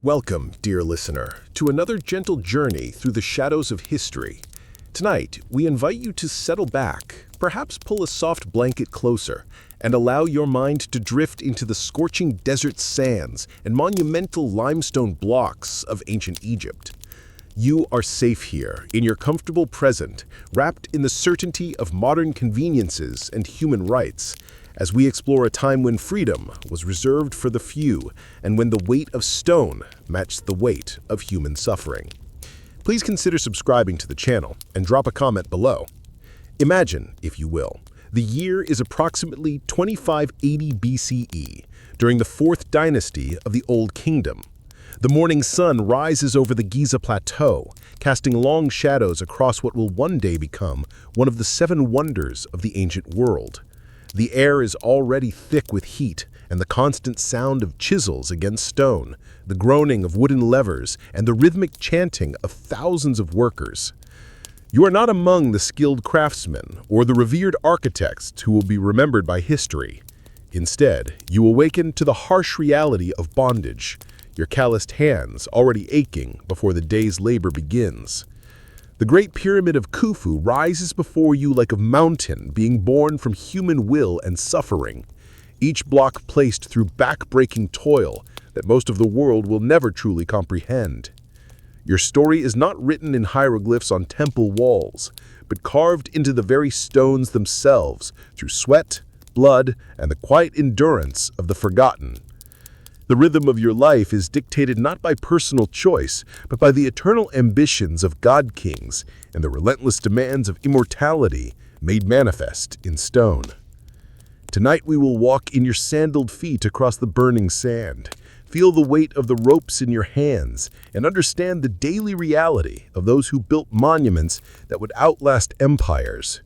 Welcome, dear listener, to another gentle journey through the shadows of history. Tonight, we invite you to settle back, perhaps pull a soft blanket closer, and allow your mind to drift into the scorching desert sands and monumental limestone blocks of ancient Egypt. You are safe here, in your comfortable present, wrapped in the certainty of modern conveniences and human rights, as we explore a time when freedom was reserved for the few and when the weight of stone matched the weight of human suffering. Please consider subscribing to the channel and drop a comment below. Imagine, if you will, the year is approximately 2580 BCE, during the 4th dynasty of the Old Kingdom. The morning sun rises over the Giza Plateau, casting long shadows across what will one day become one of the 7 wonders of the ancient world. The air is already thick with heat, and the constant sound of chisels against stone, the groaning of wooden levers, and the rhythmic chanting of thousands of workers. You are not among the skilled craftsmen or the revered architects who will be remembered by history. Instead, you awaken to the harsh reality of bondage, your calloused hands already aching before the day's labor begins. The Great Pyramid of Khufu rises before you like a mountain being born from human will and suffering, each block placed through back-breaking toil that most of the world will never truly comprehend. Your story is not written in hieroglyphs on temple walls, but carved into the very stones themselves through sweat, blood, and the quiet endurance of the forgotten. The rhythm of your life is dictated not by personal choice, but by the eternal ambitions of god-kings and the relentless demands of immortality made manifest in stone. Tonight we will walk in your sandaled feet across the burning sand, feel the weight of the ropes in your hands, and understand the daily reality of those who built monuments that would outlast empires.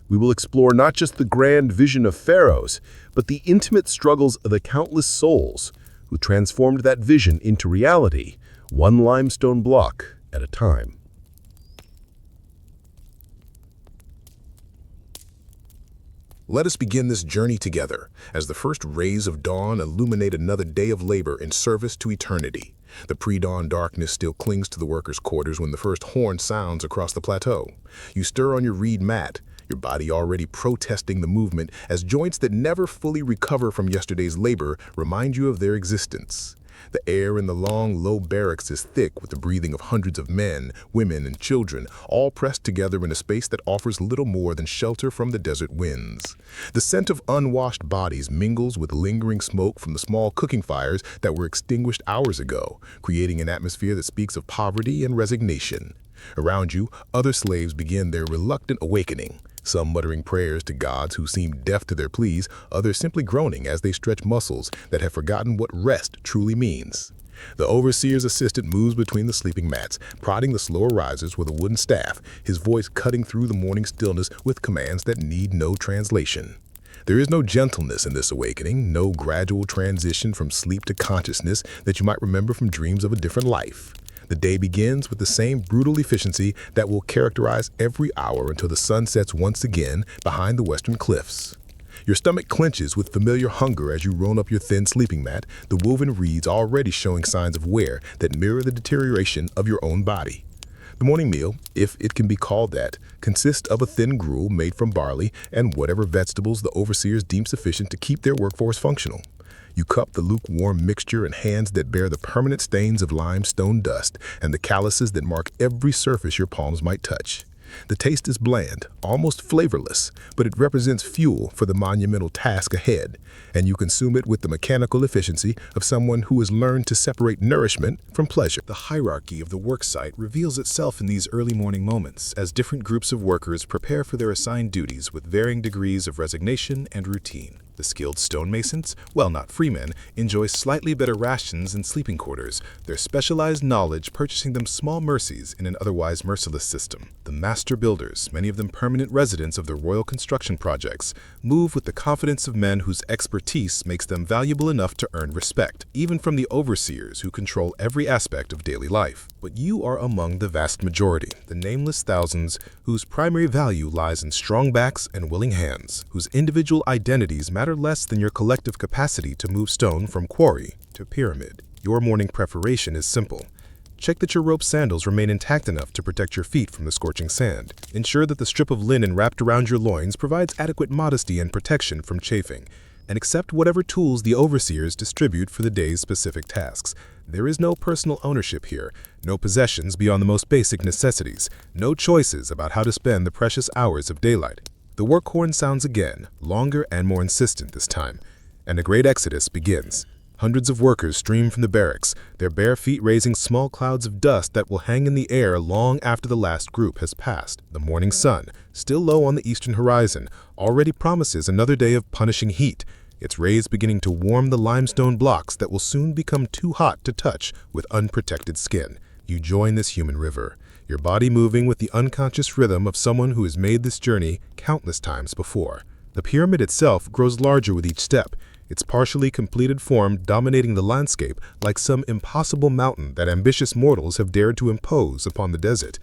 We will explore not just the grand vision of pharaohs, but the intimate struggles of the countless souls who transformed that vision into reality, one limestone block at a time. Let us begin this journey together, as the first rays of dawn illuminate another day of labor in service to eternity. The pre-dawn darkness still clings to the workers' quarters when the first horn sounds across the plateau. You stir on your reed mat, your body already protesting the movement as joints that never fully recover from yesterday's labor remind you of their existence. The air in the long, low barracks is thick with the breathing of hundreds of men, women, and children, all pressed together in a space that offers little more than shelter from the desert winds. The scent of unwashed bodies mingles with lingering smoke from the small cooking fires that were extinguished hours ago, creating an atmosphere that speaks of poverty and resignation. Around you, other slaves begin their reluctant awakening, some muttering prayers to gods who seem deaf to their pleas, others simply groaning as they stretch muscles that have forgotten what rest truly means. The overseer's assistant moves between the sleeping mats, prodding the slower risers with a wooden staff, his voice cutting through the morning stillness with commands that need no translation. There is no gentleness in this awakening, no gradual transition from sleep to consciousness that you might remember from dreams of a different life. The day begins with the same brutal efficiency that will characterize every hour until the sun sets once again behind the western cliffs. Your stomach clenches with familiar hunger as you roll up your thin sleeping mat, the woven reeds already showing signs of wear that mirror the deterioration of your own body. The morning meal, if it can be called that, consists of a thin gruel made from barley and whatever vegetables the overseers deem sufficient to keep their workforce functional. You cup the lukewarm mixture in hands that bear the permanent stains of limestone dust and the calluses that mark every surface your palms might touch. The taste is bland, almost flavorless, but it represents fuel for the monumental task ahead, and you consume it with the mechanical efficiency of someone who has learned to separate nourishment from pleasure. The hierarchy of the worksite reveals itself in these early morning moments as different groups of workers prepare for their assigned duties with varying degrees of resignation and routine. The skilled stonemasons, while not freemen, enjoy slightly better rations and sleeping quarters, their specialized knowledge purchasing them small mercies in an otherwise merciless system. The master builders, many of them permanent residents of the royal construction projects, move with the confidence of men whose expertise makes them valuable enough to earn respect, even from the overseers who control every aspect of daily life. But you are among the vast majority, the nameless thousands, whose primary value lies in strong backs and willing hands, whose individual identities matter less than your collective capacity to move stone from quarry to pyramid. Your morning preparation is simple. Check that your rope sandals remain intact enough to protect your feet from the scorching sand. Ensure that the strip of linen wrapped around your loins provides adequate modesty and protection from chafing, and accept whatever tools the overseers distribute for the day's specific tasks. There is no personal ownership here, no possessions beyond the most basic necessities, no choices about how to spend the precious hours of daylight. The work horn sounds again, longer and more insistent this time, and a great exodus begins. Hundreds of workers stream from the barracks, their bare feet raising small clouds of dust that will hang in the air long after the last group has passed. The morning sun, still low on the eastern horizon, already promises another day of punishing heat, its rays beginning to warm the limestone blocks that will soon become too hot to touch with unprotected skin. You join this human river, your body moving with the unconscious rhythm of someone who has made this journey countless times before. The pyramid itself grows larger with each step, its partially completed form dominating the landscape like some impossible mountain that ambitious mortals have dared to impose upon the desert.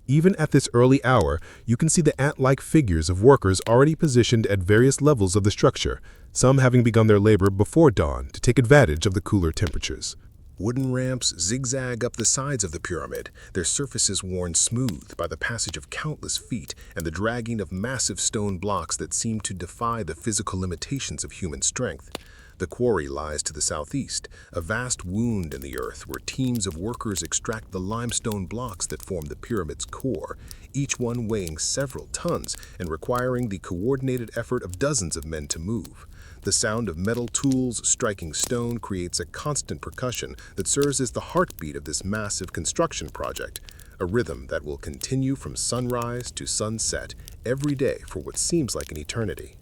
Even at this early hour, you can see the ant-like figures of workers already positioned at various levels of the structure, some having begun their labor before dawn to take advantage of the cooler temperatures. Wooden ramps zigzag up the sides of the pyramid, their surfaces worn smooth by the passage of countless feet and the dragging of massive stone blocks that seem to defy the physical limitations of human strength. The quarry lies to the southeast, a vast wound in the earth where teams of workers extract the limestone blocks that form the pyramid's core, each one weighing several tons and requiring the coordinated effort of dozens of men to move. The sound of metal tools striking stone creates a constant percussion that serves as the heartbeat of this massive construction project, a rhythm that will continue from sunrise to sunset every day for what seems like an eternity.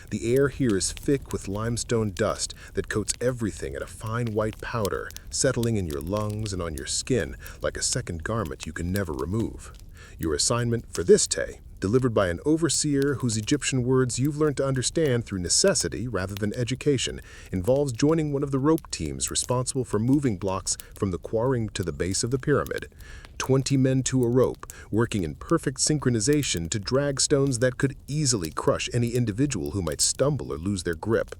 The air here is thick with limestone dust that coats everything in a fine white powder, settling in your lungs and on your skin like a second garment you can never remove. Your assignment for this day, delivered by an overseer whose Egyptian words you've learned to understand through necessity rather than education, involves joining one of the rope teams responsible for moving blocks from the quarrying to the base of the pyramid. 20 men to a rope, working in perfect synchronization to drag stones that could easily crush any individual who might stumble or lose their grip.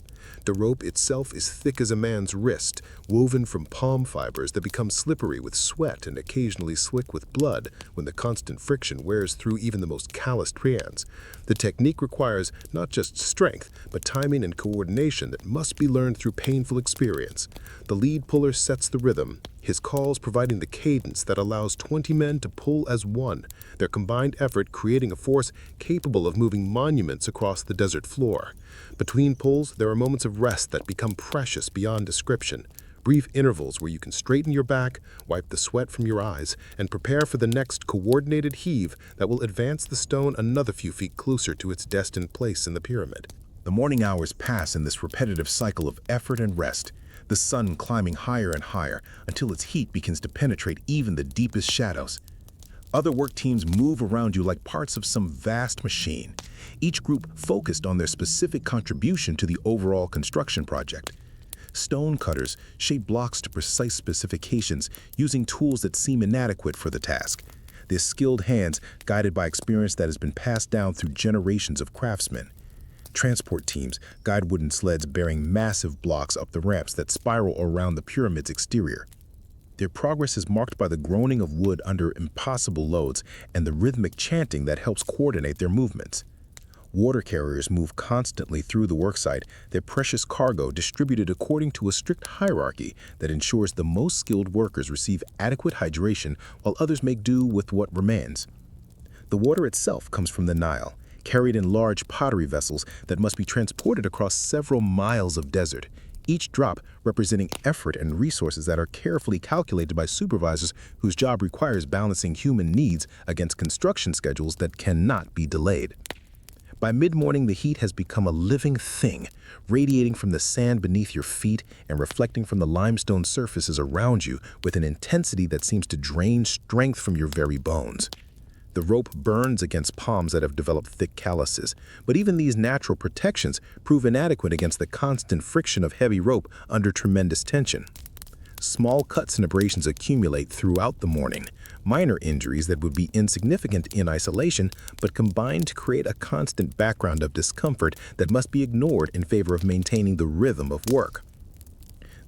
The rope itself is thick as a man's wrist, woven from palm fibers that become slippery with sweat and occasionally slick with blood when the constant friction wears through even the most calloused hands. The technique requires not just strength, but timing and coordination that must be learned through painful experience. The lead puller sets the rhythm, his calls providing the cadence that allows 20 men to pull as one, their combined effort creating a force capable of moving monuments across the desert floor. Between pulls, there are moments of rest that become precious beyond description, brief intervals where you can straighten your back, wipe the sweat from your eyes, and prepare for the next coordinated heave that will advance the stone another few feet closer to its destined place in the pyramid. The morning hours pass in this repetitive cycle of effort and rest, the sun climbing higher and higher until its heat begins to penetrate even the deepest shadows. Other work teams move around you like parts of some vast machine, each group focused on their specific contribution to the overall construction project. Stone cutters shape blocks to precise specifications using tools that seem inadequate for the task. Their skilled hands guided by experience that has been passed down through generations of craftsmen. Transport teams guide wooden sleds bearing massive blocks up the ramps that spiral around the pyramid's exterior. Their progress is marked by the groaning of wood under impossible loads and the rhythmic chanting that helps coordinate their movements. Water carriers move constantly through the worksite, their precious cargo distributed according to a strict hierarchy that ensures the most skilled workers receive adequate hydration while others make do with what remains. The water itself comes from the Nile, carried in large pottery vessels that must be transported across several miles of desert, each drop representing effort and resources that are carefully calculated by supervisors whose job requires balancing human needs against construction schedules that cannot be delayed. By mid-morning, the heat has become a living thing, radiating from the sand beneath your feet and reflecting from the limestone surfaces around you with an intensity that seems to drain strength from your very bones. The rope burns against palms that have developed thick calluses, but even these natural protections prove inadequate against the constant friction of heavy rope under tremendous tension. Small cuts and abrasions accumulate throughout the morning, minor injuries that would be insignificant in isolation, but combine to create a constant background of discomfort that must be ignored in favor of maintaining the rhythm of work.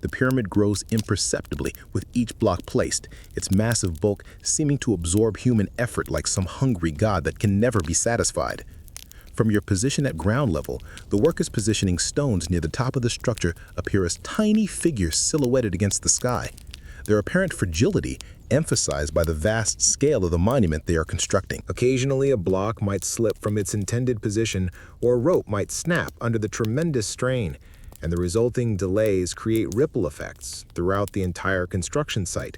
The pyramid grows imperceptibly with each block placed, its massive bulk seeming to absorb human effort like some hungry god that can never be satisfied. From your position at ground level, the workers positioning stones near the top of the structure appear as tiny figures silhouetted against the sky. Their apparent fragility emphasized by the vast scale of the monument they are constructing. Occasionally, a block might slip from its intended position, or a rope might snap under the tremendous strain, and the resulting delays create ripple effects throughout the entire construction site,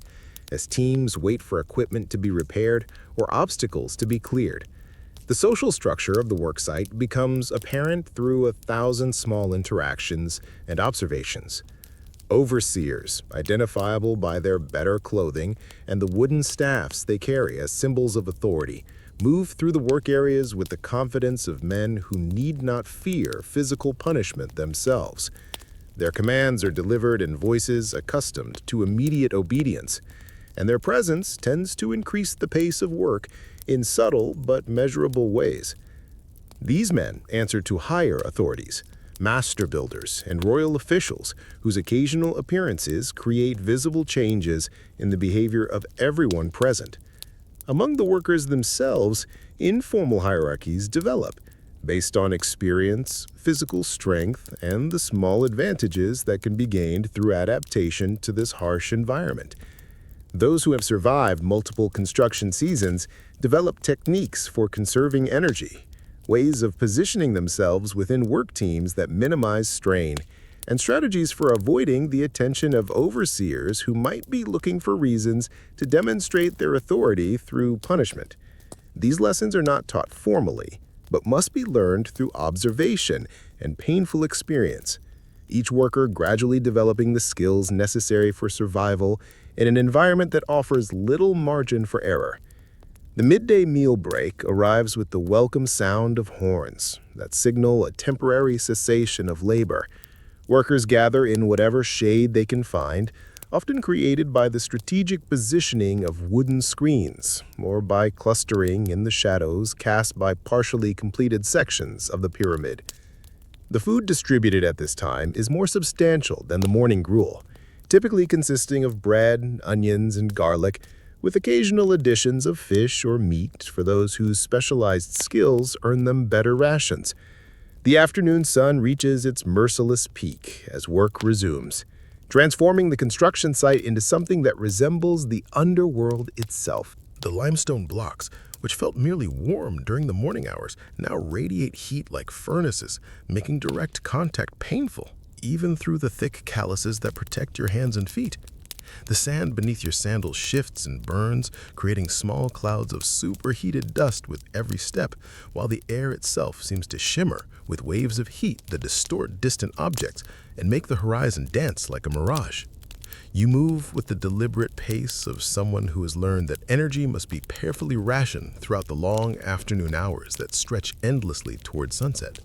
as teams wait for equipment to be repaired or obstacles to be cleared. The social structure of the worksite becomes apparent through 1,000 small interactions and observations. Overseers, identifiable by their better clothing and the wooden staffs they carry as symbols of authority, move through the work areas with the confidence of men who need not fear physical punishment themselves. Their commands are delivered in voices accustomed to immediate obedience, and their presence tends to increase the pace of work in subtle but measurable ways. These men answer to higher authorities, master builders, and royal officials whose occasional appearances create visible changes in the behavior of everyone present. Among the workers themselves, informal hierarchies develop, based on experience, physical strength, and the small advantages that can be gained through adaptation to this harsh environment. Those who have survived multiple construction seasons develop techniques for conserving energy, ways of positioning themselves within work teams that minimize strain, and strategies for avoiding the attention of overseers who might be looking for reasons to demonstrate their authority through punishment. These lessons are not taught formally, but must be learned through observation and painful experience, each worker gradually developing the skills necessary for survival in an environment that offers little margin for error. The midday meal break arrives with the welcome sound of horns that signal a temporary cessation of labor. Workers gather in whatever shade they can find, often created by the strategic positioning of wooden screens or by clustering in the shadows cast by partially completed sections of the pyramid. The food distributed at this time is more substantial than the morning gruel, typically consisting of bread, onions, and garlic, with occasional additions of fish or meat for those whose specialized skills earn them better rations. The afternoon sun reaches its merciless peak as work resumes, transforming the construction site into something that resembles the underworld itself. The limestone blocks, which felt merely warm during the morning hours, now radiate heat like furnaces, making direct contact painful, even through the thick calluses that protect your hands and feet. The sand beneath your sandals shifts and burns, creating small clouds of superheated dust with every step, while the air itself seems to shimmer with waves of heat that distort distant objects and make the horizon dance like a mirage. You move with the deliberate pace of someone who has learned that energy must be carefully rationed throughout the long afternoon hours that stretch endlessly toward sunset.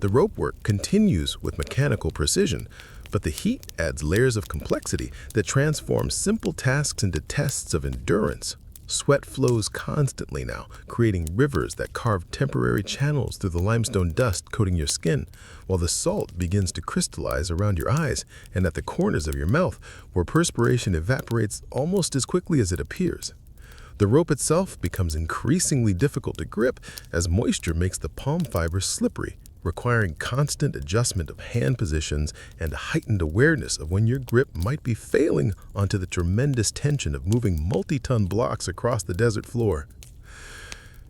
The rope work continues with mechanical precision, but the heat adds layers of complexity that transform simple tasks into tests of endurance. Sweat flows constantly now, creating rivers that carve temporary channels through the limestone dust coating your skin, while the salt begins to crystallize around your eyes and at the corners of your mouth, where perspiration evaporates almost as quickly as it appears. The rope itself becomes increasingly difficult to grip as moisture makes the palm fibers slippery, requiring constant adjustment of hand positions and a heightened awareness of when your grip might be failing onto the tremendous tension of moving multi-ton blocks across the desert floor.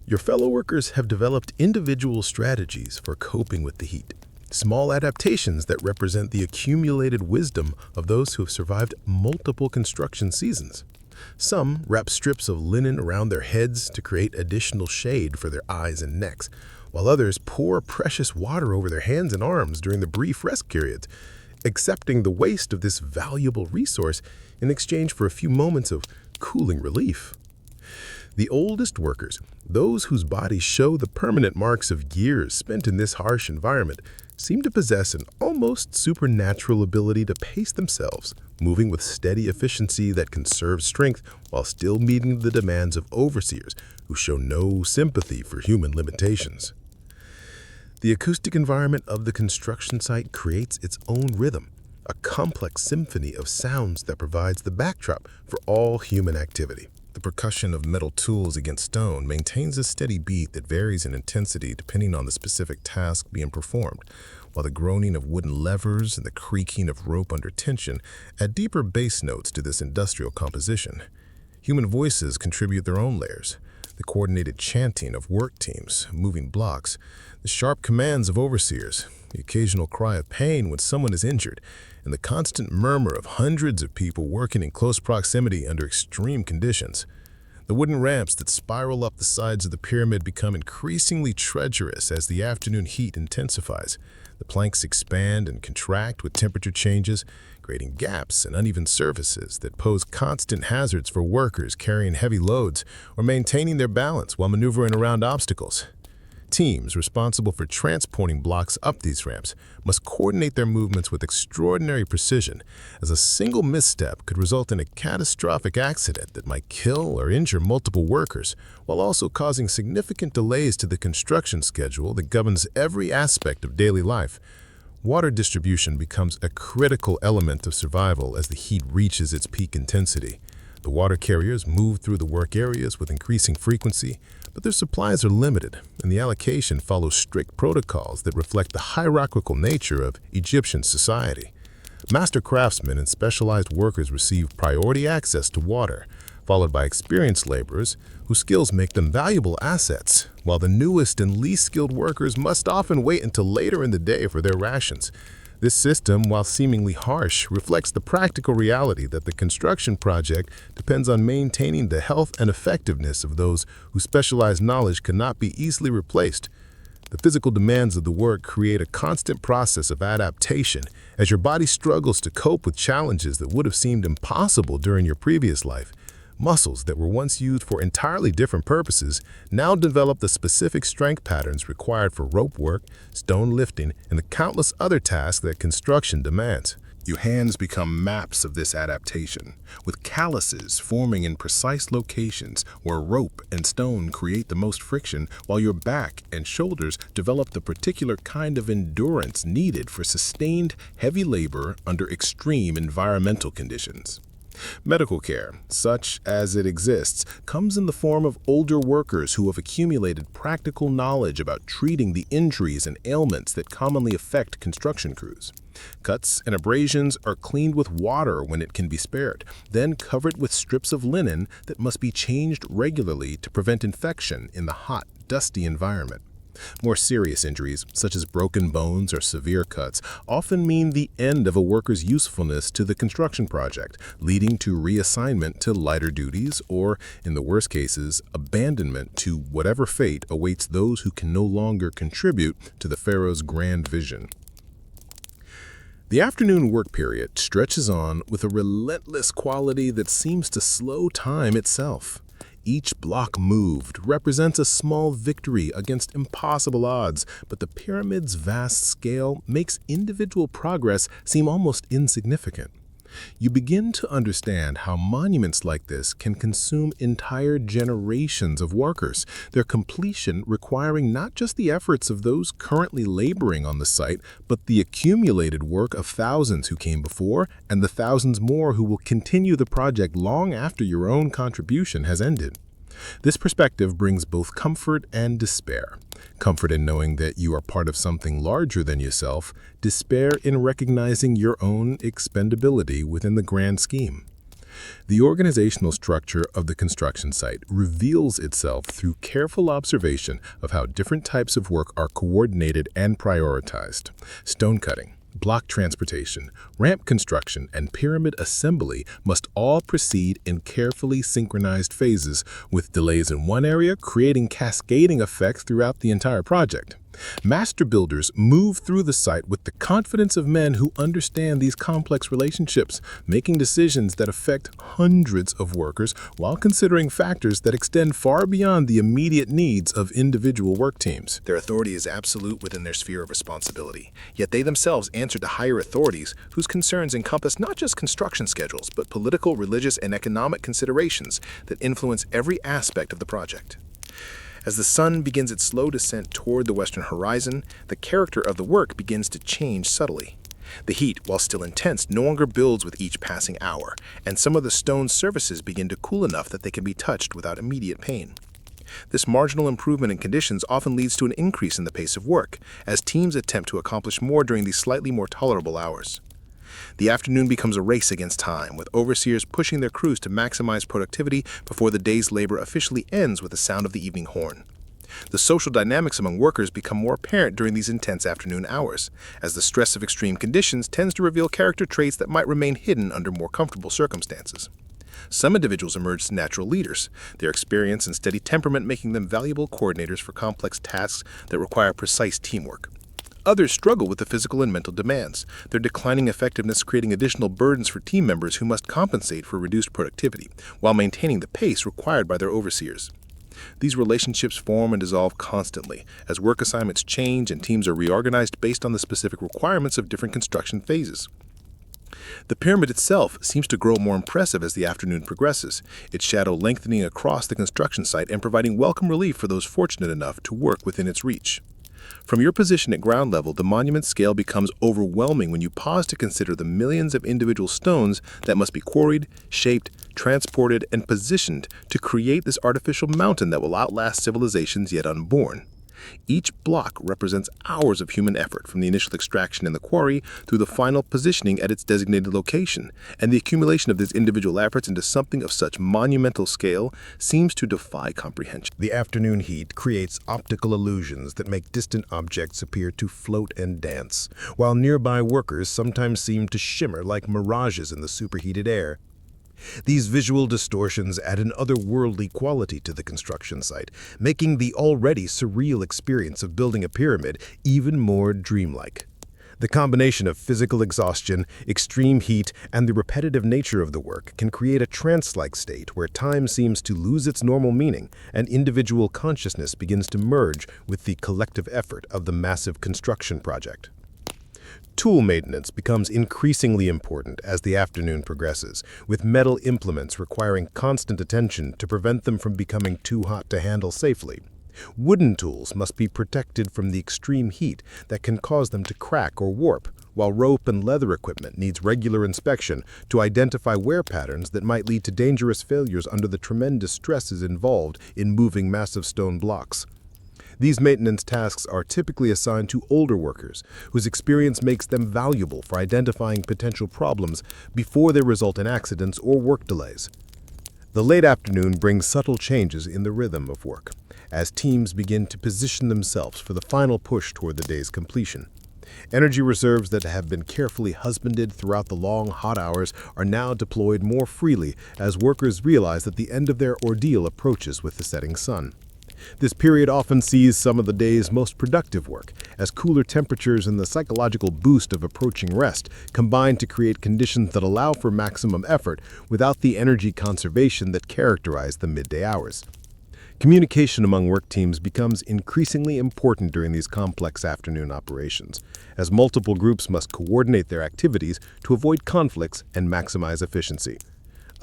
Your fellow workers have developed individual strategies for coping with the heat, small adaptations that represent the accumulated wisdom of those who have survived multiple construction seasons. Some wrap strips of linen around their heads to create additional shade for their eyes and necks, while others pour precious water over their hands and arms during the brief rest periods, accepting the waste of this valuable resource in exchange for a few moments of cooling relief. The oldest workers, those whose bodies show the permanent marks of years spent in this harsh environment, seem to possess an almost supernatural ability to pace themselves, moving with steady efficiency that conserves strength while still meeting the demands of overseers who show no sympathy for human limitations. The acoustic environment of the construction site creates its own rhythm, a complex symphony of sounds that provides the backdrop for all human activity. The percussion of metal tools against stone maintains a steady beat that varies in intensity depending on the specific task being performed, while the groaning of wooden levers and the creaking of rope under tension add deeper bass notes to this industrial composition. Human voices contribute their own layers. The coordinated chanting of work teams, moving blocks, the sharp commands of overseers, the occasional cry of pain when someone is injured, and the constant murmur of hundreds of people working in close proximity under extreme conditions. The wooden ramps that spiral up the sides of the pyramid become increasingly treacherous as the afternoon heat intensifies. The planks expand and contract with temperature changes, creating gaps and uneven surfaces that pose constant hazards for workers carrying heavy loads or maintaining their balance while maneuvering around obstacles. Teams responsible for transporting blocks up these ramps must coordinate their movements with extraordinary precision, as a single misstep could result in a catastrophic accident that might kill or injure multiple workers, while also causing significant delays to the construction schedule that governs every aspect of daily life. Water distribution becomes a critical element of survival as the heat reaches its peak intensity. The water carriers move through the work areas with increasing frequency, but their supplies are limited, and the allocation follows strict protocols that reflect the hierarchical nature of Egyptian society. Master craftsmen and specialized workers receive priority access to water, followed by experienced laborers whose skills make them valuable assets, while the newest and least skilled workers must often wait until later in the day for their rations. This system, while seemingly harsh, reflects the practical reality that the construction project depends on maintaining the health and effectiveness of those whose specialized knowledge cannot be easily replaced. The physical demands of the work create a constant process of adaptation as your body struggles to cope with challenges that would have seemed impossible during your previous life. Muscles that were once used for entirely different purposes now develop the specific strength patterns required for rope work, stone lifting, and the countless other tasks that construction demands. Your hands become maps of this adaptation, with calluses forming in precise locations where rope and stone create the most friction, while your back and shoulders develop the particular kind of endurance needed for sustained, heavy labor under extreme environmental conditions. Medical care, such as it exists, comes in the form of older workers who have accumulated practical knowledge about treating the injuries and ailments that commonly affect construction crews. Cuts and abrasions are cleaned with water when it can be spared, then covered with strips of linen that must be changed regularly to prevent infection in the hot, dusty environment. More serious injuries, such as broken bones or severe cuts, often mean the end of a worker's usefulness to the construction project, leading to reassignment to lighter duties or, in the worst cases, abandonment to whatever fate awaits those who can no longer contribute to the Pharaoh's grand vision. The afternoon work period stretches on with a relentless quality that seems to slow time itself. Each block moved represents a small victory against impossible odds, but the pyramid's vast scale makes individual progress seem almost insignificant. You begin to understand how monuments like this can consume entire generations of workers, their completion requiring not just the efforts of those currently laboring on the site, but the accumulated work of thousands who came before and the thousands more who will continue the project long after your own contribution has ended. This perspective brings both comfort and despair. Comfort in knowing that you are part of something larger than yourself, despair in recognizing your own expendability within the grand scheme. The organizational structure of the construction site reveals itself through careful observation of how different types of work are coordinated and prioritized. Stone cutting, block transportation, ramp construction, and pyramid assembly must all proceed in carefully synchronized phases, with delays in one area creating cascading effects throughout the entire project. Master builders move through the site with the confidence of men who understand these complex relationships, making decisions that affect hundreds of workers while considering factors that extend far beyond the immediate needs of individual work teams. Their authority is absolute within their sphere of responsibility, yet they themselves answer to higher authorities whose concerns encompass not just construction schedules, but political, religious, and economic considerations that influence every aspect of the project. As the sun begins its slow descent toward the western horizon, the character of the work begins to change subtly. The heat, while still intense, no longer builds with each passing hour, and some of the stone's surfaces begin to cool enough that they can be touched without immediate pain. This marginal improvement in conditions often leads to an increase in the pace of work, as teams attempt to accomplish more during these slightly more tolerable hours. The afternoon becomes a race against time, with overseers pushing their crews to maximize productivity before the day's labor officially ends with the sound of the evening horn. The social dynamics among workers become more apparent during these intense afternoon hours, as the stress of extreme conditions tends to reveal character traits that might remain hidden under more comfortable circumstances. Some individuals emerge as natural leaders, their experience and steady temperament making them valuable coordinators for complex tasks that require precise teamwork. Others struggle with the physical and mental demands, their declining effectiveness creating additional burdens for team members who must compensate for reduced productivity, while maintaining the pace required by their overseers. These relationships form and dissolve constantly, as work assignments change and teams are reorganized based on the specific requirements of different construction phases. The pyramid itself seems to grow more impressive as the afternoon progresses, its shadow lengthening across the construction site and providing welcome relief for those fortunate enough to work within its reach. From your position at ground level, the monument scale becomes overwhelming when you pause to consider the millions of individual stones that must be quarried, shaped, transported, and positioned to create this artificial mountain that will outlast civilizations yet unborn. Each block represents hours of human effort, from the initial extraction in the quarry through the final positioning at its designated location, and the accumulation of these individual efforts into something of such monumental scale seems to defy comprehension. The afternoon heat creates optical illusions that make distant objects appear to float and dance, while nearby workers sometimes seem to shimmer like mirages in the superheated air. These visual distortions add an otherworldly quality to the construction site, making the already surreal experience of building a pyramid even more dreamlike. The combination of physical exhaustion, extreme heat, and the repetitive nature of the work can create a trance-like state where time seems to lose its normal meaning and individual consciousness begins to merge with the collective effort of the massive construction project. Tool maintenance becomes increasingly important as the afternoon progresses, with metal implements requiring constant attention to prevent them from becoming too hot to handle safely. Wooden tools must be protected from the extreme heat that can cause them to crack or warp, while rope and leather equipment needs regular inspection to identify wear patterns that might lead to dangerous failures under the tremendous stresses involved in moving massive stone blocks. These maintenance tasks are typically assigned to older workers, whose experience makes them valuable for identifying potential problems before they result in accidents or work delays. The late afternoon brings subtle changes in the rhythm of work, as teams begin to position themselves for the final push toward the day's completion. Energy reserves that have been carefully husbanded throughout the long, hot hours are now deployed more freely as workers realize that the end of their ordeal approaches with the setting sun. This period often sees some of the day's most productive work, as cooler temperatures and the psychological boost of approaching rest combine to create conditions that allow for maximum effort without the energy conservation that characterized the midday hours. Communication among work teams becomes increasingly important during these complex afternoon operations, as multiple groups must coordinate their activities to avoid conflicts and maximize efficiency.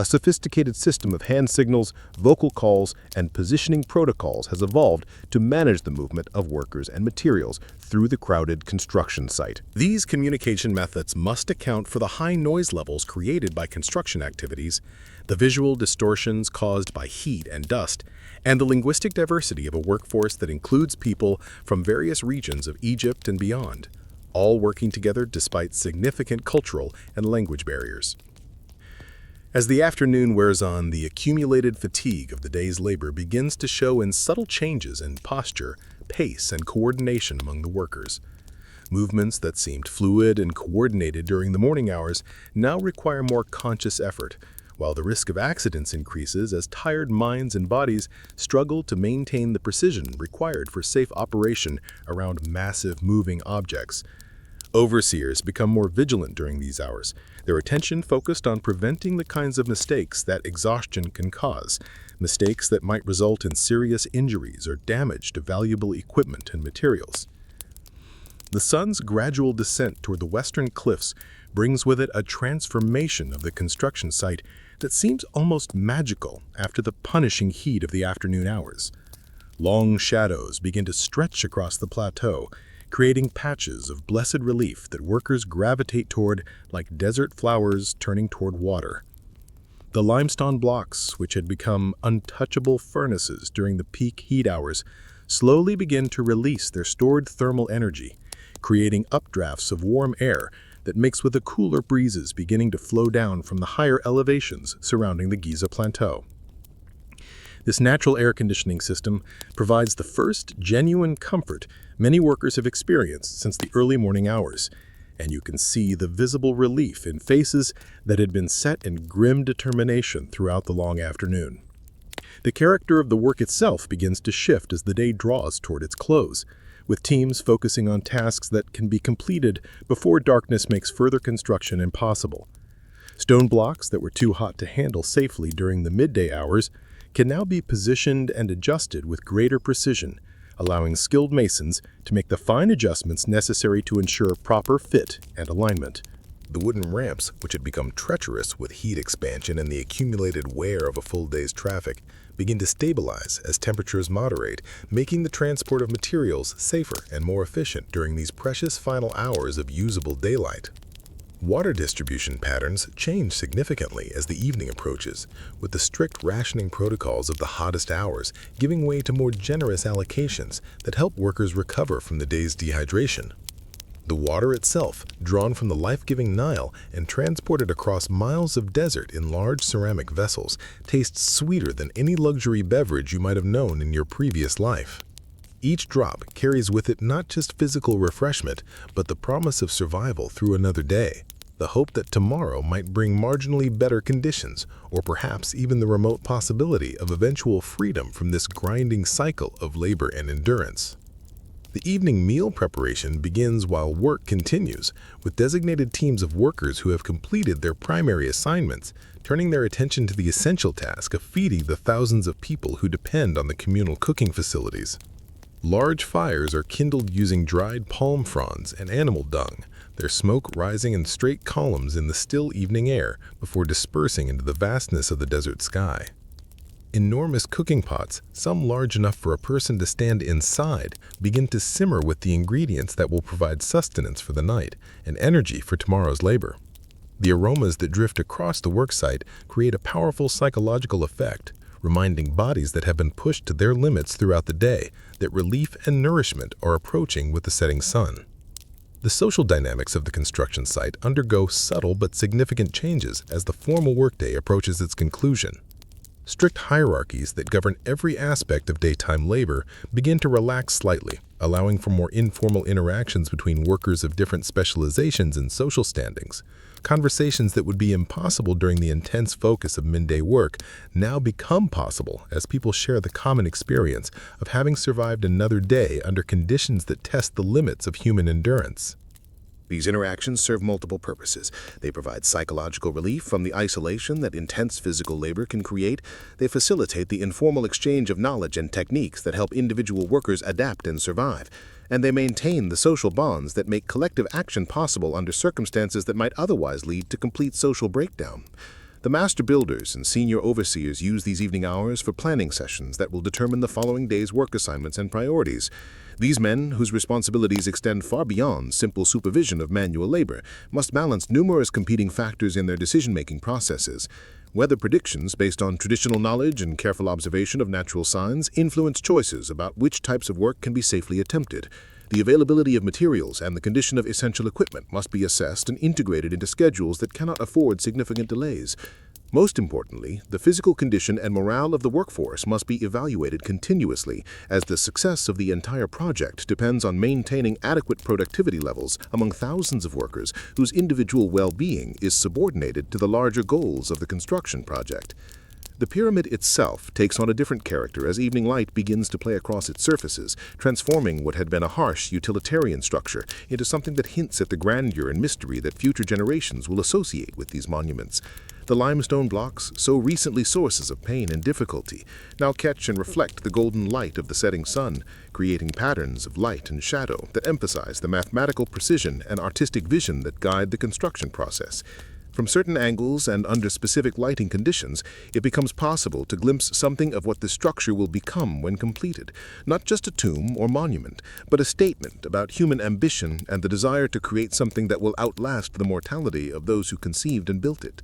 A sophisticated system of hand signals, vocal calls, and positioning protocols has evolved to manage the movement of workers and materials through the crowded construction site. These communication methods must account for the high noise levels created by construction activities, the visual distortions caused by heat and dust, and the linguistic diversity of a workforce that includes people from various regions of Egypt and beyond, all working together despite significant cultural and language barriers. As the afternoon wears on, the accumulated fatigue of the day's labor begins to show in subtle changes in posture, pace, and coordination among the workers. Movements that seemed fluid and coordinated during the morning hours now require more conscious effort, while the risk of accidents increases as tired minds and bodies struggle to maintain the precision required for safe operation around massive moving objects. Overseers become more vigilant during these hours, their attention focused on preventing the kinds of mistakes that exhaustion can cause, mistakes that might result in serious injuries or damage to valuable equipment and materials. The sun's gradual descent toward the western cliffs brings with it a transformation of the construction site that seems almost magical after the punishing heat of the afternoon hours. Long shadows begin to stretch across the plateau, creating patches of blessed relief that workers gravitate toward like desert flowers turning toward water. The limestone blocks, which had become untouchable furnaces during the peak heat hours, slowly begin to release their stored thermal energy, creating updrafts of warm air that mix with the cooler breezes beginning to flow down from the higher elevations surrounding the Giza Plateau. This natural air conditioning system provides the first genuine comfort many workers have experienced since the early morning hours, and you can see the visible relief in faces that had been set in grim determination throughout the long afternoon. The character of the work itself begins to shift as the day draws toward its close, with teams focusing on tasks that can be completed before darkness makes further construction impossible. Stone blocks that were too hot to handle safely during the midday hours can now be positioned and adjusted with greater precision, allowing skilled masons to make the fine adjustments necessary to ensure proper fit and alignment. The wooden ramps, which had become treacherous with heat expansion and the accumulated wear of a full day's traffic, begin to stabilize as temperatures moderate, making the transport of materials safer and more efficient during these precious final hours of usable daylight. Water distribution patterns change significantly as the evening approaches, with the strict rationing protocols of the hottest hours giving way to more generous allocations that help workers recover from the day's dehydration. The water itself, drawn from the life-giving Nile and transported across miles of desert in large ceramic vessels, tastes sweeter than any luxury beverage you might have known in your previous life. Each drop carries with it not just physical refreshment, but the promise of survival through another day, the hope that tomorrow might bring marginally better conditions, or perhaps even the remote possibility of eventual freedom from this grinding cycle of labor and endurance. The evening meal preparation begins while work continues, with designated teams of workers who have completed their primary assignments, turning their attention to the essential task of feeding the thousands of people who depend on the communal cooking facilities. Large fires are kindled using dried palm fronds and animal dung, their smoke rising in straight columns in the still evening air before dispersing into the vastness of the desert sky. Enormous cooking pots, some large enough for a person to stand inside, begin to simmer with the ingredients that will provide sustenance for the night and energy for tomorrow's labor. The aromas that drift across the worksite create a powerful psychological effect, reminding bodies that have been pushed to their limits throughout the day that relief and nourishment are approaching with the setting sun. The social dynamics of the construction site undergo subtle but significant changes as the formal workday approaches its conclusion. Strict hierarchies that govern every aspect of daytime labor begin to relax slightly, allowing for more informal interactions between workers of different specializations and social standings. Conversations that would be impossible during the intense focus of midday work now become possible as people share the common experience of having survived another day under conditions that test the limits of human endurance. These interactions serve multiple purposes. They provide psychological relief from the isolation that intense physical labor can create. They facilitate the informal exchange of knowledge and techniques that help individual workers adapt and survive. And they maintain the social bonds that make collective action possible under circumstances that might otherwise lead to complete social breakdown. The master builders and senior overseers use these evening hours for planning sessions that will determine the following day's work assignments and priorities. These men, whose responsibilities extend far beyond simple supervision of manual labor, must balance numerous competing factors in their decision-making processes. Weather predictions based on traditional knowledge and careful observation of natural signs influence choices about which types of work can be safely attempted. The availability of materials and the condition of essential equipment must be assessed and integrated into schedules that cannot afford significant delays. Most importantly, the physical condition and morale of the workforce must be evaluated continuously, as the success of the entire project depends on maintaining adequate productivity levels among thousands of workers whose individual well-being is subordinated to the larger goals of the construction project. The pyramid itself takes on a different character as evening light begins to play across its surfaces, transforming what had been a harsh utilitarian structure into something that hints at the grandeur and mystery that future generations will associate with these monuments. The limestone blocks, so recently sources of pain and difficulty, now catch and reflect the golden light of the setting sun, creating patterns of light and shadow that emphasize the mathematical precision and artistic vision that guide the construction process. From certain angles and under specific lighting conditions, it becomes possible to glimpse something of what the structure will become when completed. Not just a tomb or monument, but a statement about human ambition and the desire to create something that will outlast the mortality of those who conceived and built it.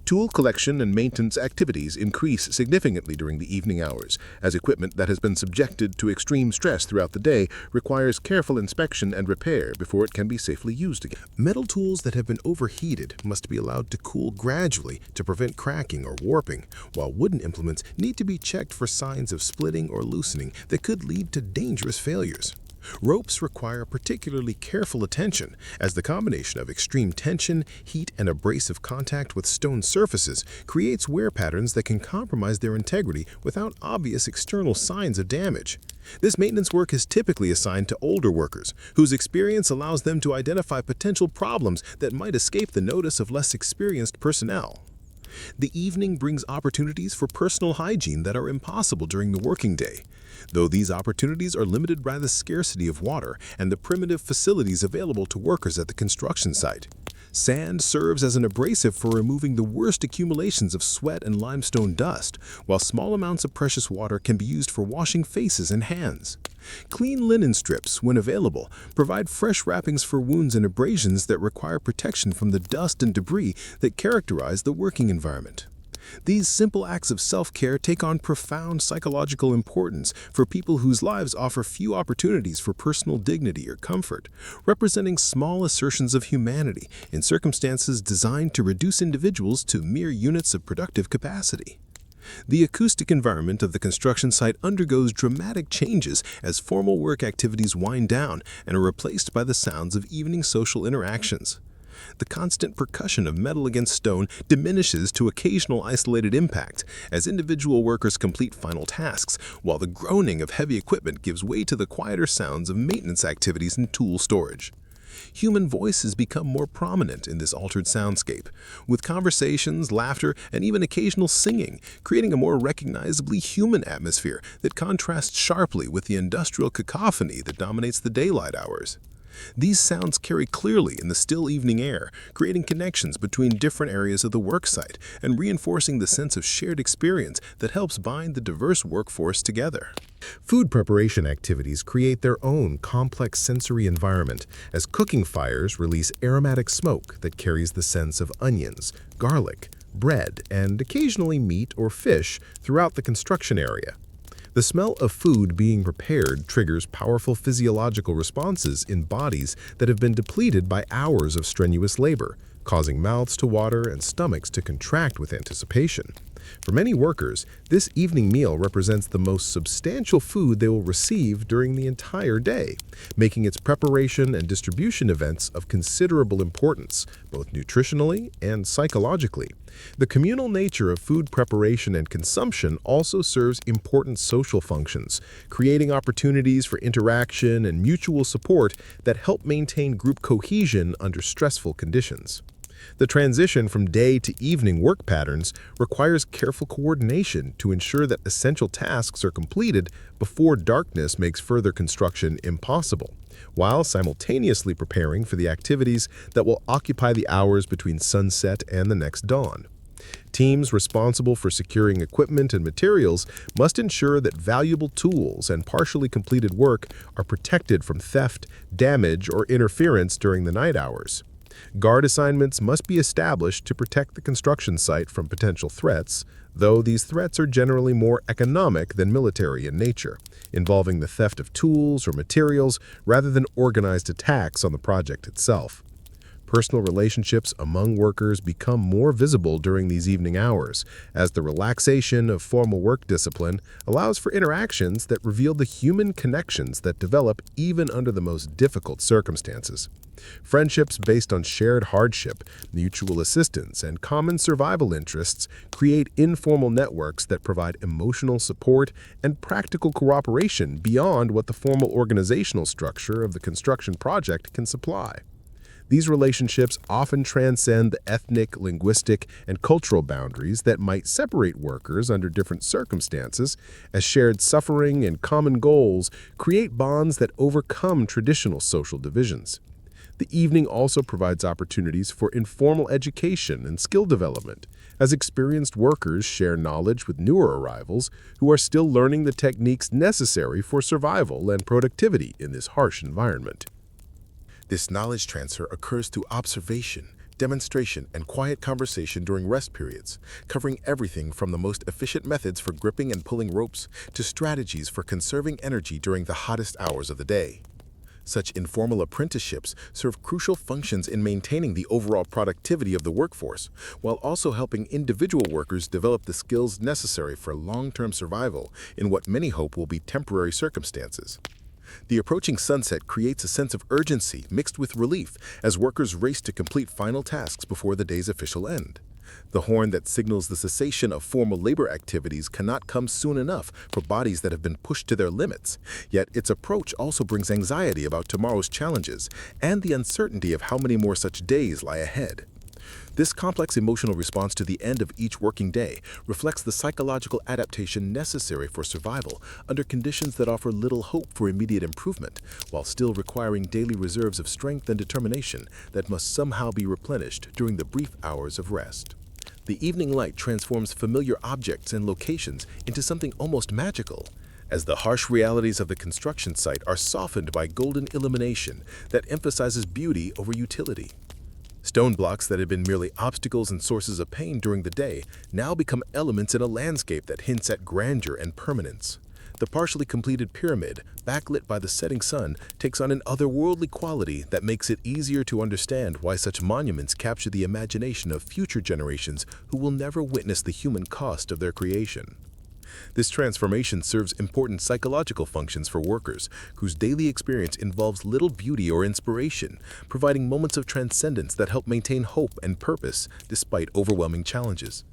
Tool collection and maintenance activities increase significantly during the evening hours, as equipment that has been subjected to extreme stress throughout the day requires careful inspection and repair before it can be safely used again. Metal tools that have been overheated must be allowed to cool gradually to prevent cracking or warping, while wooden implements need to be checked for signs of splitting or loosening that could lead to dangerous failures. Ropes require particularly careful attention, as the combination of extreme tension, heat, and abrasive contact with stone surfaces creates wear patterns that can compromise their integrity without obvious external signs of damage. This maintenance work is typically assigned to older workers, whose experience allows them to identify potential problems that might escape the notice of less experienced personnel. The evening brings opportunities for personal hygiene that are impossible during the working day, though these opportunities are limited by the scarcity of water and the primitive facilities available to workers at the construction site. Sand serves as an abrasive for removing the worst accumulations of sweat and limestone dust, while small amounts of precious water can be used for washing faces and hands. Clean linen strips, when available, provide fresh wrappings for wounds and abrasions that require protection from the dust and debris that characterize the working environment. These simple acts of self-care take on profound psychological importance for people whose lives offer few opportunities for personal dignity or comfort, representing small assertions of humanity in circumstances designed to reduce individuals to mere units of productive capacity. The acoustic environment of the construction site undergoes dramatic changes as formal work activities wind down and are replaced by the sounds of evening social interactions. The constant percussion of metal against stone diminishes to occasional isolated impact as individual workers complete final tasks, while the groaning of heavy equipment gives way to the quieter sounds of maintenance activities and tool storage. Human voices become more prominent in this altered soundscape, with conversations, laughter, and even occasional singing, creating a more recognizably human atmosphere that contrasts sharply with the industrial cacophony that dominates the daylight hours. These sounds carry clearly in the still evening air, creating connections between different areas of the worksite and reinforcing the sense of shared experience that helps bind the diverse workforce together. Food preparation activities create their own complex sensory environment, as cooking fires release aromatic smoke that carries the sense of onions, garlic, bread, and occasionally meat or fish throughout the construction area. The smell of food being prepared triggers powerful physiological responses in bodies that have been depleted by hours of strenuous labor, causing mouths to water and stomachs to contract with anticipation. For many workers, this evening meal represents the most substantial food they will receive during the entire day, making its preparation and distribution events of considerable importance, both nutritionally and psychologically. The communal nature of food preparation and consumption also serves important social functions, creating opportunities for interaction and mutual support that help maintain group cohesion under stressful conditions. The transition from day to evening work patterns requires careful coordination to ensure that essential tasks are completed before darkness makes further construction impossible, while simultaneously preparing for the activities that will occupy the hours between sunset and the next dawn. Teams responsible for securing equipment and materials must ensure that valuable tools and partially completed work are protected from theft, damage, or interference during the night hours. Guard assignments must be established to protect the construction site from potential threats, though these threats are generally more economic than military in nature, involving the theft of tools or materials rather than organized attacks on the project itself. Personal relationships among workers become more visible during these evening hours, as the relaxation of formal work discipline allows for interactions that reveal the human connections that develop even under the most difficult circumstances. Friendships based on shared hardship, mutual assistance, and common survival interests create informal networks that provide emotional support and practical cooperation beyond what the formal organizational structure of the construction project can supply. These relationships often transcend the ethnic, linguistic, and cultural boundaries that might separate workers under different circumstances, as shared suffering and common goals create bonds that overcome traditional social divisions. The evening also provides opportunities for informal education and skill development, as experienced workers share knowledge with newer arrivals who are still learning the techniques necessary for survival and productivity in this harsh environment. This knowledge transfer occurs through observation, demonstration, and quiet conversation during rest periods, covering everything from the most efficient methods for gripping and pulling ropes to strategies for conserving energy during the hottest hours of the day. Such informal apprenticeships serve crucial functions in maintaining the overall productivity of the workforce, while also helping individual workers develop the skills necessary for long-term survival in what many hope will be temporary circumstances. The approaching sunset creates a sense of urgency mixed with relief as workers race to complete final tasks before the day's official end. The horn that signals the cessation of formal labor activities cannot come soon enough for bodies that have been pushed to their limits, yet its approach also brings anxiety about tomorrow's challenges and the uncertainty of how many more such days lie ahead. This complex emotional response to the end of each working day reflects the psychological adaptation necessary for survival under conditions that offer little hope for immediate improvement, while still requiring daily reserves of strength and determination that must somehow be replenished during the brief hours of rest. The evening light transforms familiar objects and locations into something almost magical, as the harsh realities of the construction site are softened by golden illumination that emphasizes beauty over utility. Stone blocks that had been merely obstacles and sources of pain during the day now become elements in a landscape that hints at grandeur and permanence. The partially completed pyramid, backlit by the setting sun, takes on an otherworldly quality that makes it easier to understand why such monuments capture the imagination of future generations who will never witness the human cost of their creation. This transformation serves important psychological functions for workers whose daily experience involves little beauty or inspiration, providing moments of transcendence that help maintain hope and purpose despite overwhelming challenges.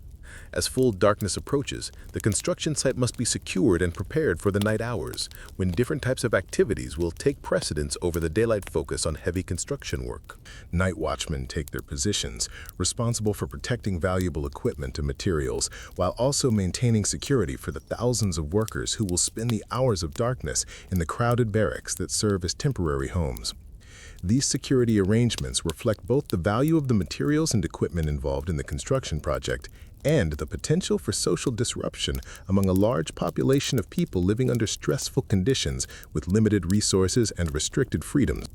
As full darkness approaches, the construction site must be secured and prepared for the night hours, when different types of activities will take precedence over the daylight focus on heavy construction work. Night watchmen take their positions, responsible for protecting valuable equipment and materials, while also maintaining security for the thousands of workers who will spend the hours of darkness in the crowded barracks that serve as temporary homes. These security arrangements reflect both the value of the materials and equipment involved in the construction project and the potential for social disruption among a large population of people living under stressful conditions with limited resources and restricted freedoms.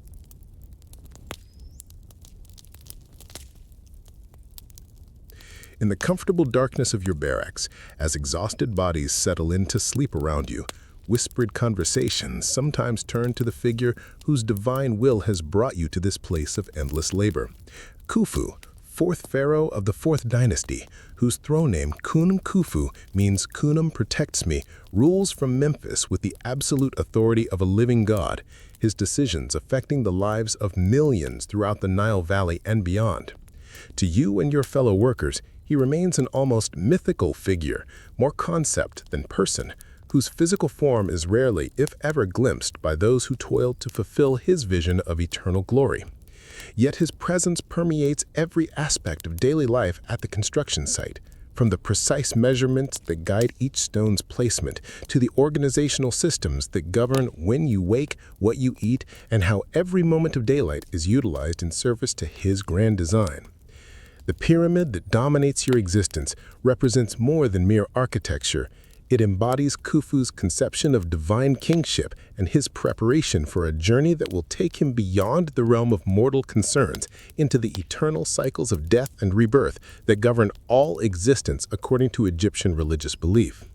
In the comfortable darkness of your barracks, as exhausted bodies settle in to sleep around you, whispered conversations sometimes turn to the figure whose divine will has brought you to this place of endless labor. Khufu, fourth pharaoh of the 4th dynasty, whose throne name Khnum Khufu means Khnum protects me, rules from Memphis with the absolute authority of a living god, his decisions affecting the lives of millions throughout the Nile Valley and beyond. To you and your fellow workers, he remains an almost mythical figure, more concept than person, whose physical form is rarely, if ever, glimpsed by those who toil to fulfill his vision of eternal glory. Yet his presence permeates every aspect of daily life at the construction site, from the precise measurements that guide each stone's placement to the organizational systems that govern when you wake, what you eat, and how every moment of daylight is utilized in service to his grand design. The pyramid that dominates your existence represents more than mere architecture. It embodies Khufu's conception of divine kingship and his preparation for a journey that will take him beyond the realm of mortal concerns into the eternal cycles of death and rebirth that govern all existence according to Egyptian religious belief.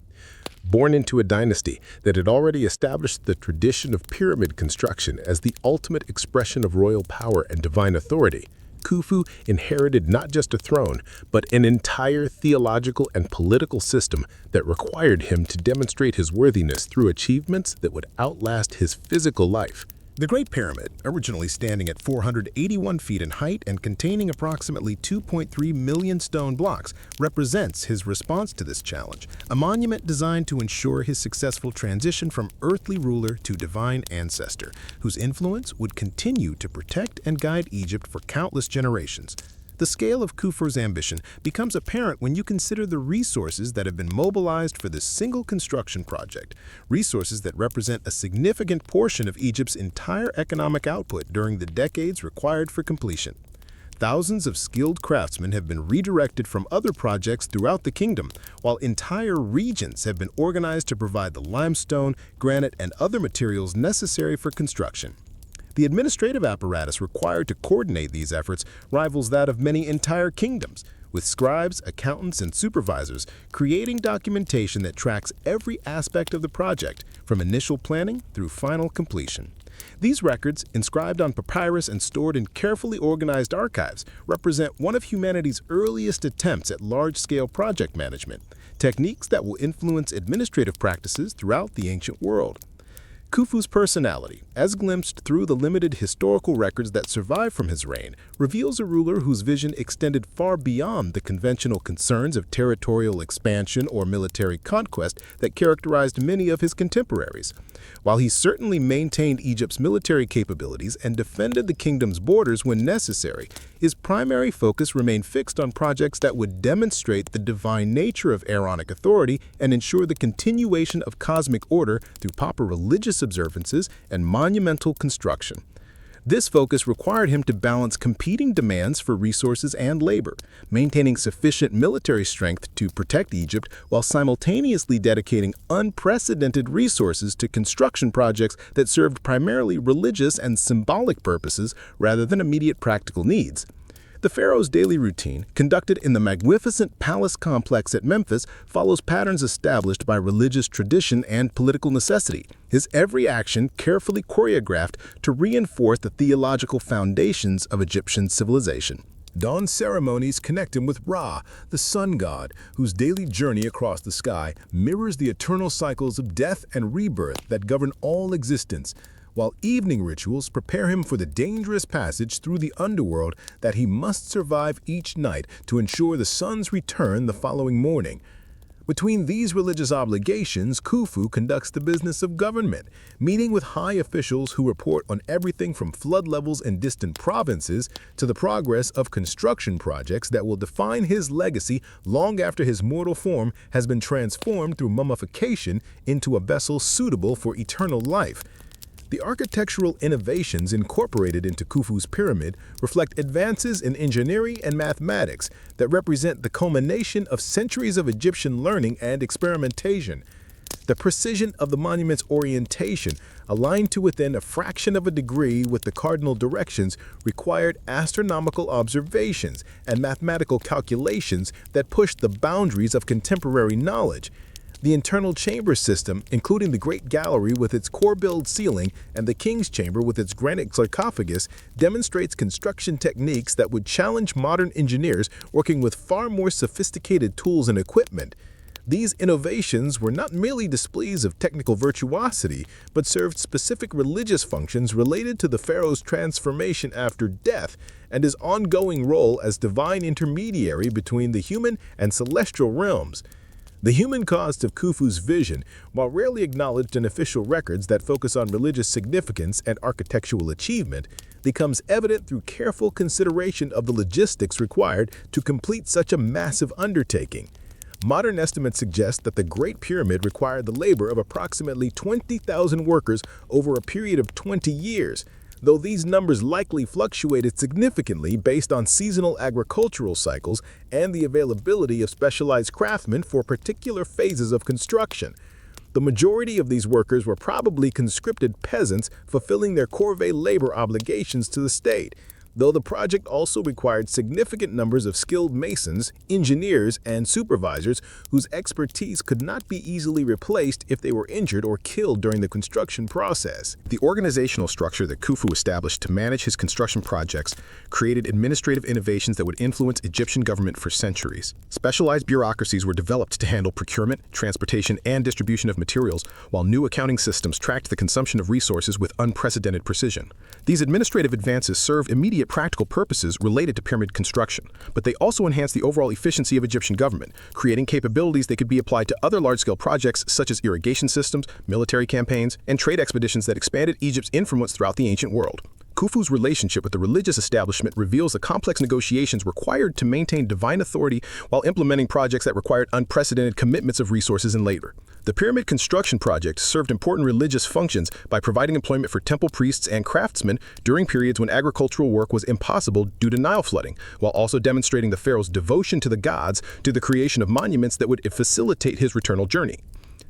Born into a dynasty that had already established the tradition of pyramid construction as the ultimate expression of royal power and divine authority, Khufu inherited not just a throne, but an entire theological and political system that required him to demonstrate his worthiness through achievements that would outlast his physical life. The Great Pyramid, originally standing at 481 feet in height and containing approximately 2.3 million stone blocks, represents his response to this challenge, a monument designed to ensure his successful transition from earthly ruler to divine ancestor, whose influence would continue to protect and guide Egypt for countless generations. The scale of Khufu's ambition becomes apparent when you consider the resources that have been mobilized for this single construction project, resources that represent a significant portion of Egypt's entire economic output during the decades required for completion. Thousands of skilled craftsmen have been redirected from other projects throughout the kingdom, while entire regions have been organized to provide the limestone, granite, and other materials necessary for construction. The administrative apparatus required to coordinate these efforts rivals that of many entire kingdoms, with scribes, accountants, and supervisors creating documentation that tracks every aspect of the project, from initial planning through final completion. These records, inscribed on papyrus and stored in carefully organized archives, represent one of humanity's earliest attempts at large-scale project management, techniques that will influence administrative practices throughout the ancient world. Khufu's personality, as glimpsed through the limited historical records that survive from his reign, reveals a ruler whose vision extended far beyond the conventional concerns of territorial expansion or military conquest that characterized many of his contemporaries. While he certainly maintained Egypt's military capabilities and defended the kingdom's borders when necessary, his primary focus remained fixed on projects that would demonstrate the divine nature of pharaonic authority and ensure the continuation of cosmic order through proper religious observances and monumental construction. This focus required him to balance competing demands for resources and labor, maintaining sufficient military strength to protect Egypt while simultaneously dedicating unprecedented resources to construction projects that served primarily religious and symbolic purposes rather than immediate practical needs. The pharaoh's daily routine, conducted in the magnificent palace complex at Memphis, follows patterns established by religious tradition and political necessity, his every action carefully choreographed to reinforce the theological foundations of Egyptian civilization. Dawn ceremonies connect him with Ra, the sun god, whose daily journey across the sky mirrors the eternal cycles of death and rebirth that govern all existence, while evening rituals prepare him for the dangerous passage through the underworld that he must survive each night to ensure the sun's return the following morning. Between these religious obligations, Khufu conducts the business of government, meeting with high officials who report on everything from flood levels in distant provinces to the progress of construction projects that will define his legacy long after his mortal form has been transformed through mummification into a vessel suitable for eternal life. The architectural innovations incorporated into Khufu's pyramid reflect advances in engineering and mathematics that represent the culmination of centuries of Egyptian learning and experimentation. The precision of the monument's orientation, aligned to within a fraction of a degree with the cardinal directions, required astronomical observations and mathematical calculations that pushed the boundaries of contemporary knowledge. The internal chamber system, including the Great Gallery with its core-build ceiling and the King's Chamber with its granite sarcophagus, demonstrates construction techniques that would challenge modern engineers working with far more sophisticated tools and equipment. These innovations were not merely displays of technical virtuosity, but served specific religious functions related to the pharaoh's transformation after death and his ongoing role as divine intermediary between the human and celestial realms. The human cost of Khufu's vision, while rarely acknowledged in official records that focus on religious significance and architectural achievement, becomes evident through careful consideration of the logistics required to complete such a massive undertaking. Modern estimates suggest that the Great Pyramid required the labor of approximately 20,000 workers over a period of 20 years, though these numbers likely fluctuated significantly based on seasonal agricultural cycles and the availability of specialized craftsmen for particular phases of construction. The majority of these workers were probably conscripted peasants fulfilling their corvée labor obligations to the state, though the project also required significant numbers of skilled masons, engineers, and supervisors whose expertise could not be easily replaced if they were injured or killed during the construction process. The organizational structure that Khufu established to manage his construction projects created administrative innovations that would influence Egyptian government for centuries. Specialized bureaucracies were developed to handle procurement, transportation, and distribution of materials, while new accounting systems tracked the consumption of resources with unprecedented precision. These administrative advances served immediate practical purposes related to pyramid construction, but they also enhanced the overall efficiency of Egyptian government, creating capabilities that could be applied to other large-scale projects such as irrigation systems, military campaigns, and trade expeditions that expanded Egypt's influence throughout the ancient world. Khufu's relationship with the religious establishment reveals the complex negotiations required to maintain divine authority while implementing projects that required unprecedented commitments of resources and labor. The pyramid construction project served important religious functions by providing employment for temple priests and craftsmen during periods when agricultural work was impossible due to Nile flooding, while also demonstrating the pharaoh's devotion to the gods through the creation of monuments that would facilitate his returnal journey.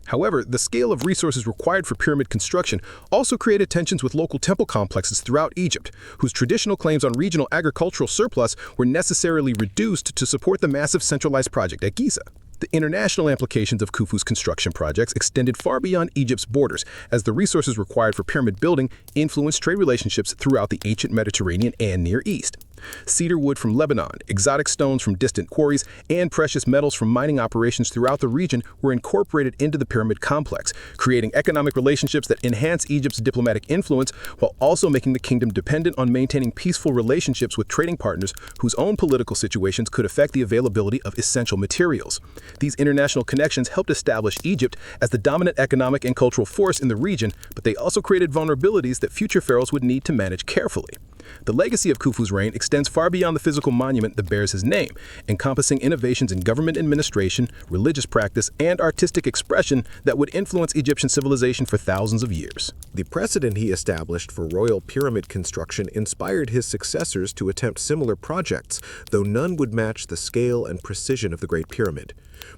However, the scale of resources required for pyramid construction also created tensions with local temple complexes throughout Egypt, whose traditional claims on regional agricultural surplus were necessarily reduced to support the massive centralized project at Giza. The international implications of Khufu's construction projects extended far beyond Egypt's borders, as the resources required for pyramid building influenced trade relationships throughout the ancient Mediterranean and Near East. Cedar wood from Lebanon, exotic stones from distant quarries, and precious metals from mining operations throughout the region were incorporated into the pyramid complex, creating economic relationships that enhance Egypt's diplomatic influence while also making the kingdom dependent on maintaining peaceful relationships with trading partners whose own political situations could affect the availability of essential materials. These international connections helped establish Egypt as the dominant economic and cultural force in the region, but they also created vulnerabilities that future pharaohs would need to manage carefully. The legacy of Khufu's reign extends far beyond the physical monument that bears his name, encompassing innovations in government administration, religious practice, and artistic expression that would influence Egyptian civilization for thousands of years. The precedent he established for royal pyramid construction inspired his successors to attempt similar projects, though none would match the scale and precision of the Great Pyramid.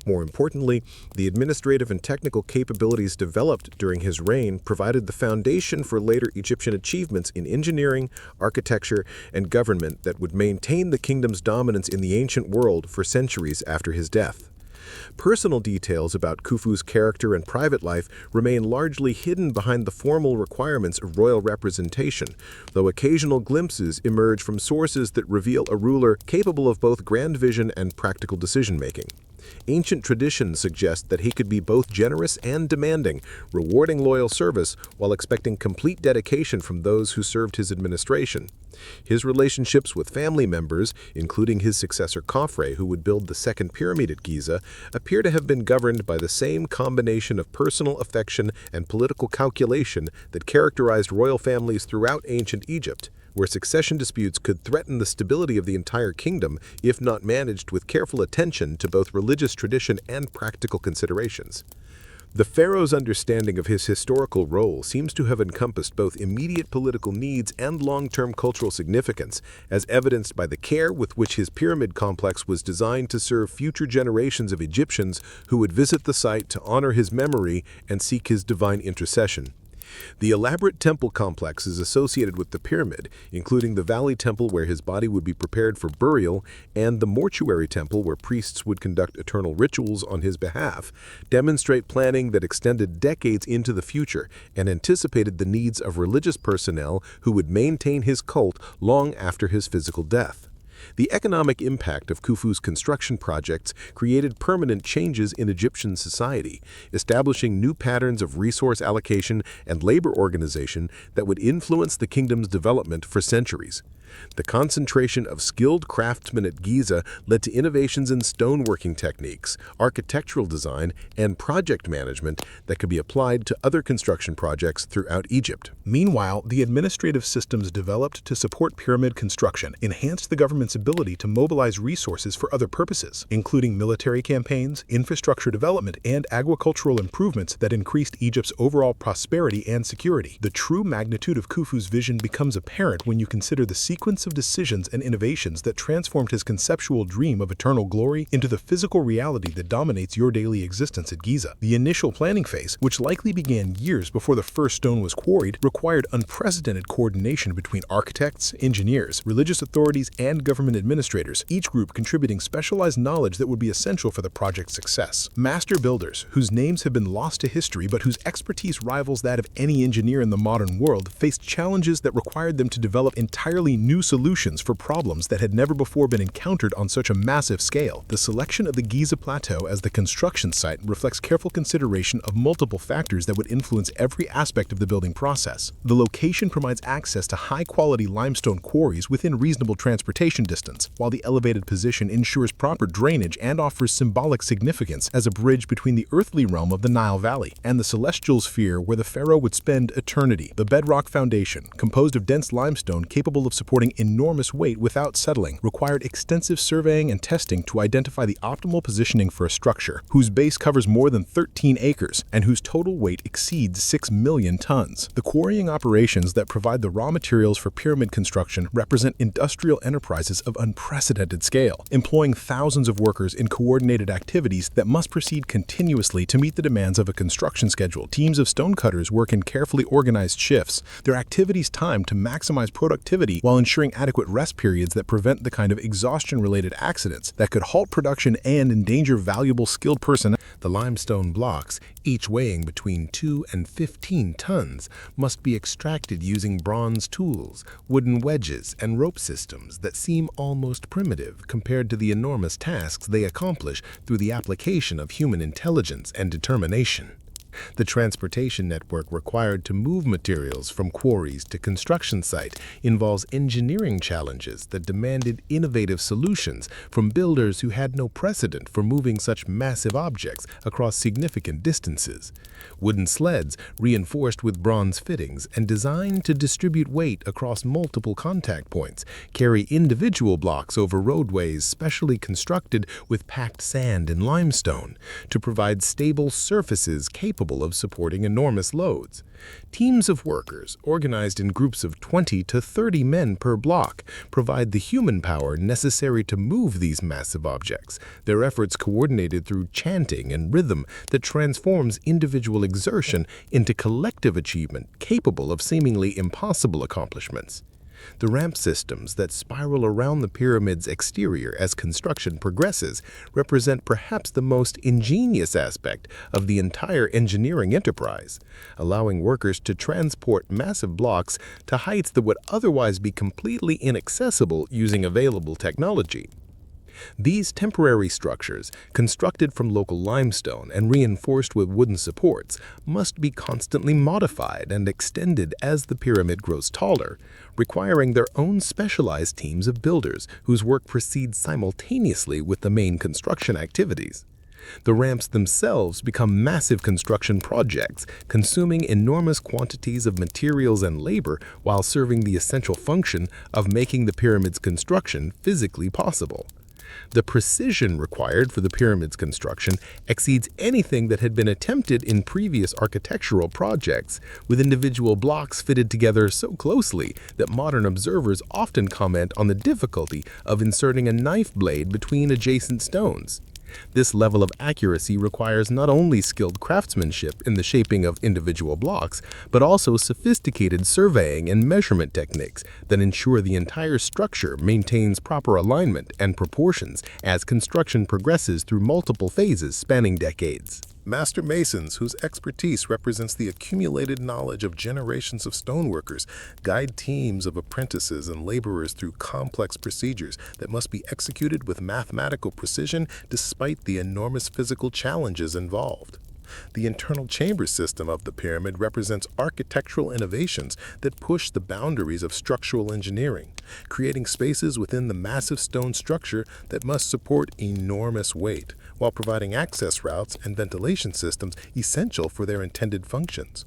More importantly, the administrative and technical capabilities developed during his reign provided the foundation for later Egyptian achievements in engineering, architecture, and government that would maintain the kingdom's dominance in the ancient world for centuries after his death. Personal details about Khufu's character and private life remain largely hidden behind the formal requirements of royal representation, though occasional glimpses emerge from sources that reveal a ruler capable of both grand vision and practical decision-making. Ancient traditions suggest that he could be both generous and demanding, rewarding loyal service while expecting complete dedication from those who served his administration. His relationships with family members, including his successor Khafre, who would build the second pyramid at Giza, appear to have been governed by the same combination of personal affection and political calculation that characterized royal families throughout ancient Egypt, where succession disputes could threaten the stability of the entire kingdom if not managed with careful attention to both religious tradition and practical considerations. The pharaoh's understanding of his historical role seems to have encompassed both immediate political needs and long-term cultural significance, as evidenced by the care with which his pyramid complex was designed to serve future generations of Egyptians who would visit the site to honor his memory and seek his divine intercession. The elaborate temple complexes associated with the pyramid, including the Valley Temple where his body would be prepared for burial and the Mortuary Temple where priests would conduct eternal rituals on his behalf, demonstrate planning that extended decades into the future and anticipated the needs of religious personnel who would maintain his cult long after his physical death. The economic impact of Khufu's construction projects created permanent changes in Egyptian society, establishing new patterns of resource allocation and labor organization that would influence the kingdom's development for centuries. The concentration of skilled craftsmen at Giza led to innovations in stoneworking techniques, architectural design, and project management that could be applied to other construction projects throughout Egypt. Meanwhile, the administrative systems developed to support pyramid construction enhanced the government's ability to mobilize resources for other purposes, including military campaigns, infrastructure development, and agricultural improvements that increased Egypt's overall prosperity and security. The true magnitude of Khufu's vision becomes apparent when you consider the sequence of decisions and innovations that transformed his conceptual dream of eternal glory into the physical reality that dominates your daily existence at Giza. The initial planning phase, which likely began years before the first stone was quarried, required unprecedented coordination between architects, engineers, religious authorities, and government administrators, each group contributing specialized knowledge that would be essential for the project's success. Master builders, whose names have been lost to history but whose expertise rivals that of any engineer in the modern world, faced challenges that required them to develop entirely new new solutions for problems that had never before been encountered on such a massive scale. The selection of the Giza Plateau as the construction site reflects careful consideration of multiple factors that would influence every aspect of the building process. The location provides access to high-quality limestone quarries within reasonable transportation distance, while the elevated position ensures proper drainage and offers symbolic significance as a bridge between the earthly realm of the Nile Valley and the celestial sphere where the pharaoh would spend eternity. The bedrock foundation, composed of dense limestone capable of supporting enormous weight without settling, required extensive surveying and testing to identify the optimal positioning for a structure whose base covers more than 13 acres and whose total weight exceeds 6 million tons. The quarrying operations that provide the raw materials for pyramid construction represent industrial enterprises of unprecedented scale, employing thousands of workers in coordinated activities that must proceed continuously to meet the demands of a construction schedule. Teams of stonecutters work in carefully organized shifts, their activities timed to maximize productivity while ensuring adequate rest periods that prevent the kind of exhaustion-related accidents that could halt production and endanger valuable skilled personnel. The limestone blocks, each weighing between 2 and 15 tons, must be extracted using bronze tools, wooden wedges, and rope systems that seem almost primitive compared to the enormous tasks they accomplish through the application of human intelligence and determination. The transportation network required to move materials from quarries to construction site involves engineering challenges that demanded innovative solutions from builders who had no precedent for moving such massive objects across significant distances. Wooden sleds, reinforced with bronze fittings and designed to distribute weight across multiple contact points, carry individual blocks over roadways specially constructed with packed sand and limestone to provide stable surfaces capable of supporting enormous loads. Teams of workers, organized in groups of 20 to 30 men per block, provide the human power necessary to move these massive objects, their efforts coordinated through chanting and rhythm that transforms individual exertion into collective achievement capable of seemingly impossible accomplishments. The ramp systems that spiral around the pyramid's exterior as construction progresses represent perhaps the most ingenious aspect of the entire engineering enterprise, allowing workers to transport massive blocks to heights that would otherwise be completely inaccessible using available technology. These temporary structures, constructed from local limestone and reinforced with wooden supports, must be constantly modified and extended as the pyramid grows taller, requiring their own specialized teams of builders whose work proceeds simultaneously with the main construction activities. The ramps themselves become massive construction projects, consuming enormous quantities of materials and labor while serving the essential function of making the pyramid's construction physically possible. The precision required for the pyramid's construction exceeds anything that had been attempted in previous architectural projects, with individual blocks fitted together so closely that modern observers often comment on the difficulty of inserting a knife blade between adjacent stones. This level of accuracy requires not only skilled craftsmanship in the shaping of individual blocks, but also sophisticated surveying and measurement techniques that ensure the entire structure maintains proper alignment and proportions as construction progresses through multiple phases spanning decades. Master masons, whose expertise represents the accumulated knowledge of generations of stoneworkers, guide teams of apprentices and laborers through complex procedures that must be executed with mathematical precision despite the enormous physical challenges involved. The internal chamber system of the pyramid represents architectural innovations that push the boundaries of structural engineering, creating spaces within the massive stone structure that must support enormous weight, while providing access routes and ventilation systems essential for their intended functions.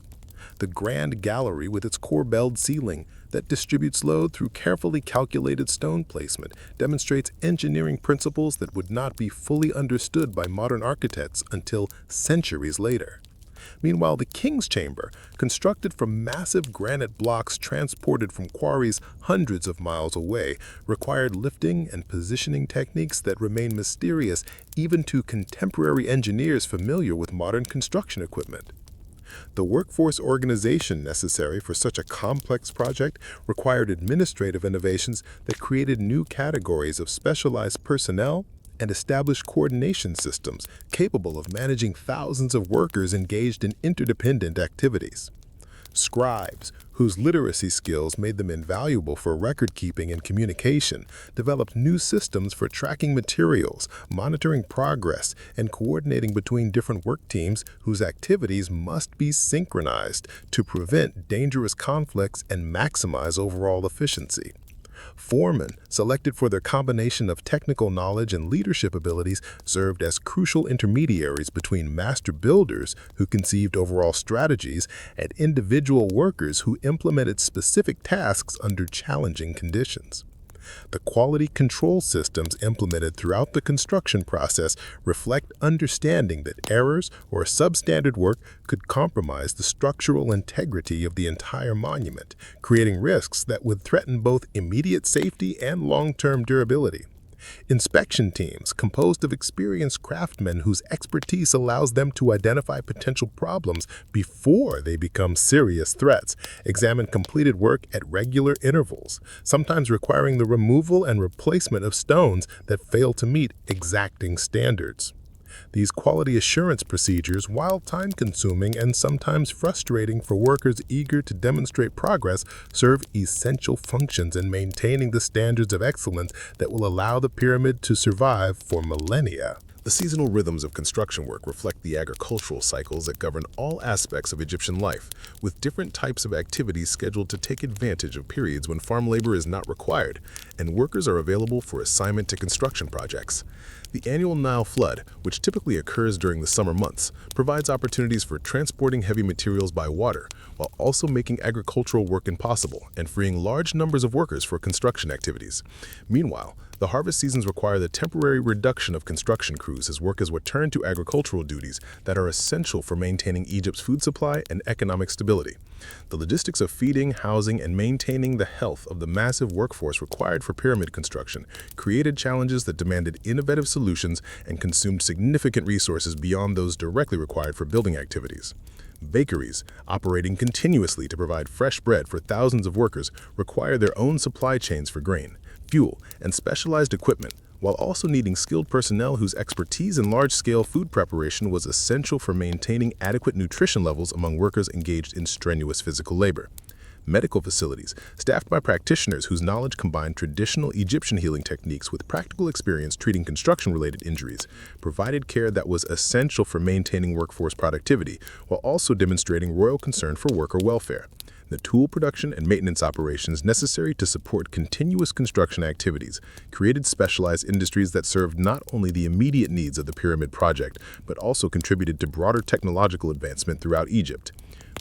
The grand gallery with its corbelled ceiling that distributes load through carefully calculated stone placement demonstrates engineering principles that would not be fully understood by modern architects until centuries later. Meanwhile, the king's chamber, constructed from massive granite blocks transported from quarries hundreds of miles away, required lifting and positioning techniques that remain mysterious even to contemporary engineers familiar with modern construction equipment. The workforce organization necessary for such a complex project required administrative innovations that created new categories of specialized personnel and established coordination systems capable of managing thousands of workers engaged in interdependent activities. Scribes, whose literacy skills made them invaluable for record-keeping and communication, developed new systems for tracking materials, monitoring progress, and coordinating between different work teams whose activities must be synchronized to prevent dangerous conflicts and maximize overall efficiency. Foremen, selected for their combination of technical knowledge and leadership abilities, served as crucial intermediaries between master builders who conceived overall strategies and individual workers who implemented specific tasks under challenging conditions. The quality control systems implemented throughout the construction process reflect understanding that errors or substandard work could compromise the structural integrity of the entire monument, creating risks that would threaten both immediate safety and long-term durability. Inspection teams, composed of experienced craftsmen whose expertise allows them to identify potential problems before they become serious threats, examine completed work at regular intervals, sometimes requiring the removal and replacement of stones that fail to meet exacting standards. These quality assurance procedures, while time-consuming and sometimes frustrating for workers eager to demonstrate progress, serve essential functions in maintaining the standards of excellence that will allow the pyramid to survive for millennia. The seasonal rhythms of construction work reflect the agricultural cycles that govern all aspects of Egyptian life, with different types of activities scheduled to take advantage of periods when farm labor is not required, and workers are available for assignment to construction projects. The annual Nile flood, which typically occurs during the summer months, provides opportunities for transporting heavy materials by water, while also making agricultural work impossible and freeing large numbers of workers for construction activities. Meanwhile, the harvest seasons require the temporary reduction of construction crews as workers return to agricultural duties that are essential for maintaining Egypt's food supply and economic stability. The logistics of feeding, housing, and maintaining the health of the massive workforce required for pyramid construction created challenges that demanded innovative solutions and consumed significant resources beyond those directly required for building activities. Bakeries, operating continuously to provide fresh bread for thousands of workers, require their own supply chains for grain, fuel, and specialized equipment, while also needing skilled personnel whose expertise in large-scale food preparation was essential for maintaining adequate nutrition levels among workers engaged in strenuous physical labor. Medical facilities, staffed by practitioners whose knowledge combined traditional Egyptian healing techniques with practical experience treating construction-related injuries, provided care that was essential for maintaining workforce productivity, while also demonstrating royal concern for worker welfare. The tool production and maintenance operations necessary to support continuous construction activities created specialized industries that served not only the immediate needs of the pyramid project, but also contributed to broader technological advancement throughout Egypt.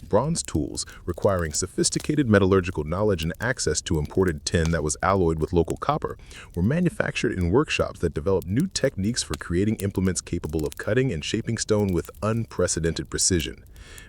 Bronze tools, requiring sophisticated metallurgical knowledge and access to imported tin that was alloyed with local copper, were manufactured in workshops that developed new techniques for creating implements capable of cutting and shaping stone with unprecedented precision.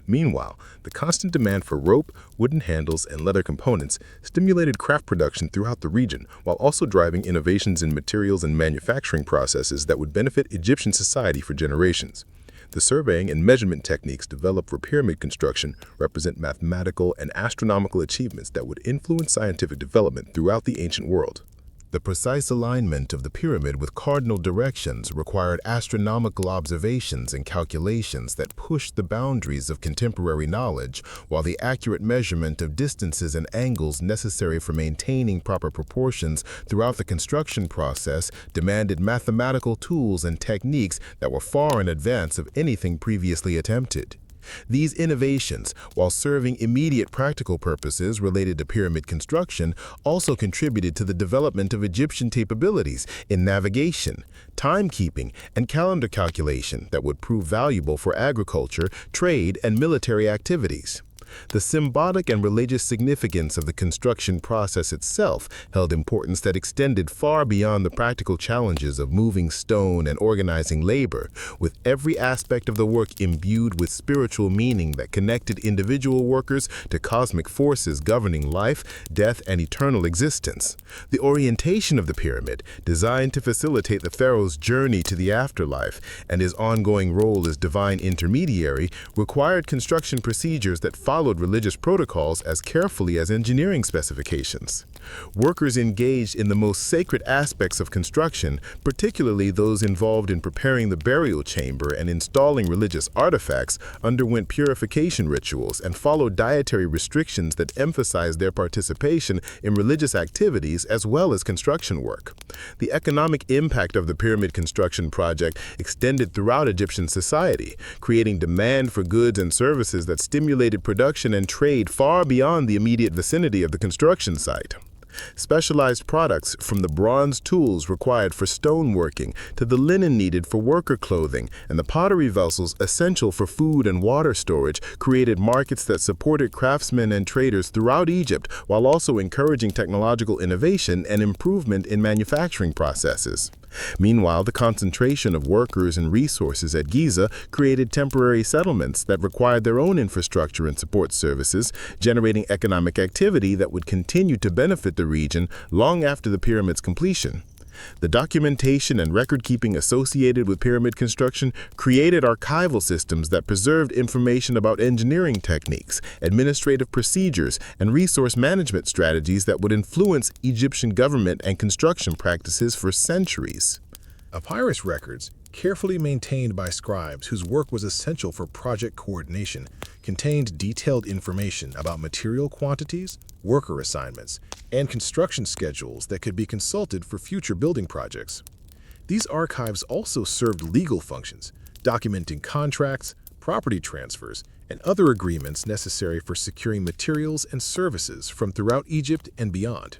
Meanwhile, the constant demand for rope, wooden handles, and leather components stimulated craft production throughout the region, while also driving innovations in materials and manufacturing processes that would benefit Egyptian society for generations. The surveying and measurement techniques developed for pyramid construction represent mathematical and astronomical achievements that would influence scientific development throughout the ancient world. The precise alignment of the pyramid with cardinal directions required astronomical observations and calculations that pushed the boundaries of contemporary knowledge, while the accurate measurement of distances and angles necessary for maintaining proper proportions throughout the construction process demanded mathematical tools and techniques that were far in advance of anything previously attempted. These innovations, while serving immediate practical purposes related to pyramid construction, also contributed to the development of Egyptian capabilities in navigation, timekeeping, and calendar calculation that would prove valuable for agriculture, trade, and military activities. The symbolic and religious significance of the construction process itself held importance that extended far beyond the practical challenges of moving stone and organizing labor, with every aspect of the work imbued with spiritual meaning that connected individual workers to cosmic forces governing life, death, and eternal existence. The orientation of the pyramid, designed to facilitate the pharaoh's journey to the afterlife and his ongoing role as divine intermediary, required construction procedures that followed followed religious protocols as carefully as engineering specifications. Workers engaged in the most sacred aspects of construction, particularly those involved in preparing the burial chamber and installing religious artifacts, underwent purification rituals and followed dietary restrictions that emphasized their participation in religious activities as well as construction work. The economic impact of the pyramid construction project extended throughout Egyptian society, creating demand for goods and services that stimulated production and trade far beyond the immediate vicinity of the construction site. Specialized products, from the bronze tools required for stoneworking to the linen needed for worker clothing and the pottery vessels essential for food and water storage, created markets that supported craftsmen and traders throughout Egypt while also encouraging technological innovation and improvement in manufacturing processes. Meanwhile, the concentration of workers and resources at Giza created temporary settlements that required their own infrastructure and support services, generating economic activity that would continue to benefit the region long after the pyramid's completion. The documentation and record-keeping associated with pyramid construction created archival systems that preserved information about engineering techniques, administrative procedures, and resource management strategies that would influence Egyptian government and construction practices for centuries. Papyrus records, carefully maintained by scribes whose work was essential for project coordination, contained detailed information about material quantities, worker assignments, and construction schedules that could be consulted for future building projects. These archives also served legal functions, documenting contracts, property transfers, and other agreements necessary for securing materials and services from throughout Egypt and beyond.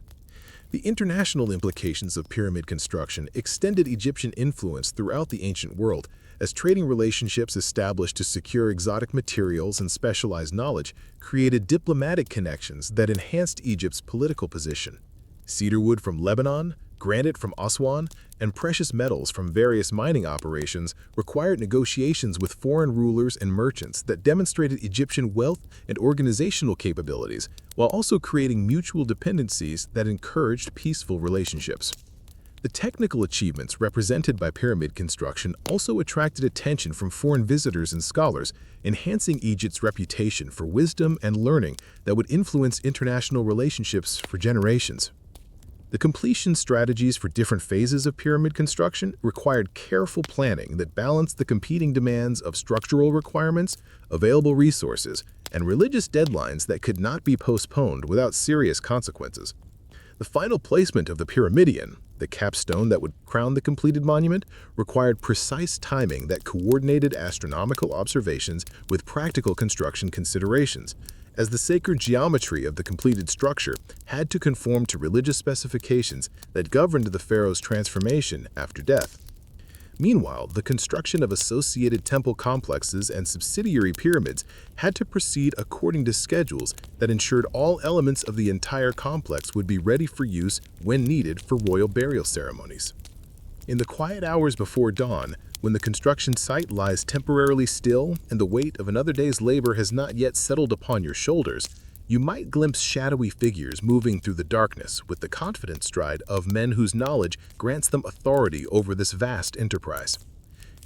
The international implications of pyramid construction extended Egyptian influence throughout the ancient world, as trading relationships established to secure exotic materials and specialized knowledge created diplomatic connections that enhanced Egypt's political position. Cedar wood from Lebanon, granite from Aswan, and precious metals from various mining operations required negotiations with foreign rulers and merchants that demonstrated Egyptian wealth and organizational capabilities, while also creating mutual dependencies that encouraged peaceful relationships. The technical achievements represented by pyramid construction also attracted attention from foreign visitors and scholars, enhancing Egypt's reputation for wisdom and learning that would influence international relationships for generations. The completion strategies for different phases of pyramid construction required careful planning that balanced the competing demands of structural requirements, available resources, and religious deadlines that could not be postponed without serious consequences. The final placement of the pyramidion, the capstone that would crown the completed monument, required precise timing that coordinated astronomical observations with practical construction considerations, as the sacred geometry of the completed structure had to conform to religious specifications that governed the pharaoh's transformation after death. Meanwhile, the construction of associated temple complexes and subsidiary pyramids had to proceed according to schedules that ensured all elements of the entire complex would be ready for use when needed for royal burial ceremonies. In the quiet hours before dawn, when the construction site lies temporarily still and the weight of another day's labor has not yet settled upon your shoulders, you might glimpse shadowy figures moving through the darkness with the confident stride of men whose knowledge grants them authority over this vast enterprise.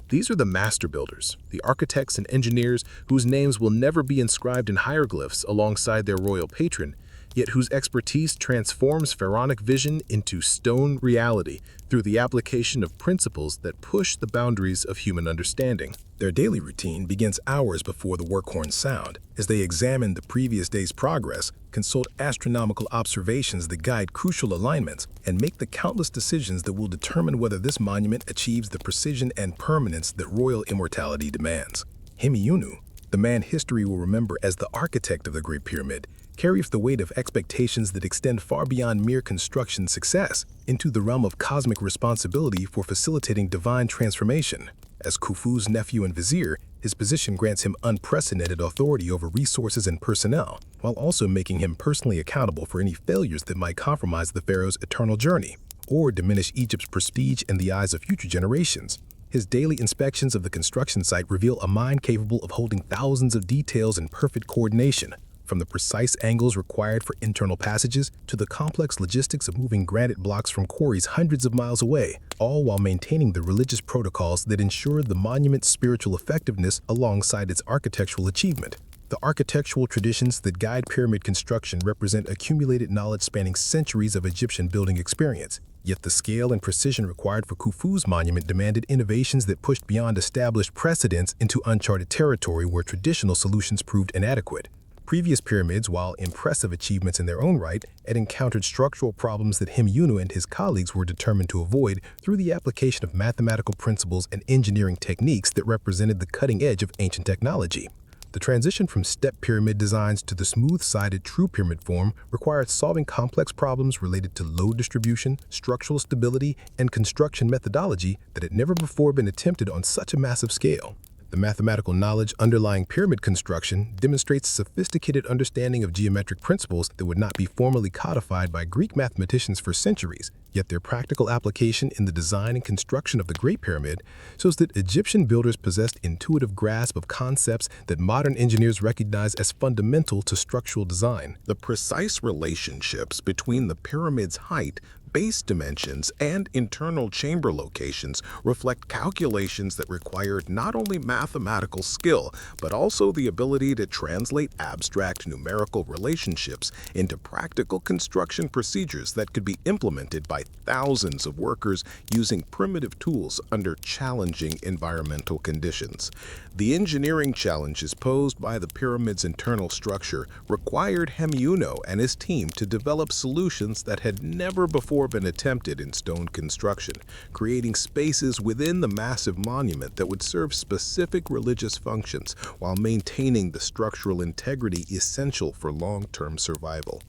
These are the master builders, the architects and engineers whose names will never be inscribed in hieroglyphs alongside their royal patron, yet whose expertise transforms pharaonic vision into stone reality through the application of principles that push the boundaries of human understanding. Their daily routine begins hours before the work horns sound, as they examine the previous day's progress, consult astronomical observations that guide crucial alignments, and make the countless decisions that will determine whether this monument achieves the precision and permanence that royal immortality demands. Hemiunu, the man history will remember as the architect of the Great Pyramid, carries the weight of expectations that extend far beyond mere construction success into the realm of cosmic responsibility for facilitating divine transformation. As Khufu's nephew and vizier, his position grants him unprecedented authority over resources and personnel, while also making him personally accountable for any failures that might compromise the pharaoh's eternal journey or diminish Egypt's prestige in the eyes of future generations. His daily inspections of the construction site reveal a mind capable of holding thousands of details in perfect coordination, from the precise angles required for internal passages to the complex logistics of moving granite blocks from quarries hundreds of miles away, all while maintaining the religious protocols that ensure the monument's spiritual effectiveness alongside its architectural achievement. The architectural traditions that guide pyramid construction represent accumulated knowledge spanning centuries of Egyptian building experience. Yet the scale and precision required for Khufu's monument demanded innovations that pushed beyond established precedents into uncharted territory where traditional solutions proved inadequate. Previous pyramids, while impressive achievements in their own right, had encountered structural problems that Himyunu and his colleagues were determined to avoid through the application of mathematical principles and engineering techniques that represented the cutting edge of ancient technology. The transition from step pyramid designs to the smooth-sided true pyramid form required solving complex problems related to load distribution, structural stability, and construction methodology that had never before been attempted on such a massive scale. The mathematical knowledge underlying pyramid construction demonstrates a sophisticated understanding of geometric principles that would not be formally codified by Greek mathematicians for centuries, yet their practical application in the design and construction of the Great Pyramid shows that Egyptian builders possessed intuitive grasp of concepts that modern engineers recognize as fundamental to structural design. The precise relationships between the pyramid's height, base dimensions, and internal chamber locations reflect calculations that required not only mathematical skill, but also the ability to translate abstract numerical relationships into practical construction procedures that could be implemented by thousands of workers using primitive tools under challenging environmental conditions. The engineering challenges posed by the pyramid's internal structure required Hemyuno and his team to develop solutions that had never before been attempted in stone construction, creating spaces within the massive monument that would serve specific religious functions while maintaining the structural integrity essential for long-term survival.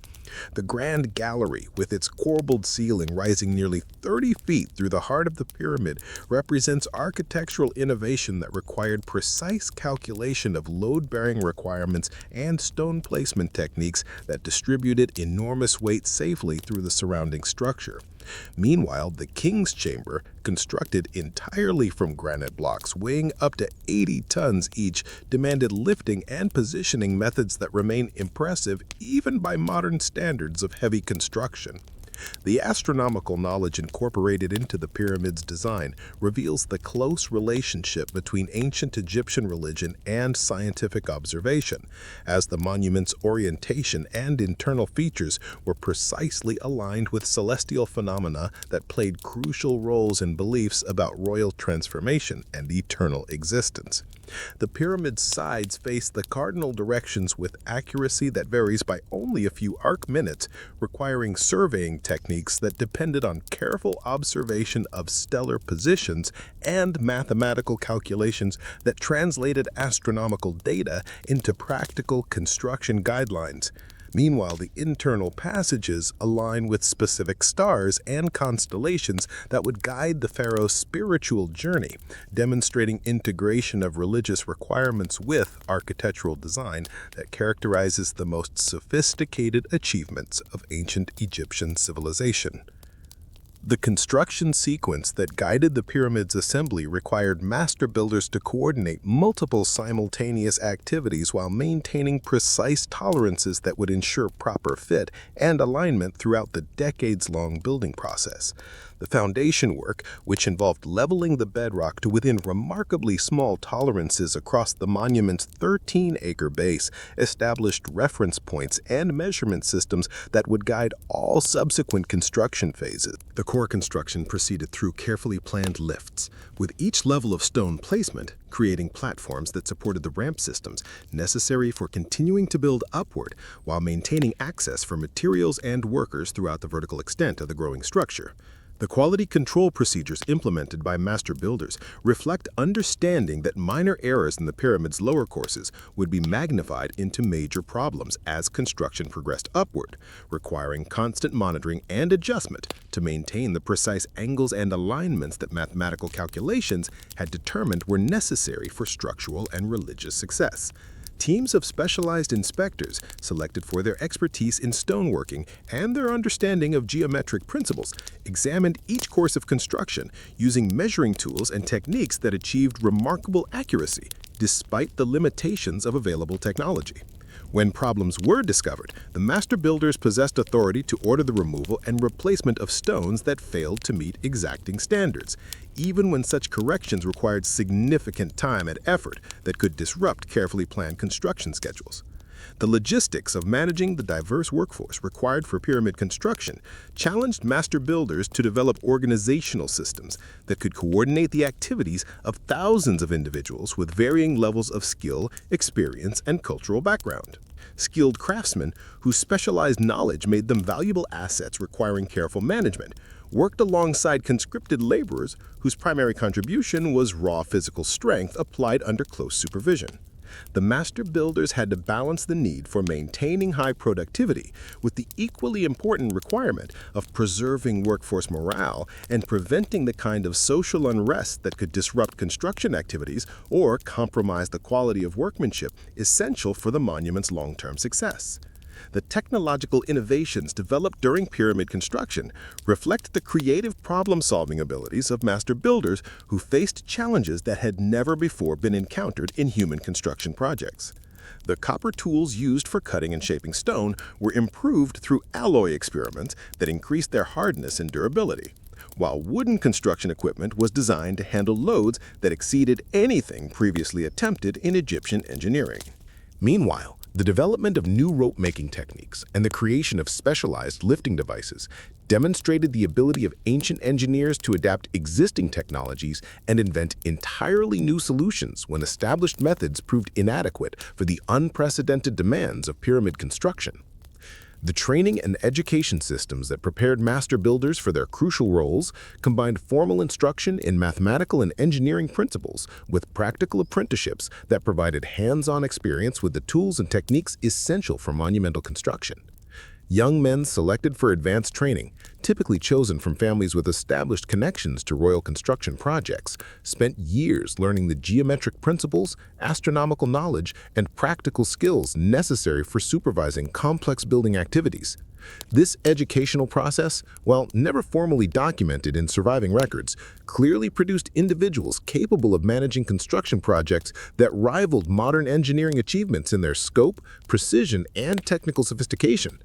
The Grand Gallery, with its corbelled ceiling rising nearly 30 feet through the heart of the pyramid, represents architectural innovation that required precise calculation of load-bearing requirements and stone placement techniques that distributed enormous weight safely through the surrounding structure. Meanwhile, the King's Chamber, constructed entirely from granite blocks weighing up to 80 tons each, demanded lifting and positioning methods that remain impressive even by modern standards of heavy construction. The astronomical knowledge incorporated into the pyramid's design reveals the close relationship between ancient Egyptian religion and scientific observation, as the monument's orientation and internal features were precisely aligned with celestial phenomena that played crucial roles in beliefs about royal transformation and eternal existence. The pyramid's sides face the cardinal directions with accuracy that varies by only a few arc minutes, requiring surveying techniques that depended on careful observation of stellar positions and mathematical calculations that translated astronomical data into practical construction guidelines. Meanwhile, the internal passages align with specific stars and constellations that would guide the pharaoh's spiritual journey, demonstrating integration of religious requirements with architectural design that characterizes the most sophisticated achievements of ancient Egyptian civilization. The construction sequence that guided the pyramid's assembly required master builders to coordinate multiple simultaneous activities while maintaining precise tolerances that would ensure proper fit and alignment throughout the decades-long building process. The foundation work, which involved leveling the bedrock to within remarkably small tolerances across the monument's 13-acre base, established reference points and measurement systems that would guide all subsequent construction phases. The core construction proceeded through carefully planned lifts, with each level of stone placement creating platforms that supported the ramp systems necessary for continuing to build upward while maintaining access for materials and workers throughout the vertical extent of the growing structure. The quality control procedures implemented by master builders reflect understanding that minor errors in the pyramid's lower courses would be magnified into major problems as construction progressed upward, requiring constant monitoring and adjustment to maintain the precise angles and alignments that mathematical calculations had determined were necessary for structural and religious success. Teams of specialized inspectors, selected for their expertise in stoneworking and their understanding of geometric principles, examined each course of construction using measuring tools and techniques that achieved remarkable accuracy despite the limitations of available technology. When problems were discovered, the master builders possessed authority to order the removal and replacement of stones that failed to meet exacting standards, even when such corrections required significant time and effort that could disrupt carefully planned construction schedules. The logistics of managing the diverse workforce required for pyramid construction challenged master builders to develop organizational systems that could coordinate the activities of thousands of individuals with varying levels of skill, experience, and cultural background. Skilled craftsmen whose specialized knowledge made them valuable assets requiring careful management worked alongside conscripted laborers whose primary contribution was raw physical strength applied under close supervision. The master builders had to balance the need for maintaining high productivity with the equally important requirement of preserving workforce morale and preventing the kind of social unrest that could disrupt construction activities or compromise the quality of workmanship essential for the monument's long-term success. The technological innovations developed during pyramid construction reflect the creative problem-solving abilities of master builders who faced challenges that had never before been encountered in human construction projects. The copper tools used for cutting and shaping stone were improved through alloy experiments that increased their hardness and durability, while wooden construction equipment was designed to handle loads that exceeded anything previously attempted in Egyptian engineering. Meanwhile, the development of new rope-making techniques and the creation of specialized lifting devices demonstrated the ability of ancient engineers to adapt existing technologies and invent entirely new solutions when established methods proved inadequate for the unprecedented demands of pyramid construction. The training and education systems that prepared master builders for their crucial roles combined formal instruction in mathematical and engineering principles with practical apprenticeships that provided hands-on experience with the tools and techniques essential for monumental construction. Young men selected for advanced training, typically chosen from families with established connections to royal construction projects, spent years learning the geometric principles, astronomical knowledge, and practical skills necessary for supervising complex building activities. This educational process, while never formally documented in surviving records, clearly produced individuals capable of managing construction projects that rivaled modern engineering achievements in their scope, precision, and technical sophistication.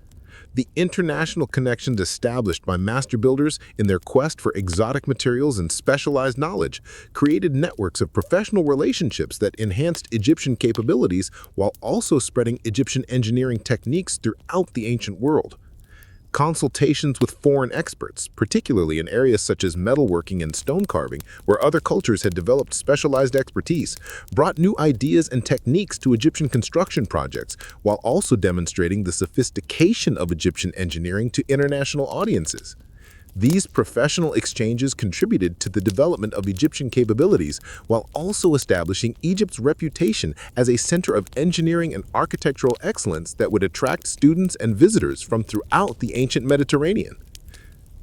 The international connections established by master builders in their quest for exotic materials and specialized knowledge created networks of professional relationships that enhanced Egyptian capabilities while also spreading Egyptian engineering techniques throughout the ancient world. Consultations with foreign experts, particularly in areas such as metalworking and stone carving, where other cultures had developed specialized expertise, brought new ideas and techniques to Egyptian construction projects, while also demonstrating the sophistication of Egyptian engineering to international audiences. These professional exchanges contributed to the development of Egyptian capabilities while also establishing Egypt's reputation as a center of engineering and architectural excellence that would attract students and visitors from throughout the ancient Mediterranean.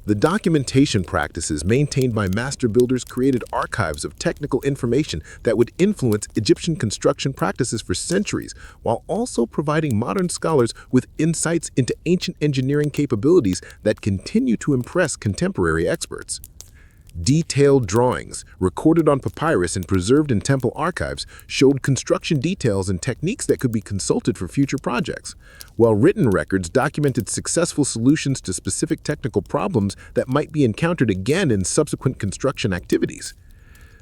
The documentation practices maintained by master builders created archives of technical information that would influence Egyptian construction practices for centuries, while also providing modern scholars with insights into ancient engineering capabilities that continue to impress contemporary experts. Detailed drawings, recorded on papyrus and preserved in temple archives, showed construction details and techniques that could be consulted for future projects, while written records documented successful solutions to specific technical problems that might be encountered again in subsequent construction activities.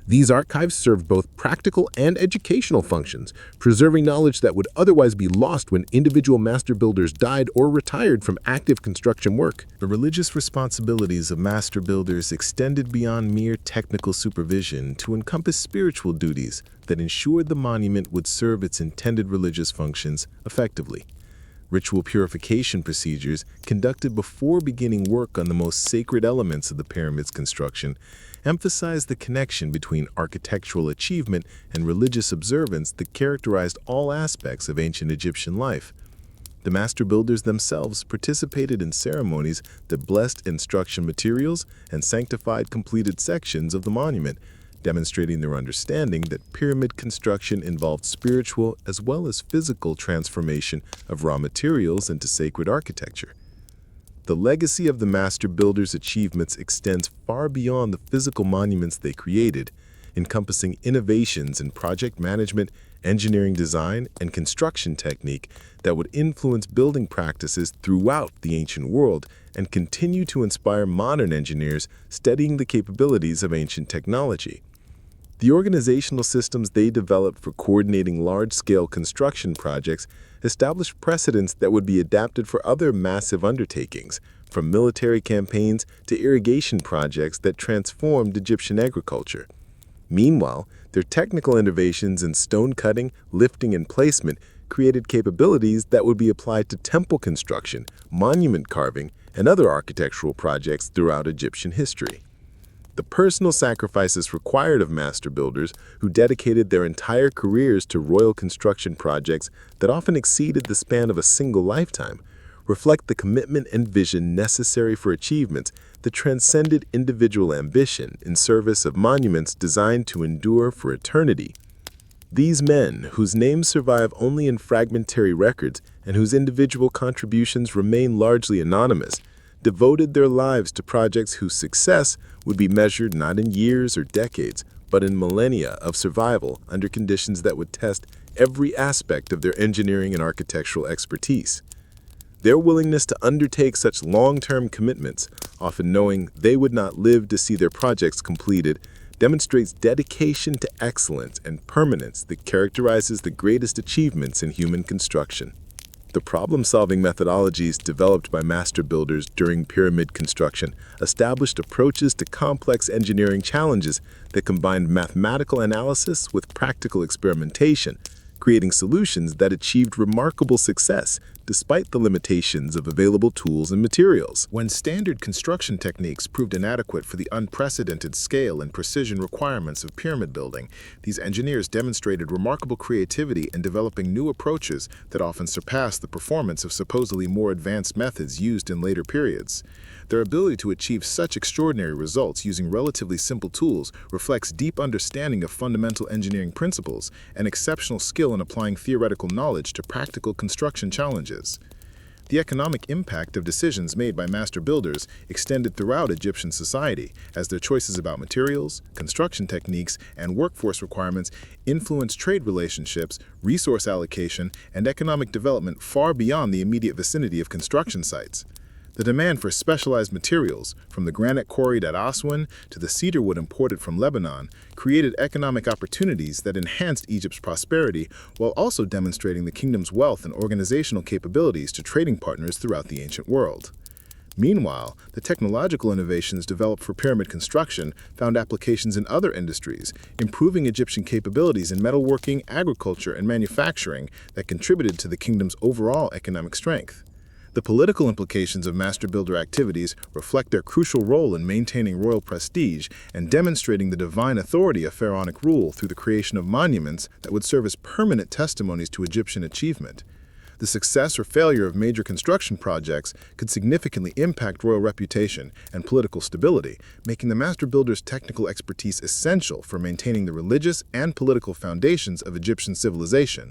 These archives served both practical and educational functions, preserving knowledge that would otherwise be lost when individual master builders died or retired from active construction work. The religious responsibilities of master builders extended beyond mere technical supervision to encompass spiritual duties that ensured the monument would serve its intended religious functions effectively. Ritual purification procedures conducted before beginning work on the most sacred elements of the pyramid's construction emphasized the connection between architectural achievement and religious observance that characterized all aspects of ancient Egyptian life. The master builders themselves participated in ceremonies that blessed instruction materials and sanctified completed sections of the monument, demonstrating their understanding that pyramid construction involved spiritual as well as physical transformation of raw materials into sacred architecture. The legacy of the master builders' achievements extends far beyond the physical monuments they created, encompassing innovations in project management, engineering design, and construction technique that would influence building practices throughout the ancient world and continue to inspire modern engineers studying the capabilities of ancient technology. The organizational systems they developed for coordinating large-scale construction projects established precedents that would be adapted for other massive undertakings, from military campaigns to irrigation projects that transformed Egyptian agriculture. Meanwhile, their technical innovations in stone cutting, lifting, and placement created capabilities that would be applied to temple construction, monument carving, and other architectural projects throughout Egyptian history. The personal sacrifices required of master builders who dedicated their entire careers to royal construction projects that often exceeded the span of a single lifetime reflect the commitment and vision necessary for achievements that transcended individual ambition in service of monuments designed to endure for eternity. These men, whose names survive only in fragmentary records and whose individual contributions remain largely anonymous, devoted their lives to projects whose success would be measured not in years or decades, but in millennia of survival under conditions that would test every aspect of their engineering and architectural expertise. Their willingness to undertake such long-term commitments, often knowing they would not live to see their projects completed, demonstrates dedication to excellence and permanence that characterizes the greatest achievements in human construction. The problem-solving methodologies developed by master builders during pyramid construction established approaches to complex engineering challenges that combined mathematical analysis with practical experimentation, creating solutions that achieved remarkable success despite the limitations of available tools and materials. When standard construction techniques proved inadequate for the unprecedented scale and precision requirements of pyramid building, these engineers demonstrated remarkable creativity in developing new approaches that often surpassed the performance of supposedly more advanced methods used in later periods. Their ability to achieve such extraordinary results using relatively simple tools reflects deep understanding of fundamental engineering principles and exceptional skill in applying theoretical knowledge to practical construction challenges. The economic impact of decisions made by master builders extended throughout Egyptian society, as their choices about materials, construction techniques, and workforce requirements influenced trade relationships, resource allocation, and economic development far beyond the immediate vicinity of construction sites. The demand for specialized materials, from the granite quarried at Aswan to the cedar wood imported from Lebanon, created economic opportunities that enhanced Egypt's prosperity while also demonstrating the kingdom's wealth and organizational capabilities to trading partners throughout the ancient world. Meanwhile, the technological innovations developed for pyramid construction found applications in other industries, improving Egyptian capabilities in metalworking, agriculture, and manufacturing that contributed to the kingdom's overall economic strength. The political implications of master builder activities reflect their crucial role in maintaining royal prestige and demonstrating the divine authority of pharaonic rule through the creation of monuments that would serve as permanent testimonies to Egyptian achievement. The success or failure of major construction projects could significantly impact royal reputation and political stability, making the master builder's technical expertise essential for maintaining the religious and political foundations of Egyptian civilization.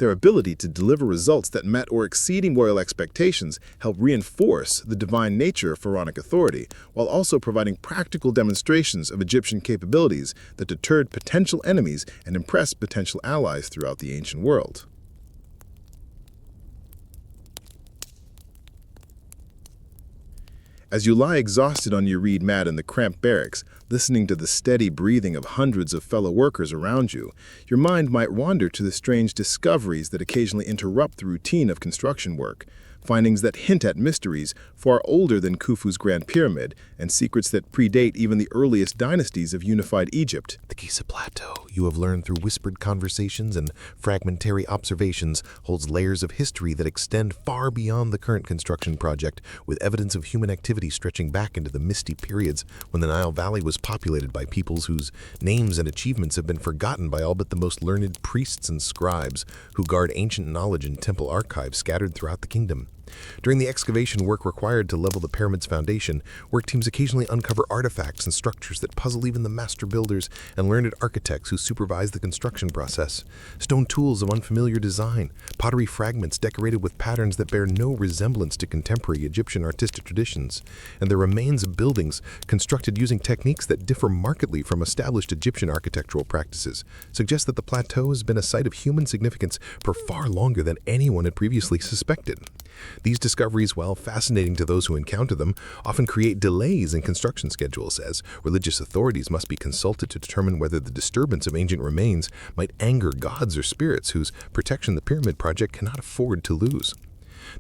Their ability to deliver results that met or exceeding royal expectations helped reinforce the divine nature of pharaonic authority, while also providing practical demonstrations of Egyptian capabilities that deterred potential enemies and impressed potential allies throughout the ancient world. As you lie exhausted on your reed mat in the cramped barracks, listening to the steady breathing of hundreds of fellow workers around you, your mind might wander to the strange discoveries that occasionally interrupt the routine of construction work, findings that hint at mysteries far older than Khufu's Grand Pyramid and secrets that predate even the earliest dynasties of unified Egypt. The Giza Plateau, you have learned through whispered conversations and fragmentary observations, holds layers of history that extend far beyond the current construction project, with evidence of human activity stretching back into the misty periods when the Nile Valley was populated by peoples whose names and achievements have been forgotten by all but the most learned priests and scribes who guard ancient knowledge in temple archives scattered throughout the kingdom. During the excavation work required to level the pyramid's foundation, work teams occasionally uncover artifacts and structures that puzzle even the master builders and learned architects who supervise the construction process. Stone tools of unfamiliar design, pottery fragments decorated with patterns that bear no resemblance to contemporary Egyptian artistic traditions, and the remains of buildings constructed using techniques that differ markedly from established Egyptian architectural practices suggest that the plateau has been a site of human significance for far longer than anyone had previously suspected. These discoveries, while fascinating to those who encounter them, often create delays in construction schedules, as religious authorities must be consulted to determine whether the disturbance of ancient remains might anger gods or spirits whose protection the pyramid project cannot afford to lose.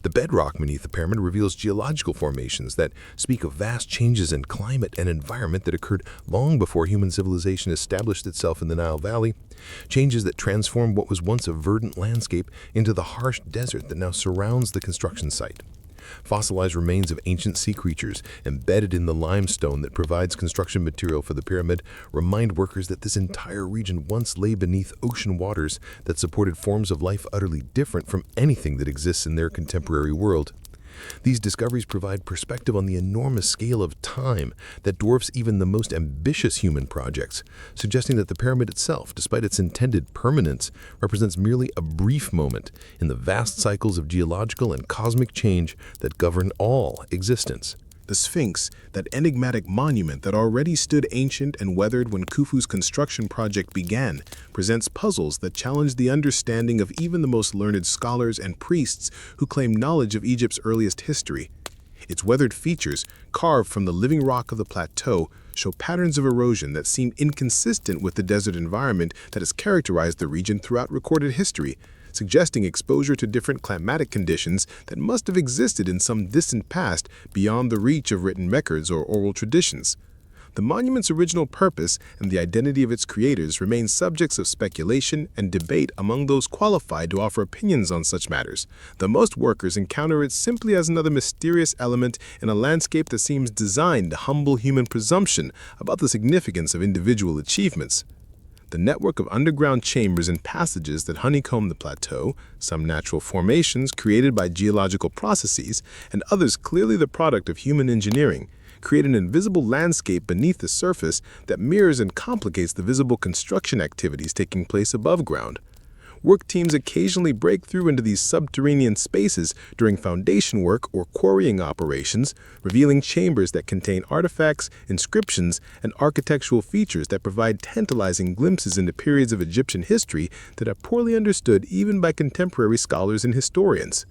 The bedrock beneath the pyramid reveals geological formations that speak of vast changes in climate and environment that occurred long before human civilization established itself in the Nile Valley, changes that transformed what was once a verdant landscape into the harsh desert that now surrounds the construction site. Fossilized remains of ancient sea creatures embedded in the limestone that provides construction material for the pyramid remind workers that this entire region once lay beneath ocean waters that supported forms of life utterly different from anything that exists in their contemporary world. These discoveries provide perspective on the enormous scale of time that dwarfs even the most ambitious human projects, suggesting that the pyramid itself, despite its intended permanence, represents merely a brief moment in the vast cycles of geological and cosmic change that govern all existence. The Sphinx, that enigmatic monument that already stood ancient and weathered when Khufu's construction project began, presents puzzles that challenge the understanding of even the most learned scholars and priests who claim knowledge of Egypt's earliest history. Its weathered features, carved from the living rock of the plateau, show patterns of erosion that seem inconsistent with the desert environment that has characterized the region throughout recorded history, suggesting exposure to different climatic conditions that must have existed in some distant past beyond the reach of written records or oral traditions. The monument's original purpose and the identity of its creators remain subjects of speculation and debate among those qualified to offer opinions on such matters, though most workers encounter it simply as another mysterious element in a landscape that seems designed to humble human presumption about the significance of individual achievements. The network of underground chambers and passages that honeycomb the plateau, some natural formations created by geological processes, and others clearly the product of human engineering, create an invisible landscape beneath the surface that mirrors and complicates the visible construction activities taking place above ground. Work teams occasionally break through into these subterranean spaces during foundation work or quarrying operations, revealing chambers that contain artifacts, inscriptions, and architectural features that provide tantalizing glimpses into periods of Egyptian history that are poorly understood even by contemporary scholars and historians.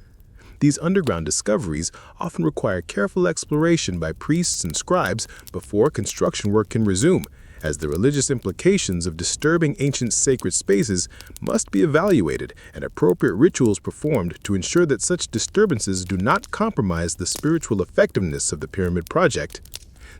These underground discoveries often require careful exploration by priests and scribes before construction work can resume, as the religious implications of disturbing ancient sacred spaces must be evaluated and appropriate rituals performed to ensure that such disturbances do not compromise the spiritual effectiveness of the pyramid project.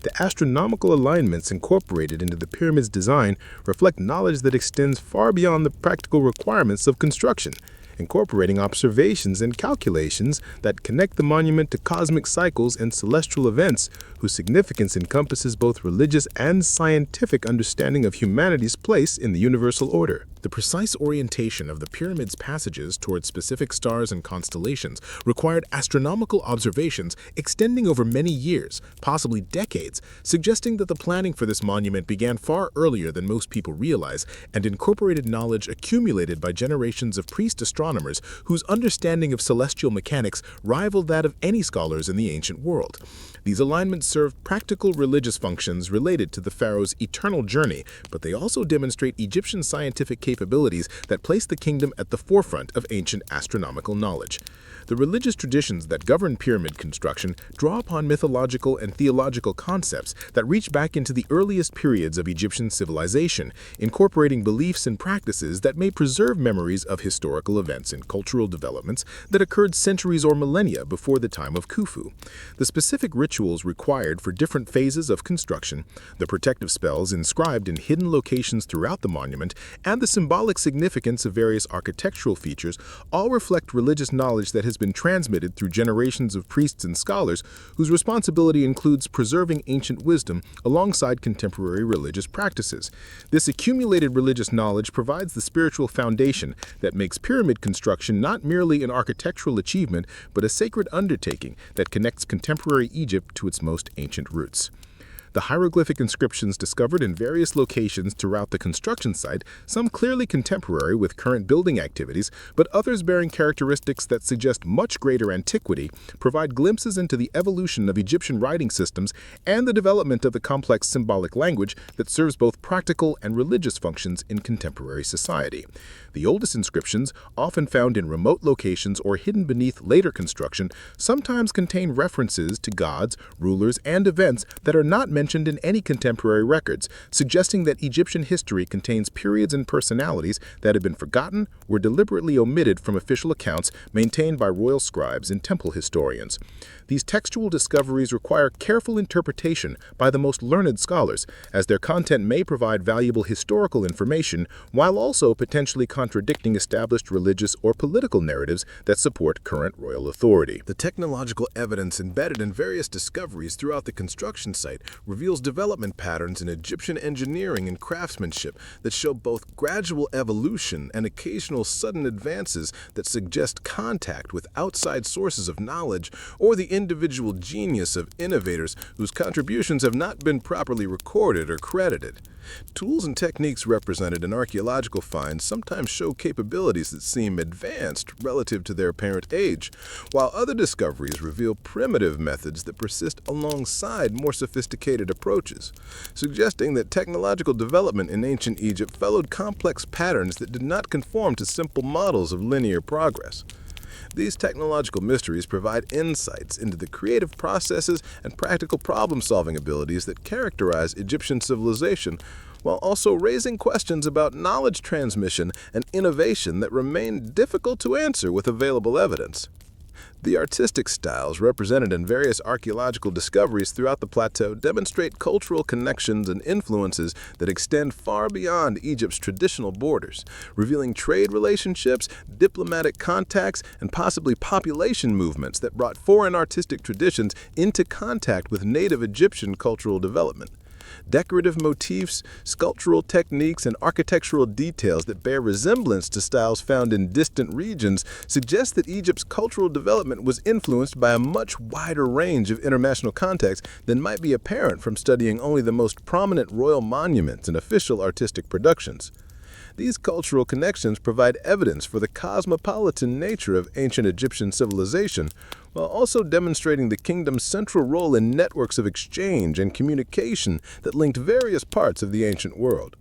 The astronomical alignments incorporated into the pyramid's design reflect knowledge that extends far beyond the practical requirements of construction, incorporating observations and calculations that connect the monument to cosmic cycles and celestial events whose significance encompasses both religious and scientific understanding of humanity's place in the universal order. The precise orientation of the pyramid's passages towards specific stars and constellations required astronomical observations extending over many years, possibly decades, suggesting that the planning for this monument began far earlier than most people realize and incorporated knowledge accumulated by generations of priest astronomers whose understanding of celestial mechanics rivaled that of any scholars in the ancient world. These alignments serve practical religious functions related to the pharaoh's eternal journey, but they also demonstrate Egyptian scientific capabilities that place the kingdom at the forefront of ancient astronomical knowledge. The religious traditions that govern pyramid construction draw upon mythological and theological concepts that reach back into the earliest periods of Egyptian civilization, incorporating beliefs and practices that may preserve memories of historical events and cultural developments that occurred centuries or millennia before the time of Khufu. The specific rituals required for different phases of construction, the protective spells inscribed in hidden locations throughout the monument, and the symbolic significance of various architectural features all reflect religious knowledge that has been transmitted through generations of priests and scholars whose responsibility includes preserving ancient wisdom alongside contemporary religious practices. This accumulated religious knowledge provides the spiritual foundation that makes pyramid construction not merely an architectural achievement, but a sacred undertaking that connects contemporary Egypt to its most ancient roots. The hieroglyphic inscriptions discovered in various locations throughout the construction site, some clearly contemporary with current building activities, but others bearing characteristics that suggest much greater antiquity, provide glimpses into the evolution of Egyptian writing systems and the development of the complex symbolic language that serves both practical and religious functions in contemporary society. The oldest inscriptions, often found in remote locations or hidden beneath later construction, sometimes contain references to gods, rulers, and events that are not mentioned in any contemporary records, suggesting that Egyptian history contains periods and personalities that have been forgotten or deliberately omitted from official accounts maintained by royal scribes and temple historians. These textual discoveries require careful interpretation by the most learned scholars, as their content may provide valuable historical information while also potentially contradicting established religious or political narratives that support current royal authority. The technological evidence embedded in various discoveries throughout the construction site reveals development patterns in Egyptian engineering and craftsmanship that show both gradual evolution and occasional sudden advances that suggest contact with outside sources of knowledge or the individual genius of innovators whose contributions have not been properly recorded or credited. Tools and techniques represented in archaeological finds sometimes show capabilities that seem advanced relative to their apparent age, while other discoveries reveal primitive methods that persist alongside more sophisticated approaches, suggesting that technological development in ancient Egypt followed complex patterns that did not conform to simple models of linear progress. These technological mysteries provide insights into the creative processes and practical problem-solving abilities that characterize Egyptian civilization, while also raising questions about knowledge transmission and innovation that remain difficult to answer with available evidence. The artistic styles represented in various archaeological discoveries throughout the plateau demonstrate cultural connections and influences that extend far beyond Egypt's traditional borders, revealing trade relationships, diplomatic contacts, and possibly population movements that brought foreign artistic traditions into contact with native Egyptian cultural development. Decorative motifs, sculptural techniques, and architectural details that bear resemblance to styles found in distant regions suggest that Egypt's cultural development was influenced by a much wider range of international contexts than might be apparent from studying only the most prominent royal monuments and official artistic productions. These cultural connections provide evidence for the cosmopolitan nature of ancient Egyptian civilization, while also demonstrating the kingdom's central role in networks of exchange and communication that linked various parts of the ancient world.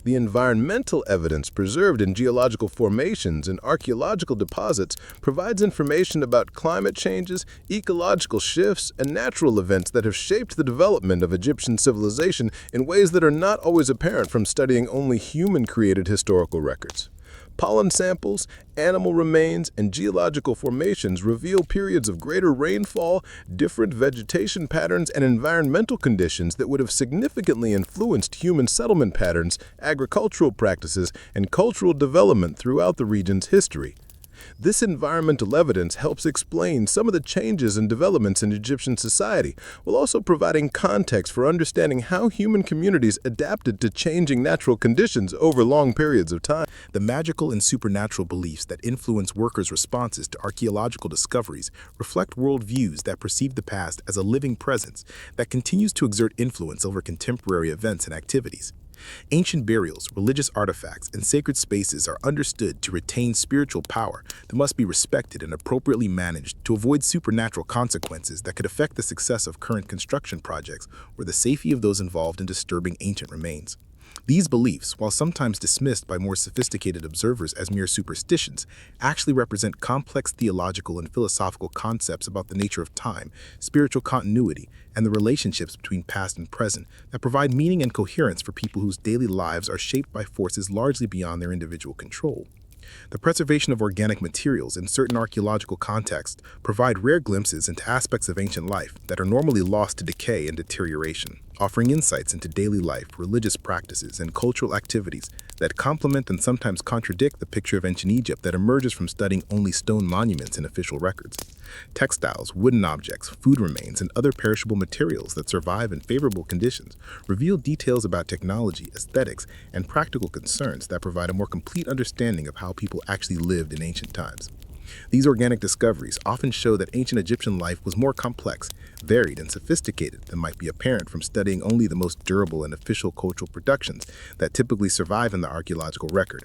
The environmental evidence preserved in geological formations and archaeological deposits provides information about climate changes, ecological shifts, and natural events that have shaped the development of Egyptian civilization in ways that are not always apparent from studying only human-created historical records. Pollen samples, animal remains, and geological formations reveal periods of greater rainfall, different vegetation patterns, and environmental conditions that would have significantly influenced human settlement patterns, agricultural practices, and cultural development throughout the region's history. This environmental evidence helps explain some of the changes and developments in Egyptian society, while also providing context for understanding how human communities adapted to changing natural conditions over long periods of time. The magical and supernatural beliefs that influence workers' responses to archaeological discoveries reflect worldviews that perceive the past as a living presence that continues to exert influence over contemporary events and activities. Ancient burials, religious artifacts, and sacred spaces are understood to retain spiritual power that must be respected and appropriately managed to avoid supernatural consequences that could affect the success of current construction projects or the safety of those involved in disturbing ancient remains. These beliefs, while sometimes dismissed by more sophisticated observers as mere superstitions, actually represent complex theological and philosophical concepts about the nature of time, spiritual continuity, and the relationships between past and present that provide meaning and coherence for people whose daily lives are shaped by forces largely beyond their individual control. The preservation of organic materials in certain archaeological contexts provide rare glimpses into aspects of ancient life that are normally lost to decay and deterioration. offering insights into daily life, religious practices, and cultural activities that complement and sometimes contradict the picture of ancient Egypt that emerges from studying only stone monuments in official records. Textiles, wooden objects, food remains, and other perishable materials that survive in favorable conditions reveal details about technology, aesthetics, and practical concerns that provide a more complete understanding of how people actually lived in ancient times. These organic discoveries often show that ancient Egyptian life was more complex, varied, and sophisticated than might be apparent from studying only the most durable and official cultural productions that typically survive in the archaeological record.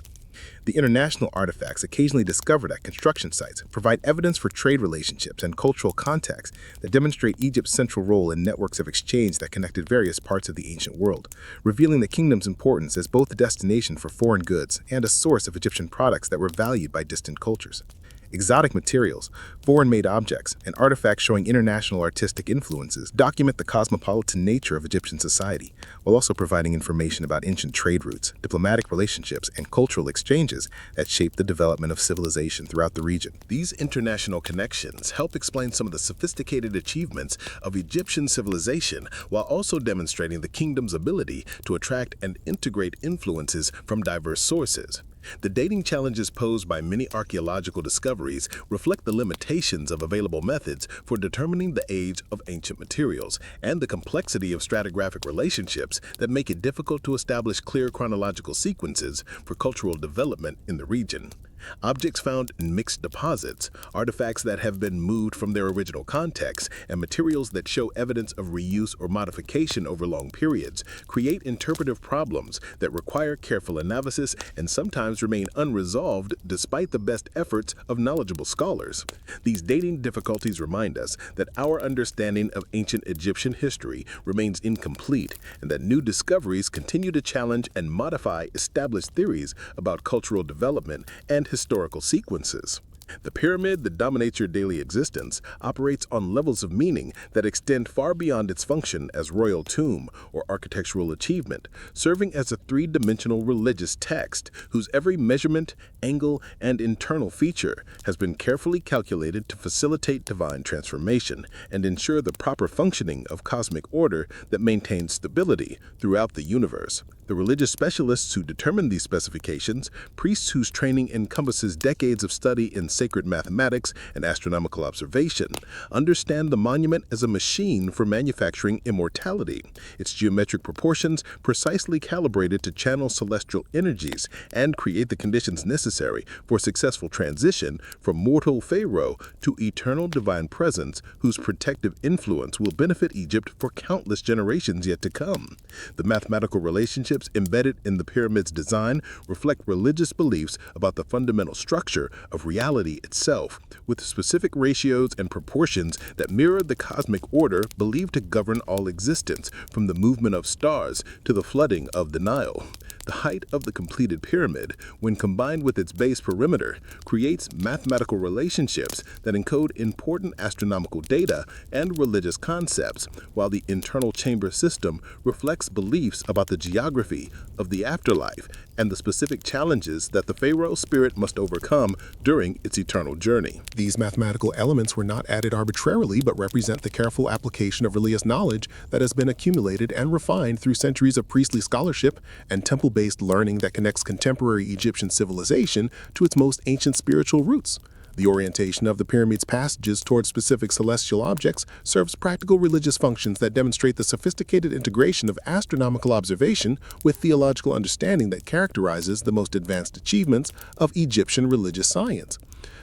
The international artifacts occasionally discovered at construction sites provide evidence for trade relationships and cultural contacts that demonstrate Egypt's central role in networks of exchange that connected various parts of the ancient world, revealing the kingdom's importance as both a destination for foreign goods and a source of Egyptian products that were valued by distant cultures. Exotic materials, foreign-made objects, and artifacts showing international artistic influences document the cosmopolitan nature of Egyptian society, while also providing information about ancient trade routes, diplomatic relationships, and cultural exchanges that shaped the development of civilization throughout the region. These international connections help explain some of the sophisticated achievements of Egyptian civilization while also demonstrating the kingdom's ability to attract and integrate influences from diverse sources. The dating challenges posed by many archaeological discoveries reflect the limitations of available methods for determining the age of ancient materials and the complexity of stratigraphic relationships that make it difficult to establish clear chronological sequences for cultural development in the region. Objects found in mixed deposits, artifacts that have been moved from their original context, and materials that show evidence of reuse or modification over long periods create interpretive problems that require careful analysis and sometimes remain unresolved despite the best efforts of knowledgeable scholars. These dating difficulties remind us that our understanding of ancient Egyptian history remains incomplete and that new discoveries continue to challenge and modify established theories about cultural development and historical sequences. The pyramid that dominates your daily existence operates on levels of meaning that extend far beyond its function as royal tomb or architectural achievement, serving as a three-dimensional religious text whose every measurement, angle, and internal feature has been carefully calculated to facilitate divine transformation and ensure the proper functioning of cosmic order that maintains stability throughout the universe. The religious specialists who determine these specifications, priests whose training encompasses decades of study in sacred mathematics and astronomical observation, understand the monument as a machine for manufacturing immortality, its geometric proportions precisely calibrated to channel celestial energies and create the conditions necessary for successful transition from mortal Pharaoh to eternal divine presence whose protective influence will benefit Egypt for countless generations yet to come. The mathematical relationships embedded in the pyramid's design reflect religious beliefs about the fundamental structure of reality itself, with specific ratios and proportions that mirror the cosmic order believed to govern all existence, from the movement of stars to the flooding of the Nile. The height of the completed pyramid, when combined with its base perimeter, creates mathematical relationships that encode important astronomical data and religious concepts, while the internal chamber system reflects beliefs about the geography of the afterlife and the specific challenges that the Pharaoh spirit must overcome during its eternal journey. These mathematical elements were not added arbitrarily, but represent the careful application of religious knowledge that has been accumulated and refined through centuries of priestly scholarship and temple-based learning that connects contemporary Egyptian civilization to its most ancient spiritual roots. The orientation of the pyramid's passages towards specific celestial objects serves practical religious functions that demonstrate the sophisticated integration of astronomical observation with theological understanding that characterizes the most advanced achievements of Egyptian religious science.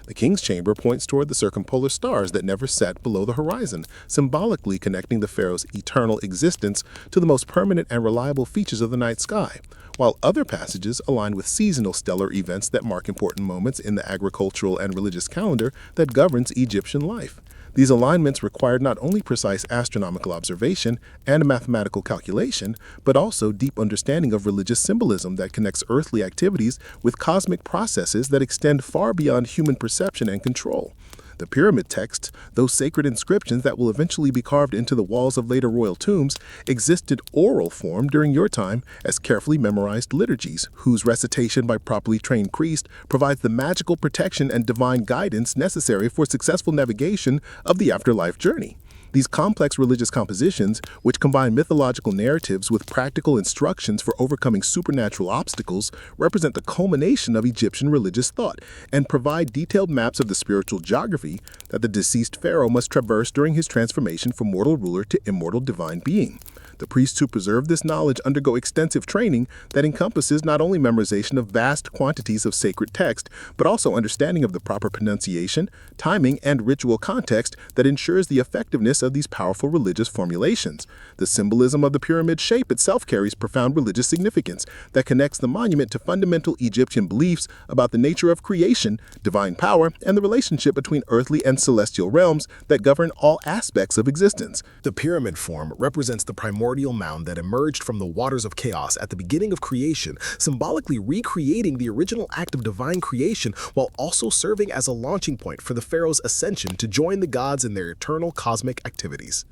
The king's chamber points toward the circumpolar stars that never set below the horizon, symbolically connecting the pharaoh's eternal existence to the most permanent and reliable features of the night sky, while other passages align with seasonal stellar events that mark important moments in the agricultural and religious calendar that governs Egyptian life. These alignments required not only precise astronomical observation and mathematical calculation, but also deep understanding of religious symbolism that connects earthly activities with cosmic processes that extend far beyond human perception and control. The pyramid texts, those sacred inscriptions that will eventually be carved into the walls of later royal tombs, exist in oral form during your time as carefully memorized liturgies, whose recitation by properly trained priests provides the magical protection and divine guidance necessary for successful navigation of the afterlife journey. These complex religious compositions, which combine mythological narratives with practical instructions for overcoming supernatural obstacles, represent the culmination of Egyptian religious thought and provide detailed maps of the spiritual geography that the deceased pharaoh must traverse during his transformation from mortal ruler to immortal divine being. The priests who preserve this knowledge undergo extensive training that encompasses not only memorization of vast quantities of sacred text, but also understanding of the proper pronunciation, timing, and ritual context that ensures the effectiveness of these powerful religious formulations. The symbolism of the pyramid shape itself carries profound religious significance that connects the monument to fundamental Egyptian beliefs about the nature of creation, divine power, and the relationship between earthly and celestial realms that govern all aspects of existence. The pyramid form represents the primordial mound that emerged from the waters of chaos at the beginning of creation, symbolically recreating the original act of divine creation while also serving as a launching point for the pharaoh's ascension to join the gods in their eternal cosmic activities.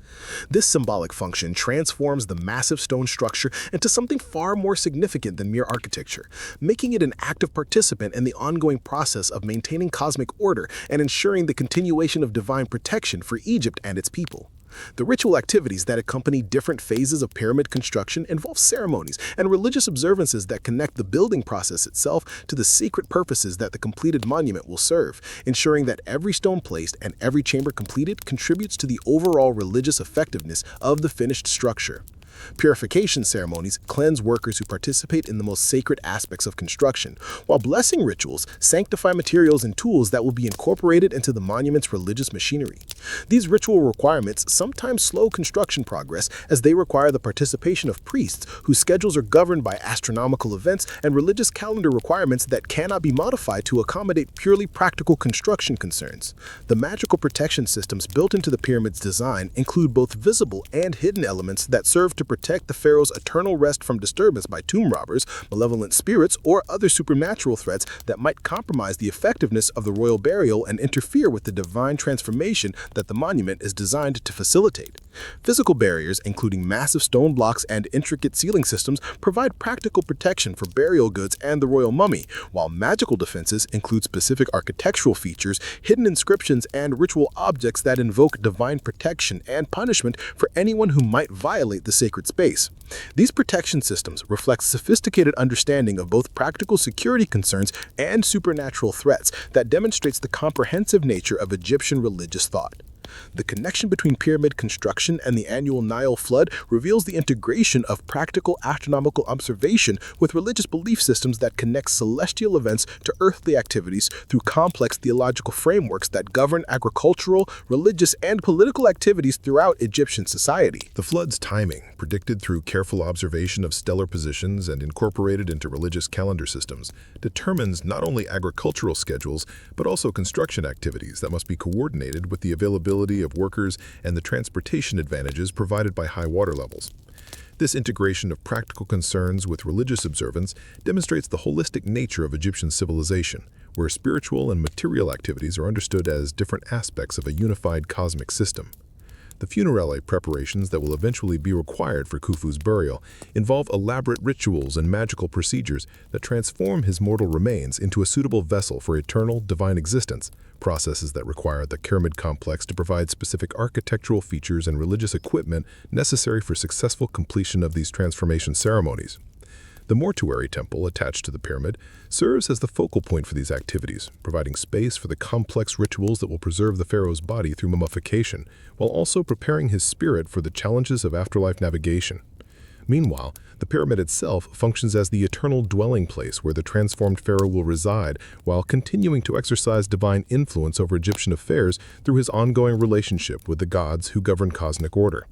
This symbolic function transforms the massive stone structure into something far more significant than mere architecture, making it an active participant in the ongoing process of maintaining cosmic order and ensuring the continuation of divine protection for Egypt and its people. The ritual activities that accompany different phases of pyramid construction involve ceremonies and religious observances that connect the building process itself to the secret purposes that the completed monument will serve, ensuring that every stone placed and every chamber completed contributes to the overall religious effectiveness of the finished structure. Purification ceremonies cleanse workers who participate in the most sacred aspects of construction, while blessing rituals sanctify materials and tools that will be incorporated into the monument's religious machinery. These ritual requirements sometimes slow construction progress as they require the participation of priests whose schedules are governed by astronomical events and religious calendar requirements that cannot be modified to accommodate purely practical construction concerns. The magical protection systems built into the pyramid's design include both visible and hidden elements that serve to protect the pharaoh's eternal rest from disturbance by tomb robbers, malevolent spirits, or other supernatural threats that might compromise the effectiveness of the royal burial and interfere with the divine transformation that the monument is designed to facilitate. Physical barriers, including massive stone blocks and intricate ceiling systems, provide practical protection for burial goods and the royal mummy, while magical defenses include specific architectural features, hidden inscriptions, and ritual objects that invoke divine protection and punishment for anyone who might violate the sacred space. These protection systems reflect sophisticated understanding of both practical security concerns and supernatural threats that demonstrates the comprehensive nature of Egyptian religious thought. The connection between pyramid construction and the annual Nile flood reveals the integration of practical astronomical observation with religious belief systems that connect celestial events to earthly activities through complex theological frameworks that govern agricultural, religious, and political activities throughout Egyptian society. The flood's timing, predicted through careful observation of stellar positions and incorporated into religious calendar systems, determines not only agricultural schedules, but also construction activities that must be coordinated with the availability of workers and the transportation advantages provided by high water levels. This integration of practical concerns with religious observance demonstrates the holistic nature of Egyptian civilization, where spiritual and material activities are understood as different aspects of a unified cosmic system. The funerale preparations that will eventually be required for Khufu's burial involve elaborate rituals and magical procedures that transform his mortal remains into a suitable vessel for eternal, divine existence, processes that require the pyramid complex to provide specific architectural features and religious equipment necessary for successful completion of these transformation ceremonies. The mortuary temple attached to the pyramid serves as the focal point for these activities, providing space for the complex rituals that will preserve the pharaoh's body through mummification, while also preparing his spirit for the challenges of afterlife navigation. Meanwhile, the pyramid itself functions as the eternal dwelling place where the transformed pharaoh will reside while continuing to exercise divine influence over Egyptian affairs through his ongoing relationship with the gods who govern cosmic order.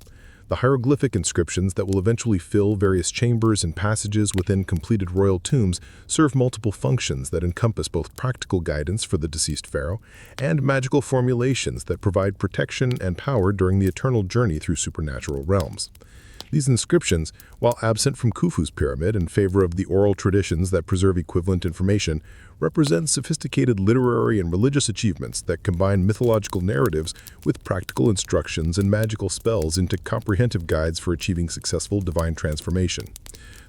The hieroglyphic inscriptions that will eventually fill various chambers and passages within completed royal tombs serve multiple functions that encompass both practical guidance for the deceased pharaoh and magical formulations that provide protection and power during the eternal journey through supernatural realms. These inscriptions, while absent from Khufu's pyramid in favor of the oral traditions that preserve equivalent information, represent sophisticated literary and religious achievements that combine mythological narratives with practical instructions and magical spells into comprehensive guides for achieving successful divine transformation.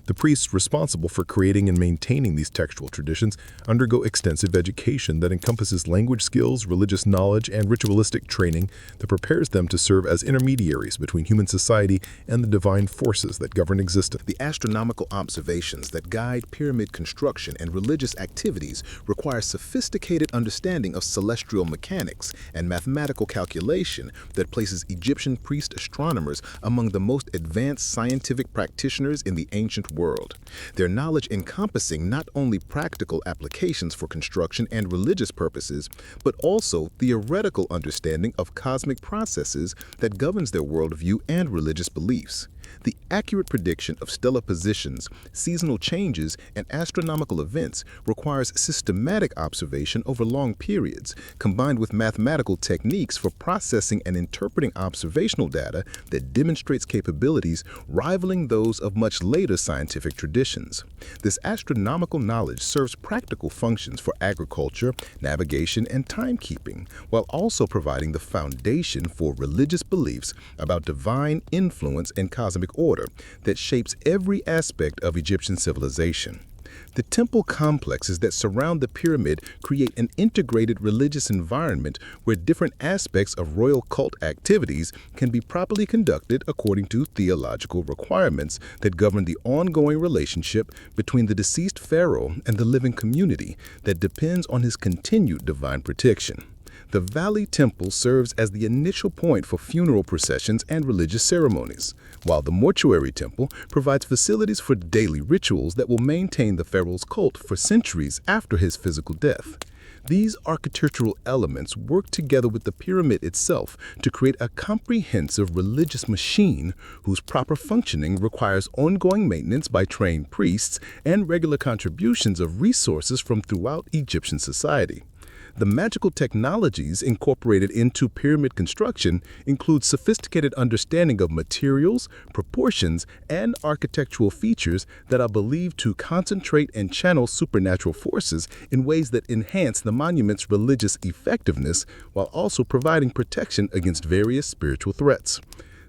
The priests responsible for creating and maintaining these textual traditions undergo extensive education that encompasses language skills, religious knowledge, and ritualistic training that prepares them to serve as intermediaries between human society and the divine forces that govern existence. The astronomical observations that guide pyramid construction and religious activities require sophisticated understanding of celestial mechanics and mathematical calculation that places Egyptian priest astronomers among the most advanced scientific practitioners in the ancient world. Their knowledge encompassing not only practical applications for construction and religious purposes, but also theoretical understanding of cosmic processes that governs their worldview and religious beliefs. The accurate prediction of stellar positions, seasonal changes, and astronomical events requires systematic observation over long periods, combined with mathematical techniques for processing and interpreting observational data that demonstrates capabilities rivaling those of much later scientific traditions. This astronomical knowledge serves practical functions for agriculture, navigation, and timekeeping, while also providing the foundation for religious beliefs about divine influence and cosmic order that shapes every aspect of Egyptian civilization. The temple complexes that surround the pyramid create an integrated religious environment where different aspects of royal cult activities can be properly conducted according to theological requirements that govern the ongoing relationship between the deceased pharaoh and the living community that depends on his continued divine protection. The Valley Temple serves as the initial point for funeral processions and religious ceremonies, while the Mortuary Temple provides facilities for daily rituals that will maintain the pharaoh's cult for centuries after his physical death. These architectural elements work together with the pyramid itself to create a comprehensive religious machine whose proper functioning requires ongoing maintenance by trained priests and regular contributions of resources from throughout Egyptian society. The magical technologies incorporated into pyramid construction include sophisticated understanding of materials, proportions, and architectural features that are believed to concentrate and channel supernatural forces in ways that enhance the monument's religious effectiveness while also providing protection against various spiritual threats.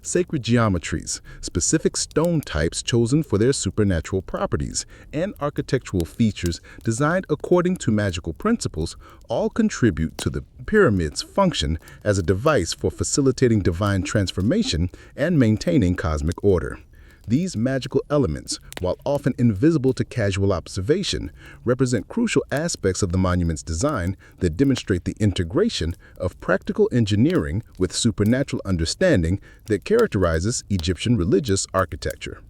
Sacred geometries, specific stone types chosen for their supernatural properties, and architectural features designed according to magical principles all contribute to the pyramid's function as a device for facilitating divine transformation and maintaining cosmic order. These magical elements, while often invisible to casual observation, represent crucial aspects of the monument's design that demonstrate the integration of practical engineering with supernatural understanding that characterizes Egyptian religious architecture.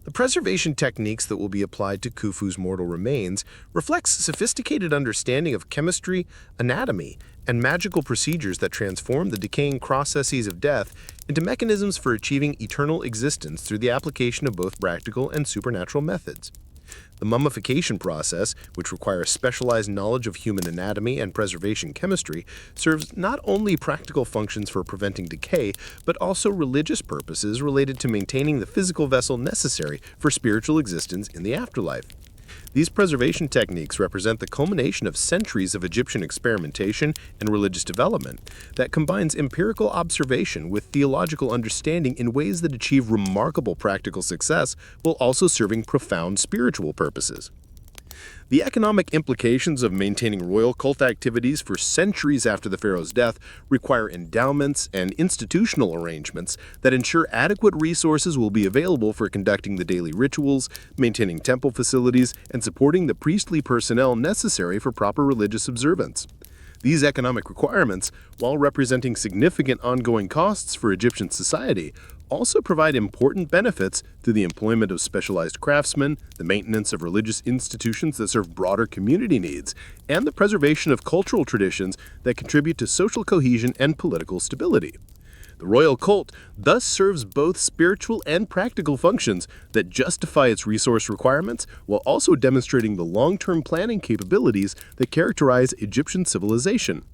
The preservation techniques that will be applied to Khufu's mortal remains reflects sophisticated understanding of chemistry, anatomy, and magical procedures that transform the decaying processes of death into mechanisms for achieving eternal existence through the application of both practical and supernatural methods. The mummification process, which requires specialized knowledge of human anatomy and preservation chemistry, serves not only practical functions for preventing decay, but also religious purposes related to maintaining the physical vessel necessary for spiritual existence in the afterlife. These preservation techniques represent the culmination of centuries of Egyptian experimentation and religious development that combines empirical observation with theological understanding in ways that achieve remarkable practical success while also serving profound spiritual purposes. The economic implications of maintaining royal cult activities for centuries after the pharaoh's death require endowments and institutional arrangements that ensure adequate resources will be available for conducting the daily rituals, maintaining temple facilities, and supporting the priestly personnel necessary for proper religious observance. These economic requirements, while representing significant ongoing costs for Egyptian society, also provide important benefits through the employment of specialized craftsmen, the maintenance of religious institutions that serve broader community needs, and the preservation of cultural traditions that contribute to social cohesion and political stability. The royal cult thus serves both spiritual and practical functions that justify its resource requirements while also demonstrating the long-term planning capabilities that characterize Egyptian civilization.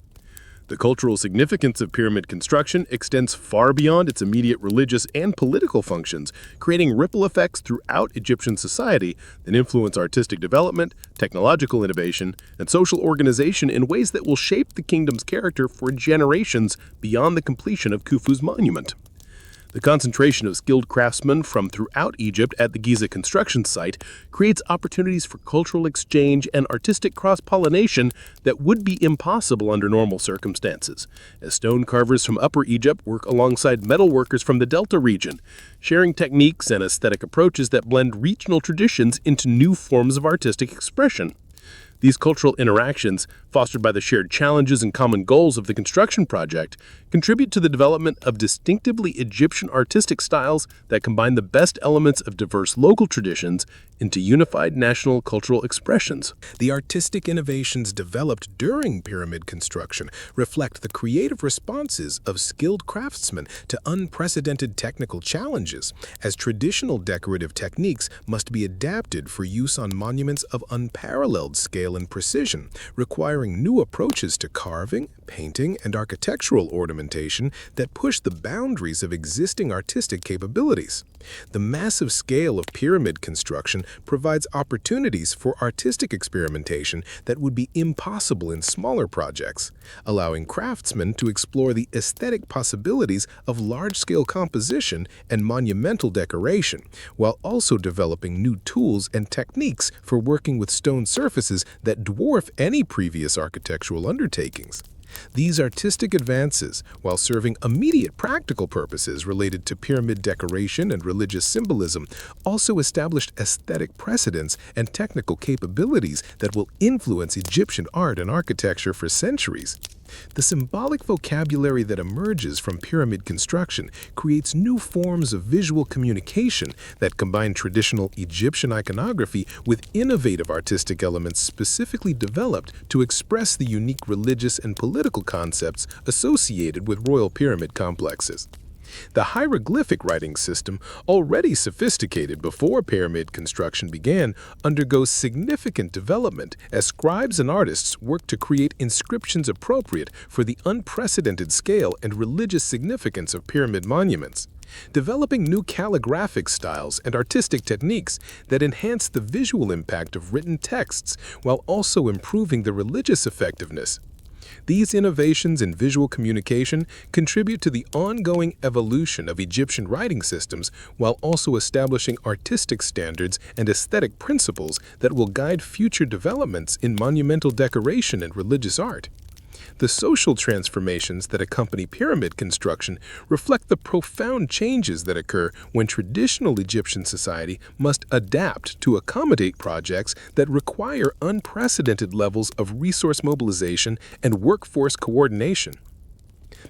The cultural significance of pyramid construction extends far beyond its immediate religious and political functions, creating ripple effects throughout Egyptian society that influence artistic development, technological innovation, and social organization in ways that will shape the kingdom's character for generations beyond the completion of Khufu's monument. The concentration of skilled craftsmen from throughout Egypt at the Giza construction site creates opportunities for cultural exchange and artistic cross-pollination that would be impossible under normal circumstances, as stone carvers from Upper Egypt work alongside metal workers from the Delta region, sharing techniques and aesthetic approaches that blend regional traditions into new forms of artistic expression. These cultural interactions, fostered by the shared challenges and common goals of the construction project, contribute to the development of distinctively Egyptian artistic styles that combine the best elements of diverse local traditions into unified national cultural expressions. The artistic innovations developed during pyramid construction reflect the creative responses of skilled craftsmen to unprecedented technical challenges, as traditional decorative techniques must be adapted for use on monuments of unparalleled scale and precision, requiring new approaches to carving, painting, and architectural ornamentation that push the boundaries of existing artistic capabilities. The massive scale of pyramid construction provides opportunities for artistic experimentation that would be impossible in smaller projects, allowing craftsmen to explore the aesthetic possibilities of large-scale composition and monumental decoration, while also developing new tools and techniques for working with stone surfaces that dwarf any previous architectural undertakings. These artistic advances, while serving immediate practical purposes related to pyramid decoration and religious symbolism, also established aesthetic precedents and technical capabilities that will influence Egyptian art and architecture for centuries. The symbolic vocabulary that emerges from pyramid construction creates new forms of visual communication that combine traditional Egyptian iconography with innovative artistic elements specifically developed to express the unique religious and political concepts associated with royal pyramid complexes. The hieroglyphic writing system, already sophisticated before pyramid construction began, undergoes significant development as scribes and artists work to create inscriptions appropriate for the unprecedented scale and religious significance of pyramid monuments, developing new calligraphic styles and artistic techniques that enhance the visual impact of written texts while also improving the religious effectiveness. These innovations in visual communication contribute to the ongoing evolution of Egyptian writing systems while also establishing artistic standards and aesthetic principles that will guide future developments in monumental decoration and religious art. The social transformations that accompany pyramid construction reflect the profound changes that occur when traditional Egyptian society must adapt to accommodate projects that require unprecedented levels of resource mobilization and workforce coordination.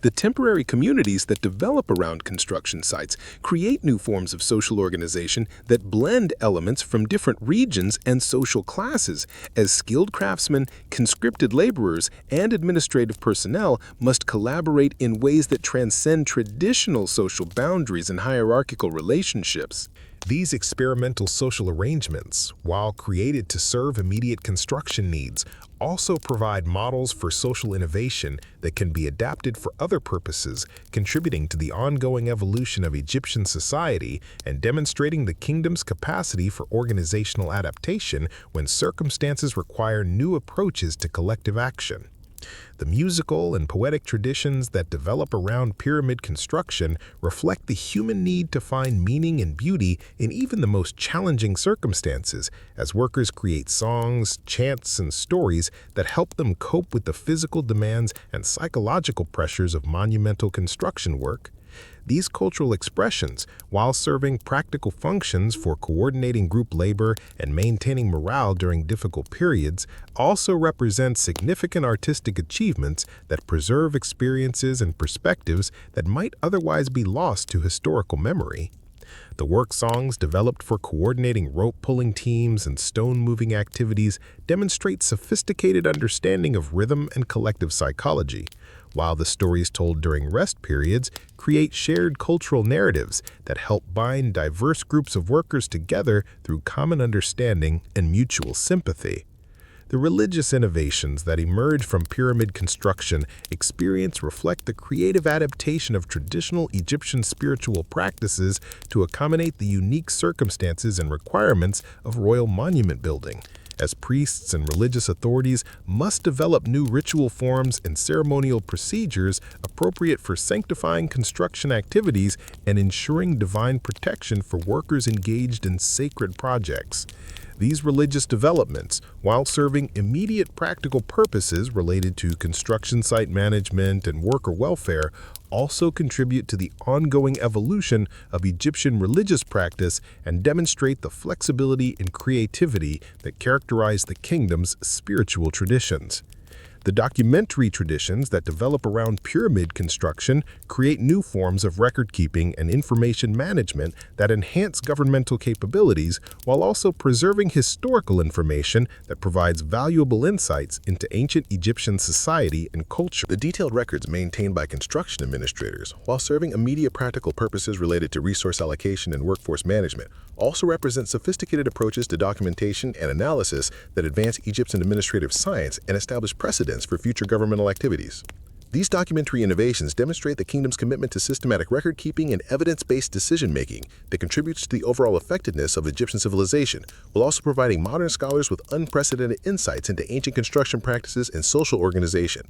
The temporary communities that develop around construction sites create new forms of social organization that blend elements from different regions and social classes, as skilled craftsmen, conscripted laborers, and administrative personnel must collaborate in ways that transcend traditional social boundaries and hierarchical relationships. These experimental social arrangements, while created to serve immediate construction needs, also provide models for social innovation that can be adapted for other purposes, contributing to the ongoing evolution of Egyptian society and demonstrating the kingdom's capacity for organizational adaptation when circumstances require new approaches to collective action. The musical and poetic traditions that develop around pyramid construction reflect the human need to find meaning and beauty in even the most challenging circumstances, as workers create songs, chants, and stories that help them cope with the physical demands and psychological pressures of monumental construction work. These cultural expressions, while serving practical functions for coordinating group labor and maintaining morale during difficult periods, also represent significant artistic achievements that preserve experiences and perspectives that might otherwise be lost to historical memory. The work songs developed for coordinating rope-pulling teams and stone-moving activities demonstrate sophisticated understanding of rhythm and collective psychology, while the stories told during rest periods create shared cultural narratives that help bind diverse groups of workers together through common understanding and mutual sympathy. The religious innovations that emerge from pyramid construction experience reflect the creative adaptation of traditional Egyptian spiritual practices to accommodate the unique circumstances and requirements of royal monument building. as priests and religious authorities must develop new ritual forms and ceremonial procedures appropriate for sanctifying construction activities and ensuring divine protection for workers engaged in sacred projects. These religious developments, while serving immediate practical purposes related to construction site management and worker welfare, also contribute to the ongoing evolution of Egyptian religious practice and demonstrate the flexibility and creativity that characterize the kingdom's spiritual traditions. The documentary traditions that develop around pyramid construction create new forms of record-keeping and information management that enhance governmental capabilities while also preserving historical information that provides valuable insights into ancient Egyptian society and culture. The detailed records maintained by construction administrators, while serving immediate practical purposes related to resource allocation and workforce management, also represent sophisticated approaches to documentation and analysis that advance Egypt's administrative science and establish precedents for future governmental activities. These documentary innovations demonstrate the kingdom's commitment to systematic record-keeping and evidence-based decision-making that contributes to the overall effectiveness of Egyptian civilization, while also providing modern scholars with unprecedented insights into ancient construction practices and social organization.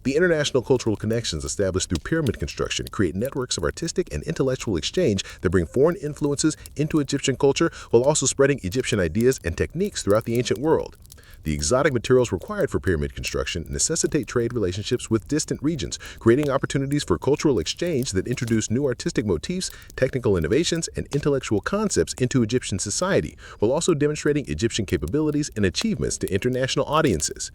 The international cultural connections established through pyramid construction create networks of artistic and intellectual exchange that bring foreign influences into Egyptian culture while also spreading Egyptian ideas and techniques throughout the ancient world. The exotic materials required for pyramid construction necessitate trade relationships with distant regions, creating opportunities for cultural exchange that introduce new artistic motifs, technical innovations, and intellectual concepts into Egyptian society, while also demonstrating Egyptian capabilities and achievements to international audiences.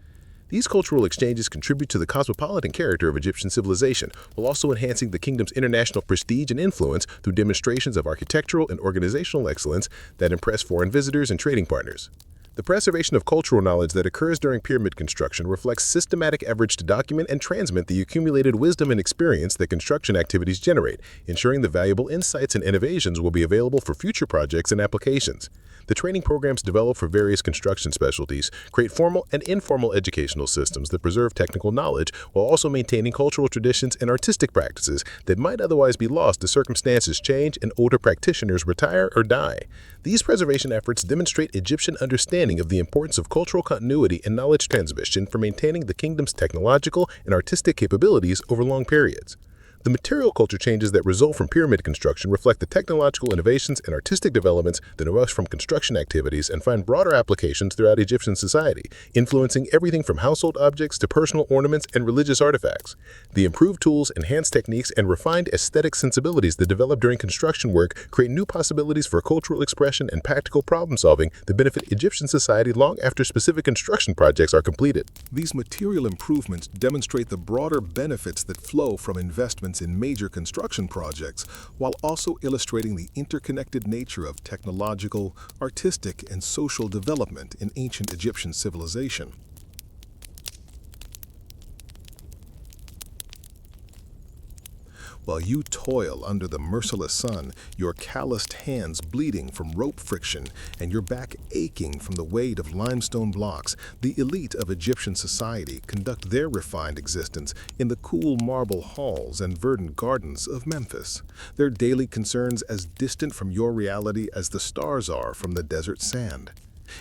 These cultural exchanges contribute to the cosmopolitan character of Egyptian civilization, while also enhancing the kingdom's international prestige and influence through demonstrations of architectural and organizational excellence that impress foreign visitors and trading partners. The preservation of cultural knowledge that occurs during pyramid construction reflects systematic efforts to document and transmit the accumulated wisdom and experience that construction activities generate, ensuring the valuable insights and innovations will be available for future projects and applications. The training programs developed for various construction specialties create formal and informal educational systems that preserve technical knowledge while also maintaining cultural traditions and artistic practices that might otherwise be lost as circumstances change and older practitioners retire or die. These preservation efforts demonstrate Egyptian understanding of the importance of cultural continuity and knowledge transmission for maintaining the kingdom's technological and artistic capabilities over long periods. The material culture changes that result from pyramid construction reflect the technological innovations and artistic developments that emerge from construction activities and find broader applications throughout Egyptian society, influencing everything from household objects to personal ornaments and religious artifacts. The improved tools, enhanced techniques, and refined aesthetic sensibilities that develop during construction work create new possibilities for cultural expression and practical problem-solving that benefit Egyptian society long after specific construction projects are completed. These material improvements demonstrate the broader benefits that flow from investments in major construction projects, while also illustrating the interconnected nature of technological, artistic, and social development in ancient Egyptian civilization. While you toil under the merciless sun, your calloused hands bleeding from rope friction and your back aching from the weight of limestone blocks, the elite of Egyptian society conduct their refined existence in the cool marble halls and verdant gardens of Memphis, their daily concerns as distant from your reality as the stars are from the desert sand.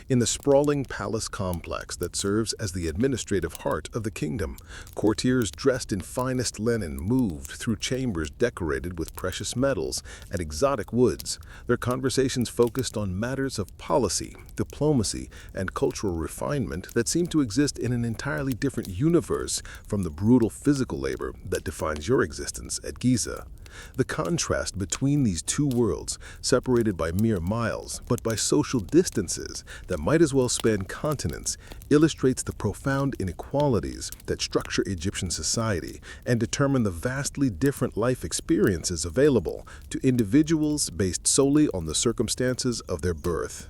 In the sprawling palace complex that serves as the administrative heart of the kingdom, courtiers dressed in finest linen moved through chambers decorated with precious metals and exotic woods, their conversations focused on matters of policy, diplomacy, and cultural refinement that seem to exist in an entirely different universe from the brutal physical labor that defines your existence at Giza. The contrast between these two worlds, separated by mere miles, but by social distances that might as well span continents, illustrates the profound inequalities that structure Egyptian society and determine the vastly different life experiences available to individuals based solely on the circumstances of their birth.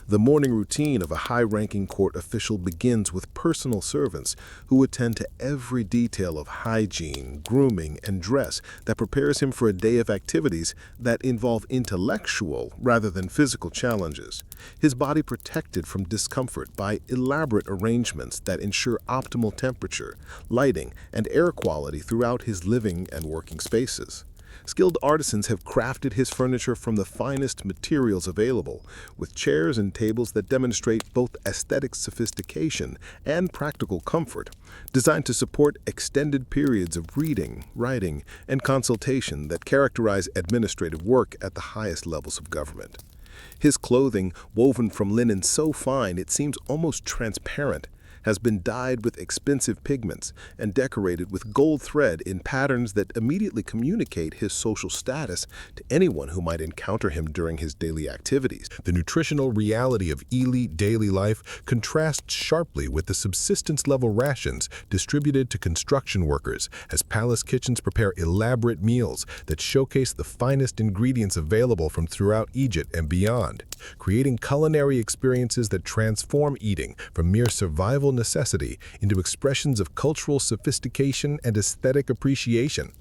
The morning routine of a high-ranking court official begins with personal servants who attend to every detail of hygiene, grooming, and dress that prepares him for a day of activities that involve intellectual rather than physical challenges, his body protected from discomfort by elaborate arrangements that ensure optimal temperature, lighting, and air quality throughout his living and working spaces. Skilled artisans have crafted his furniture from the finest materials available, with chairs and tables that demonstrate both aesthetic sophistication and practical comfort, designed to support extended periods of reading, writing, and consultation that characterize administrative work at the highest levels of government. His clothing, woven from linen so fine it seems almost transparent, has been dyed with expensive pigments and decorated with gold thread in patterns that immediately communicate his social status to anyone who might encounter him during his daily activities. The nutritional reality of elite daily life contrasts sharply with the subsistence-level rations distributed to construction workers as palace kitchens prepare elaborate meals that showcase the finest ingredients available from throughout Egypt and beyond, creating culinary experiences that transform eating from mere survival necessity into expressions of cultural sophistication and aesthetic appreciation.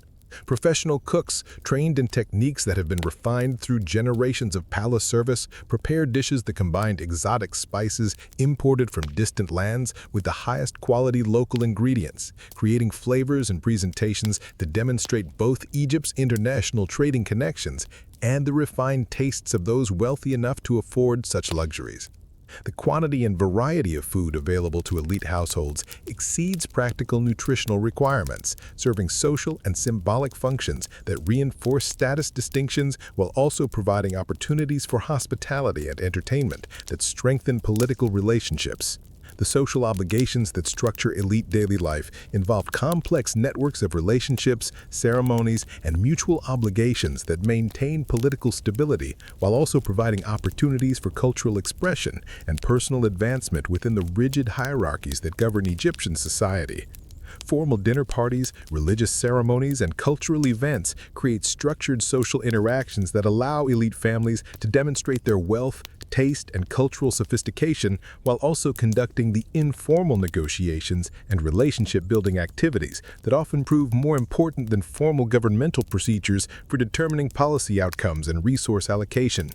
Professional cooks, trained in techniques that have been refined through generations of palace service, prepare dishes that combine exotic spices imported from distant lands with the highest quality local ingredients, creating flavors and presentations that demonstrate both Egypt's international trading connections and the refined tastes of those wealthy enough to afford such luxuries. The quantity and variety of food available to elite households exceeds practical nutritional requirements, serving social and symbolic functions that reinforce status distinctions while also providing opportunities for hospitality and entertainment that strengthen political relationships. The social obligations that structure elite daily life involve complex networks of relationships, ceremonies, and mutual obligations that maintain political stability while also providing opportunities for cultural expression and personal advancement within the rigid hierarchies that govern Egyptian society. Formal dinner parties, religious ceremonies, and cultural events create structured social interactions that allow elite families to demonstrate their wealth, taste, and cultural sophistication while also conducting the informal negotiations and relationship-building activities that often prove more important than formal governmental procedures for determining policy outcomes and resource allocation.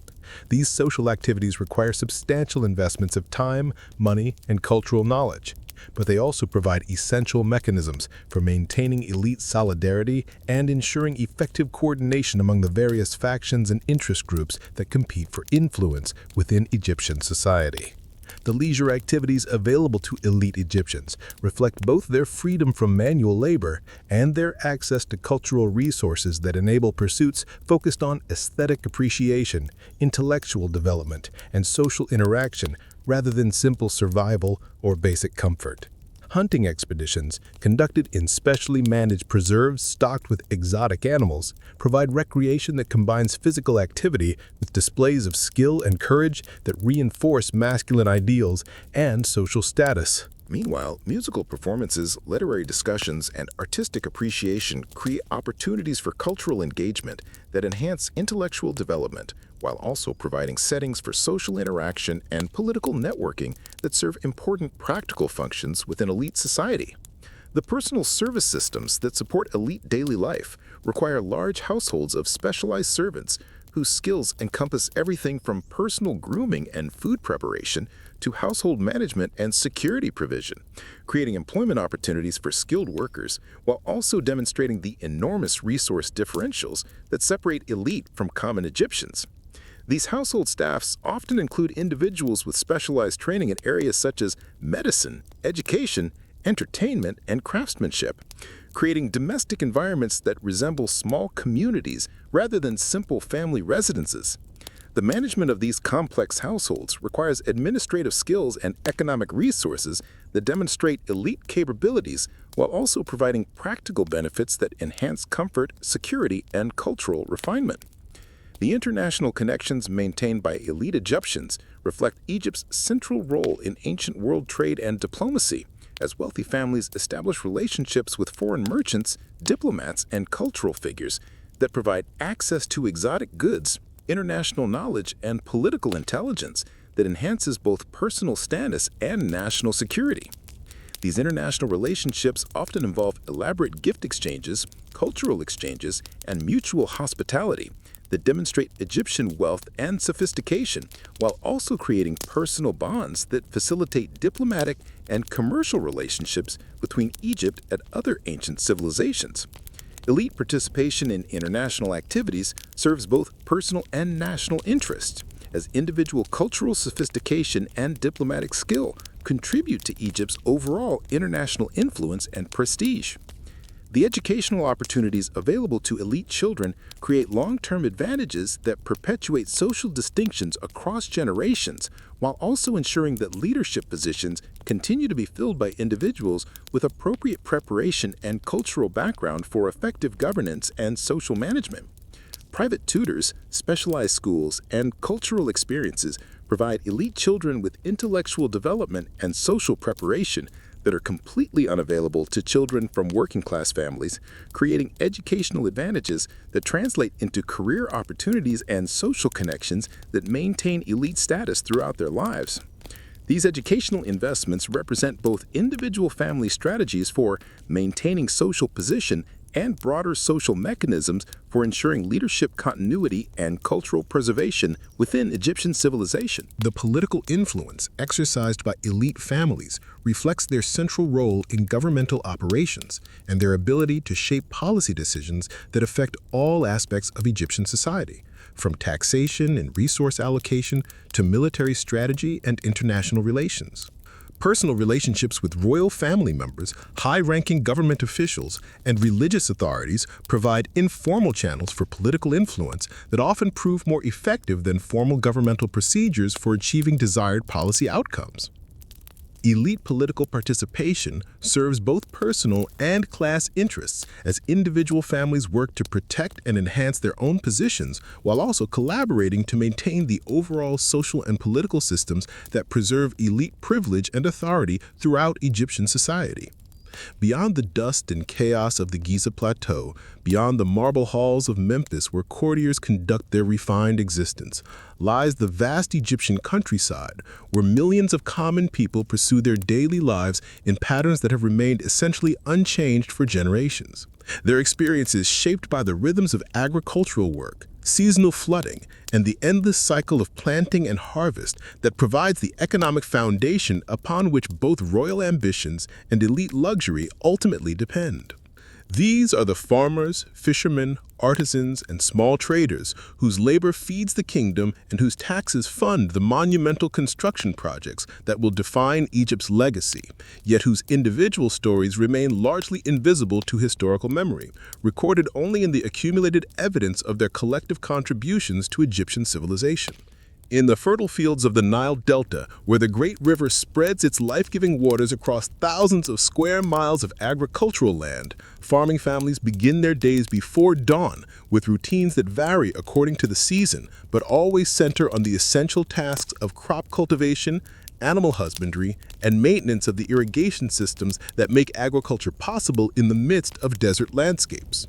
These social activities require substantial investments of time, money, and cultural knowledge, but they also provide essential mechanisms for maintaining elite solidarity and ensuring effective coordination among the various factions and interest groups that compete for influence within Egyptian society. The leisure activities available to elite Egyptians reflect both their freedom from manual labor and their access to cultural resources that enable pursuits focused on aesthetic appreciation, intellectual development, and social interaction rather than simple survival or basic comfort. Hunting expeditions, conducted in specially managed preserves stocked with exotic animals, provide recreation that combines physical activity with displays of skill and courage that reinforce masculine ideals and social status. Meanwhile, musical performances, literary discussions, and artistic appreciation create opportunities for cultural engagement that enhance intellectual development, while also providing settings for social interaction and political networking that serve important practical functions within elite society. The personal service systems that support elite daily life require large households of specialized servants whose skills encompass everything from personal grooming and food preparation to household management and security provision, creating employment opportunities for skilled workers while also demonstrating the enormous resource differentials that separate elite from common Egyptians. These household staffs often include individuals with specialized training in areas such as medicine, education, entertainment, and craftsmanship, creating domestic environments that resemble small communities rather than simple family residences. The management of these complex households requires administrative skills and economic resources that demonstrate elite capabilities while also providing practical benefits that enhance comfort, security, and cultural refinement. The international connections maintained by elite Egyptians reflect Egypt's central role in ancient world trade and diplomacy, as wealthy families establish relationships with foreign merchants, diplomats, and cultural figures that provide access to exotic goods, international knowledge, and political intelligence that enhances both personal status and national security. These international relationships often involve elaborate gift exchanges, cultural exchanges, and mutual hospitality that demonstrate Egyptian wealth and sophistication, while also creating personal bonds that facilitate diplomatic and commercial relationships between Egypt and other ancient civilizations. Elite participation in international activities serves both personal and national interests, as individual cultural sophistication and diplomatic skill contribute to Egypt's overall international influence and prestige. The educational opportunities available to elite children create long-term advantages that perpetuate social distinctions across generations, while also ensuring that leadership positions continue to be filled by individuals with appropriate preparation and cultural background for effective governance and social management. Private tutors, specialized schools, and cultural experiences provide elite children with intellectual development and social preparation that are completely unavailable to children from working-class families, creating educational advantages that translate into career opportunities and social connections that maintain elite status throughout their lives. These educational investments represent both individual family strategies for maintaining social position and broader social mechanisms for ensuring leadership continuity and cultural preservation within Egyptian civilization. The political influence exercised by elite families reflects their central role in governmental operations and their ability to shape policy decisions that affect all aspects of Egyptian society, from taxation and resource allocation to military strategy and international relations. Personal relationships with royal family members, high-ranking government officials, and religious authorities provide informal channels for political influence that often prove more effective than formal governmental procedures for achieving desired policy outcomes. Elite political participation serves both personal and class interests as individual families work to protect and enhance their own positions while also collaborating to maintain the overall social and political systems that preserve elite privilege and authority throughout Egyptian society. Beyond the dust and chaos of the Giza Plateau, beyond the marble halls of Memphis where courtiers conduct their refined existence, lies the vast Egyptian countryside where millions of common people pursue their daily lives in patterns that have remained essentially unchanged for generations. Their experiences shaped by the rhythms of agricultural work, seasonal flooding, and the endless cycle of planting and harvest that provides the economic foundation upon which both royal ambitions and elite luxury ultimately depend. These are the farmers, fishermen, artisans, and small traders whose labor feeds the kingdom and whose taxes fund the monumental construction projects that will define Egypt's legacy, yet whose individual stories remain largely invisible to historical memory, recorded only in the accumulated evidence of their collective contributions to Egyptian civilization. In the fertile fields of the Nile Delta, where the great river spreads its life-giving waters across thousands of square miles of agricultural land, farming families begin their days before dawn with routines that vary according to the season, but always center on the essential tasks of crop cultivation, animal husbandry, and maintenance of the irrigation systems that make agriculture possible in the midst of desert landscapes.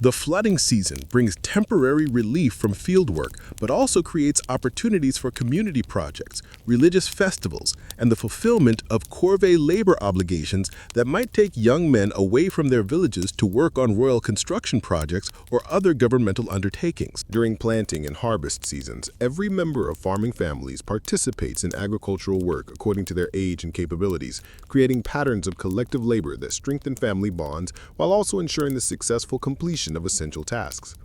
The flooding season brings temporary relief from fieldwork, but also creates opportunities for community projects, religious festivals, and the fulfillment of corvée labor obligations that might take young men away from their villages to work on royal construction projects or other governmental undertakings. During planting and harvest seasons, every member of farming families participates in agricultural work according to their age and capabilities, creating patterns of collective labor that strengthen family bonds while also ensuring the successful completion of essential tasks.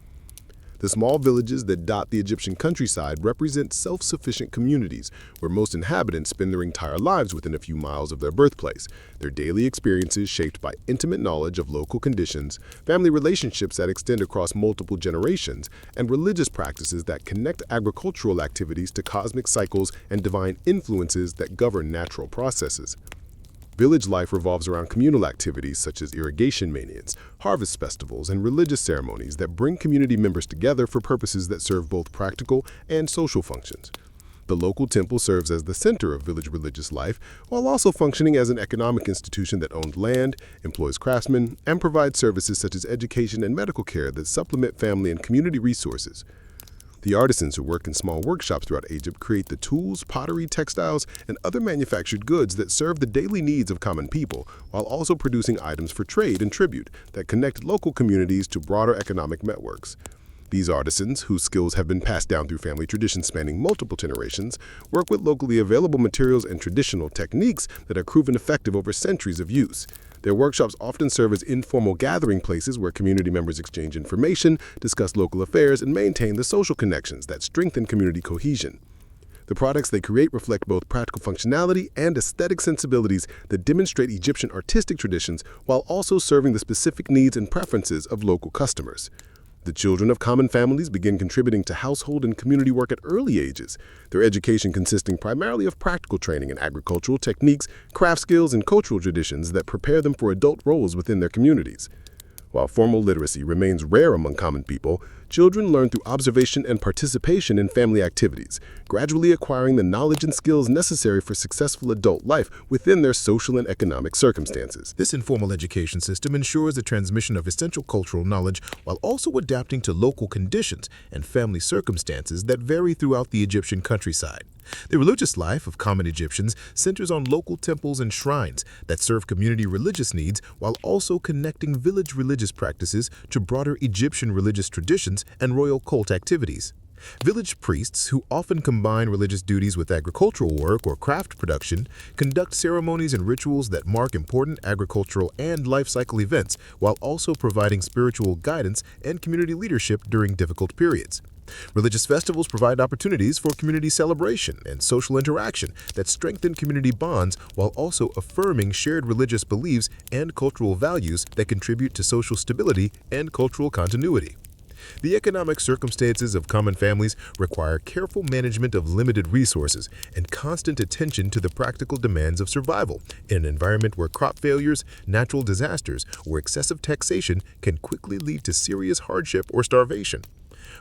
The small villages that dot the Egyptian countryside represent self-sufficient communities where most inhabitants spend their entire lives within a few miles of their birthplace, their daily experiences shaped by intimate knowledge of local conditions, family relationships that extend across multiple generations, and religious practices that connect agricultural activities to cosmic cycles and divine influences that govern natural processes. Village life revolves around communal activities such as irrigation maintenance, harvest festivals, and religious ceremonies that bring community members together for purposes that serve both practical and social functions. The local temple serves as the center of village religious life, while also functioning as an economic institution that owns land, employs craftsmen, and provides services such as education and medical care that supplement family and community resources. The artisans who work in small workshops throughout Egypt create the tools, pottery, textiles, and other manufactured goods that serve the daily needs of common people, while also producing items for trade and tribute that connect local communities to broader economic networks. These artisans, whose skills have been passed down through family traditions spanning multiple generations, work with locally available materials and traditional techniques that have proven effective over centuries of use. Their workshops often serve as informal gathering places where community members exchange information, discuss local affairs, and maintain the social connections that strengthen community cohesion. The products they create reflect both practical functionality and aesthetic sensibilities that demonstrate Egyptian artistic traditions while also serving the specific needs and preferences of local customers. The children of common families begin contributing to household and community work at early ages, their education consisting primarily of practical training in agricultural techniques, craft skills, and cultural traditions that prepare them for adult roles within their communities. While formal literacy remains rare among common people, children learn through observation and participation in family activities, gradually acquiring the knowledge and skills necessary for successful adult life within their social and economic circumstances. This informal education system ensures the transmission of essential cultural knowledge while also adapting to local conditions and family circumstances that vary throughout the Egyptian countryside. The religious life of common Egyptians centers on local temples and shrines that serve community religious needs while also connecting village religious practices to broader Egyptian religious traditions and royal cult activities. Village priests, who often combine religious duties with agricultural work or craft production, conduct ceremonies and rituals that mark important agricultural and life cycle events while also providing spiritual guidance and community leadership during difficult periods. Religious festivals provide opportunities for community celebration and social interaction that strengthen community bonds while also affirming shared religious beliefs and cultural values that contribute to social stability and cultural continuity. The economic circumstances of common families require careful management of limited resources and constant attention to the practical demands of survival in an environment where crop failures, natural disasters, or excessive taxation can quickly lead to serious hardship or starvation.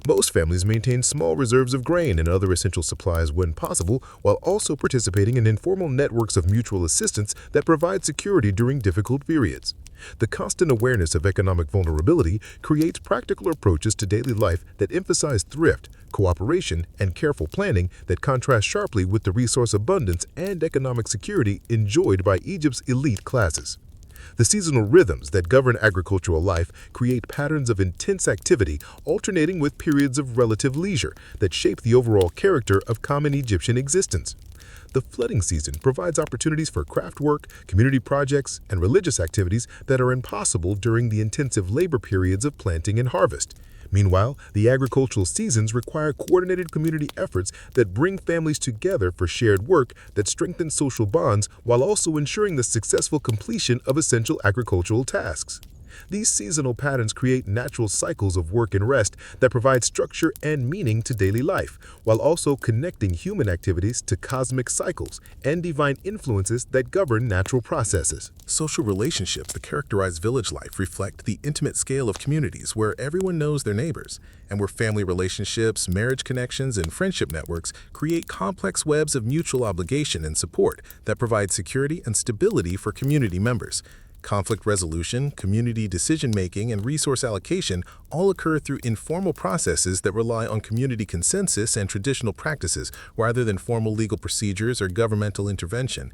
Most families maintain small reserves of grain and other essential supplies when possible, while also participating in informal networks of mutual assistance that provide security during difficult periods. The constant awareness of economic vulnerability creates practical approaches to daily life that emphasize thrift, cooperation, and careful planning that contrast sharply with the resource abundance and economic security enjoyed by Egypt's elite classes. The seasonal rhythms that govern agricultural life create patterns of intense activity alternating with periods of relative leisure that shape the overall character of common Egyptian existence. The flooding season provides opportunities for craft work, community projects, and religious activities that are impossible during the intensive labor periods of planting and harvest. Meanwhile, the agricultural seasons require coordinated community efforts that bring families together for shared work that strengthen social bonds while also ensuring the successful completion of essential agricultural tasks. These seasonal patterns create natural cycles of work and rest that provide structure and meaning to daily life, while also connecting human activities to cosmic cycles and divine influences that govern natural processes. Social relationships that characterize village life reflect the intimate scale of communities where everyone knows their neighbors, and where family relationships, marriage connections, and friendship networks create complex webs of mutual obligation and support that provide security and stability for community members. Conflict resolution, community decision-making, and resource allocation all occur through informal processes that rely on community consensus and traditional practices rather than formal legal procedures or governmental intervention.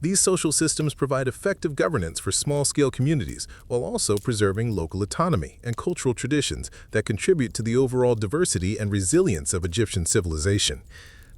These social systems provide effective governance for small-scale communities while also preserving local autonomy and cultural traditions that contribute to the overall diversity and resilience of Egyptian civilization.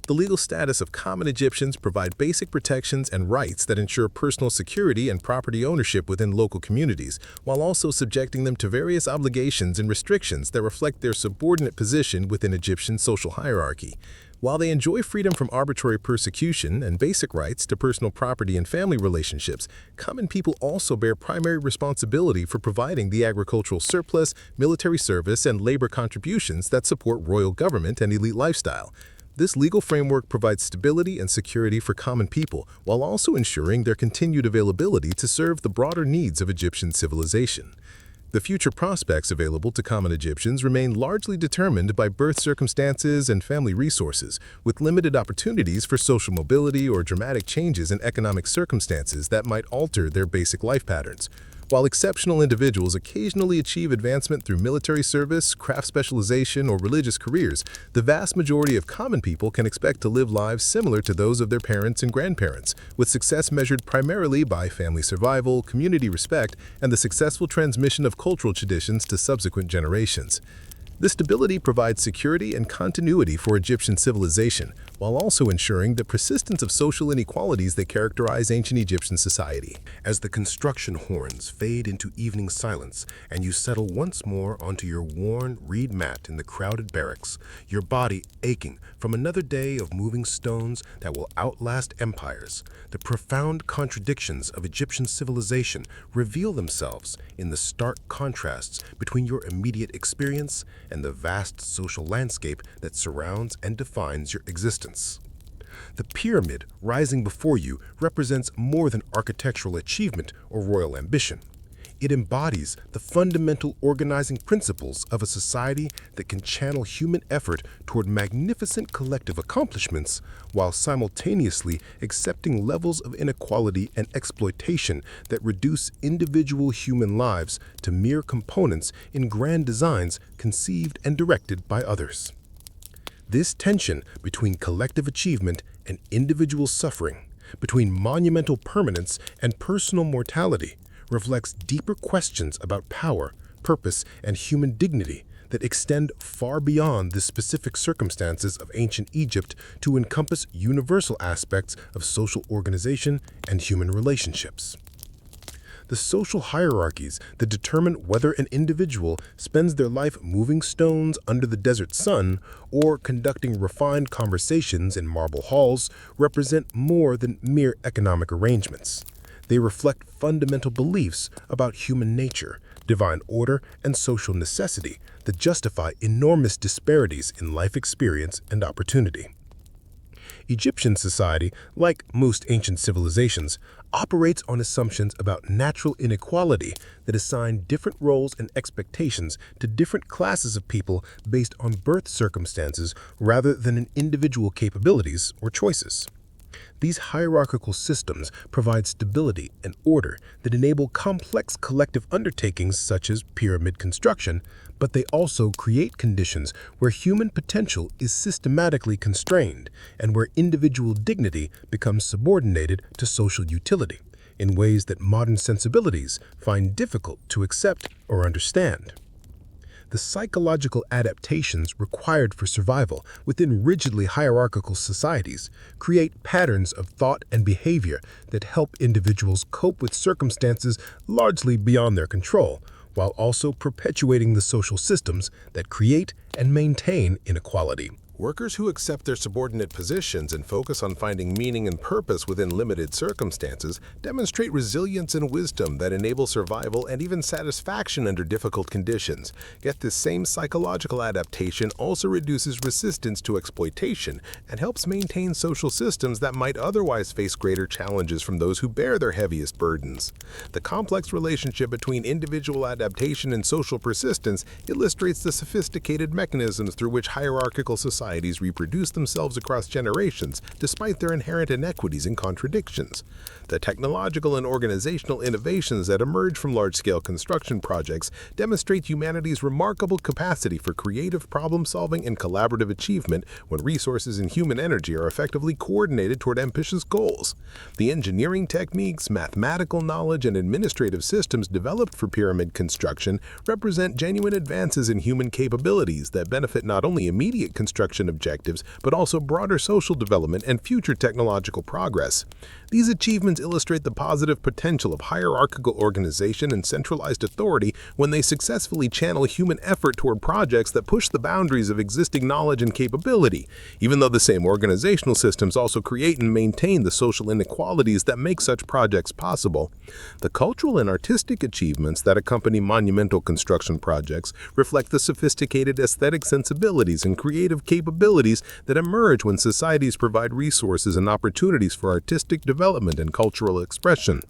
The legal status of common Egyptians provide basic protections and rights that ensure personal security and property ownership within local communities, while also subjecting them to various obligations and restrictions that reflect their subordinate position within Egyptian social hierarchy. While they enjoy freedom from arbitrary persecution and basic rights to personal property and family relationships, common people also bear primary responsibility for providing the agricultural surplus, military service, and labor contributions that support royal government and elite lifestyle. This legal framework provides stability and security for common people, while also ensuring their continued availability to serve the broader needs of Egyptian civilization. The future prospects available to common Egyptians remain largely determined by birth circumstances and family resources, with limited opportunities for social mobility or dramatic changes in economic circumstances that might alter their basic life patterns. While exceptional individuals occasionally achieve advancement through military service, craft specialization, or religious careers, the vast majority of common people can expect to live lives similar to those of their parents and grandparents, with success measured primarily by family survival, community respect, and the successful transmission of cultural traditions to subsequent generations. This stability provides security and continuity for Egyptian civilization, while also ensuring the persistence of social inequalities that characterize ancient Egyptian society. As the construction horns fade into evening silence and you settle once more onto your worn reed mat in the crowded barracks, your body aching from another day of moving stones that will outlast empires, the profound contradictions of Egyptian civilization reveal themselves in the stark contrasts between your immediate experience and the vast social landscape that surrounds and defines your existence. The pyramid rising before you represents more than architectural achievement or royal ambition. It embodies the fundamental organizing principles of a society that can channel human effort toward magnificent collective accomplishments while simultaneously accepting levels of inequality and exploitation that reduce individual human lives to mere components in grand designs conceived and directed by others. This tension between collective achievement and individual suffering, between monumental permanence and personal mortality, reflects deeper questions about power, purpose, and human dignity that extend far beyond the specific circumstances of ancient Egypt to encompass universal aspects of social organization and human relationships. The social hierarchies that determine whether an individual spends their life moving stones under the desert sun or conducting refined conversations in marble halls represent more than mere economic arrangements. They reflect fundamental beliefs about human nature, divine order, and social necessity that justify enormous disparities in life experience and opportunity. Egyptian society, like most ancient civilizations, operates on assumptions about natural inequality that assign different roles and expectations to different classes of people based on birth circumstances rather than in individual capabilities or choices. These hierarchical systems provide stability and order that enable complex collective undertakings such as pyramid construction, but they also create conditions where human potential is systematically constrained and where individual dignity becomes subordinated to social utility in ways that modern sensibilities find difficult to accept or understand. The psychological adaptations required for survival within rigidly hierarchical societies create patterns of thought and behavior that help individuals cope with circumstances largely beyond their control, while also perpetuating the social systems that create and maintain inequality. Workers who accept their subordinate positions and focus on finding meaning and purpose within limited circumstances demonstrate resilience and wisdom that enable survival and even satisfaction under difficult conditions. Yet this same psychological adaptation also reduces resistance to exploitation and helps maintain social systems that might otherwise face greater challenges from those who bear their heaviest burdens. The complex relationship between individual adaptation and social persistence illustrates the sophisticated mechanisms through which hierarchical societies reproduce themselves across generations despite their inherent inequities and contradictions. The technological and organizational innovations that emerge from large-scale construction projects demonstrate humanity's remarkable capacity for creative problem-solving and collaborative achievement when resources and human energy are effectively coordinated toward ambitious goals. The engineering techniques, mathematical knowledge, and administrative systems developed for pyramid construction represent genuine advances in human capabilities that benefit not only immediate construction objectives, but also broader social development and future technological progress. These achievements illustrate the positive potential of hierarchical organization and centralized authority when they successfully channel human effort toward projects that push the boundaries of existing knowledge and capability, even though the same organizational systems also create and maintain the social inequalities that make such projects possible. The cultural and artistic achievements that accompany monumental construction projects reflect the sophisticated aesthetic sensibilities and creative capabilities that emerge when societies provide resources and opportunities for artistic development and cultural expression.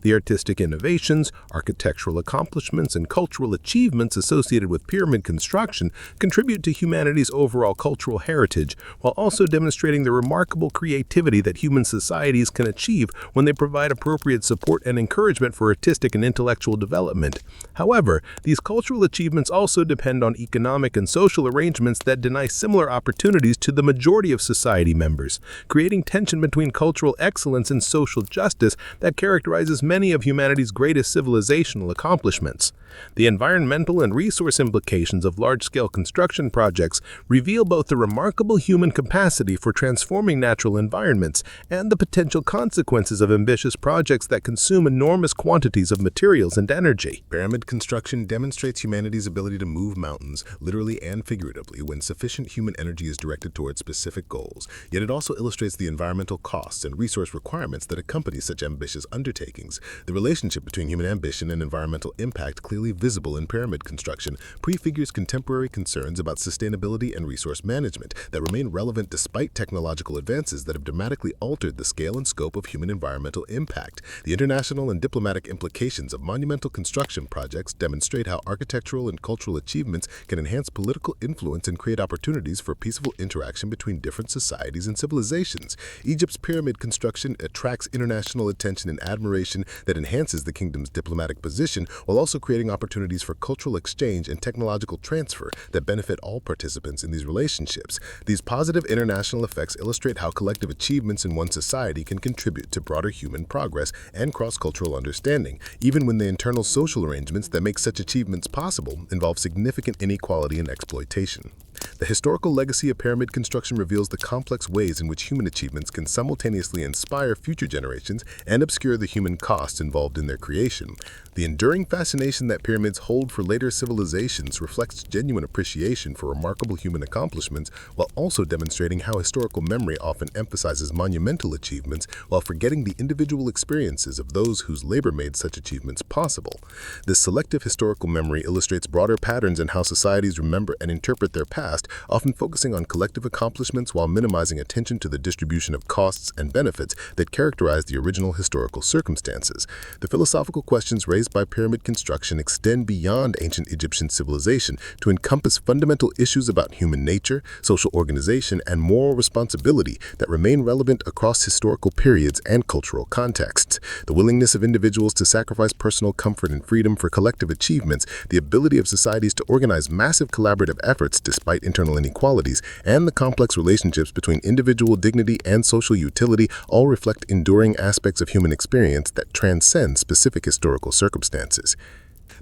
The artistic innovations, architectural accomplishments, and cultural achievements associated with pyramid construction contribute to humanity's overall cultural heritage, while also demonstrating the remarkable creativity that human societies can achieve when they provide appropriate support and encouragement for artistic and intellectual development. However, these cultural achievements also depend on economic and social arrangements that deny similar opportunities to the majority of society members, creating tension between cultural excellence and social justice that characterizes many of humanity's greatest civilizational accomplishments. The environmental and resource implications of large-scale construction projects reveal both the remarkable human capacity for transforming natural environments and the potential consequences of ambitious projects that consume enormous quantities of materials and energy. Pyramid construction demonstrates humanity's ability to move mountains, literally and figuratively, when sufficient human energy is directed towards specific goals. Yet it also illustrates the environmental costs and resource requirements that accompany such ambitious undertakings. The relationship between human ambition and environmental impact, clearly visible in pyramid construction, prefigures contemporary concerns about sustainability and resource management that remain relevant despite technological advances that have dramatically altered the scale and scope of human environmental impact. The international and diplomatic implications of monumental construction projects demonstrate how architectural and cultural achievements can enhance political influence and create opportunities for peaceful interaction between different societies and civilizations. Egypt's pyramid construction attracts international attention and admiration that enhances the kingdom's diplomatic position, while also creating opportunities for cultural exchange and technological transfer that benefit all participants in these relationships. These positive international effects illustrate how collective achievements in one society can contribute to broader human progress and cross-cultural understanding, even when the internal social arrangements that make such achievements possible involve significant inequality and exploitation. The historical legacy of pyramid construction reveals the complex ways in which human achievements can simultaneously inspire future generations and obscure the human costs involved in their creation. The enduring fascination that pyramids hold for later civilizations reflects genuine appreciation for remarkable human accomplishments, while also demonstrating how historical memory often emphasizes monumental achievements while forgetting the individual experiences of those whose labor made such achievements possible. This selective historical memory illustrates broader patterns in how societies remember and interpret their past, often focusing on collective accomplishments while minimizing attention to the distribution of costs and benefits that characterize the original historical circumstances. The philosophical questions raised by pyramid construction extend beyond ancient Egyptian civilization to encompass fundamental issues about human nature, social organization, and moral responsibility that remain relevant across historical periods and cultural contexts. The willingness of individuals to sacrifice personal comfort and freedom for collective achievements, the ability of societies to organize massive collaborative efforts despite internal inequalities, and the complex relationships between individual dignity and social utility all reflect enduring aspects of human experience that transcend specific historical circumstances.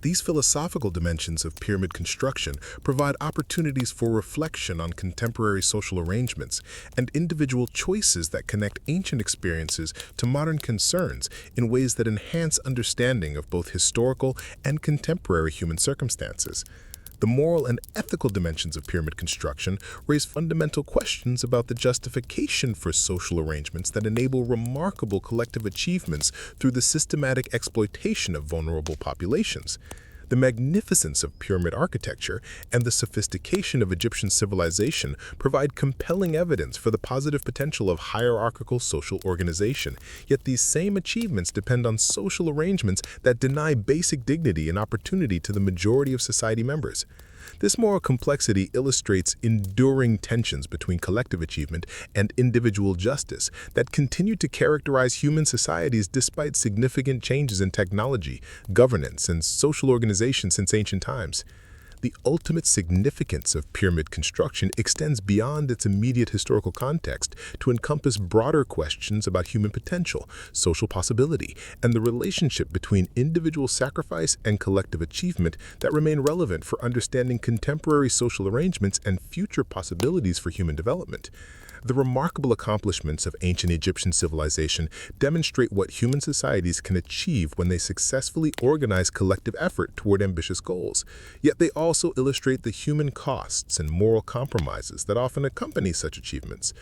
These philosophical dimensions of pyramid construction provide opportunities for reflection on contemporary social arrangements and individual choices that connect ancient experiences to modern concerns in ways that enhance understanding of both historical and contemporary human circumstances. The moral and ethical dimensions of pyramid construction raise fundamental questions about the justification for social arrangements that enable remarkable collective achievements through the systematic exploitation of vulnerable populations. The magnificence of pyramid architecture and the sophistication of Egyptian civilization provide compelling evidence for the positive potential of hierarchical social organization, yet these same achievements depend on social arrangements that deny basic dignity and opportunity to the majority of society members. This moral complexity illustrates enduring tensions between collective achievement and individual justice that continue to characterize human societies despite significant changes in technology, governance, and social organization since ancient times. The ultimate significance of pyramid construction extends beyond its immediate historical context to encompass broader questions about human potential, social possibility, and the relationship between individual sacrifice and collective achievement that remain relevant for understanding contemporary social arrangements and future possibilities for human development. The remarkable accomplishments of ancient Egyptian civilization demonstrate what human societies can achieve when they successfully organize collective effort toward ambitious goals. Yet they also illustrate the human costs and moral compromises that often accompany such achievements.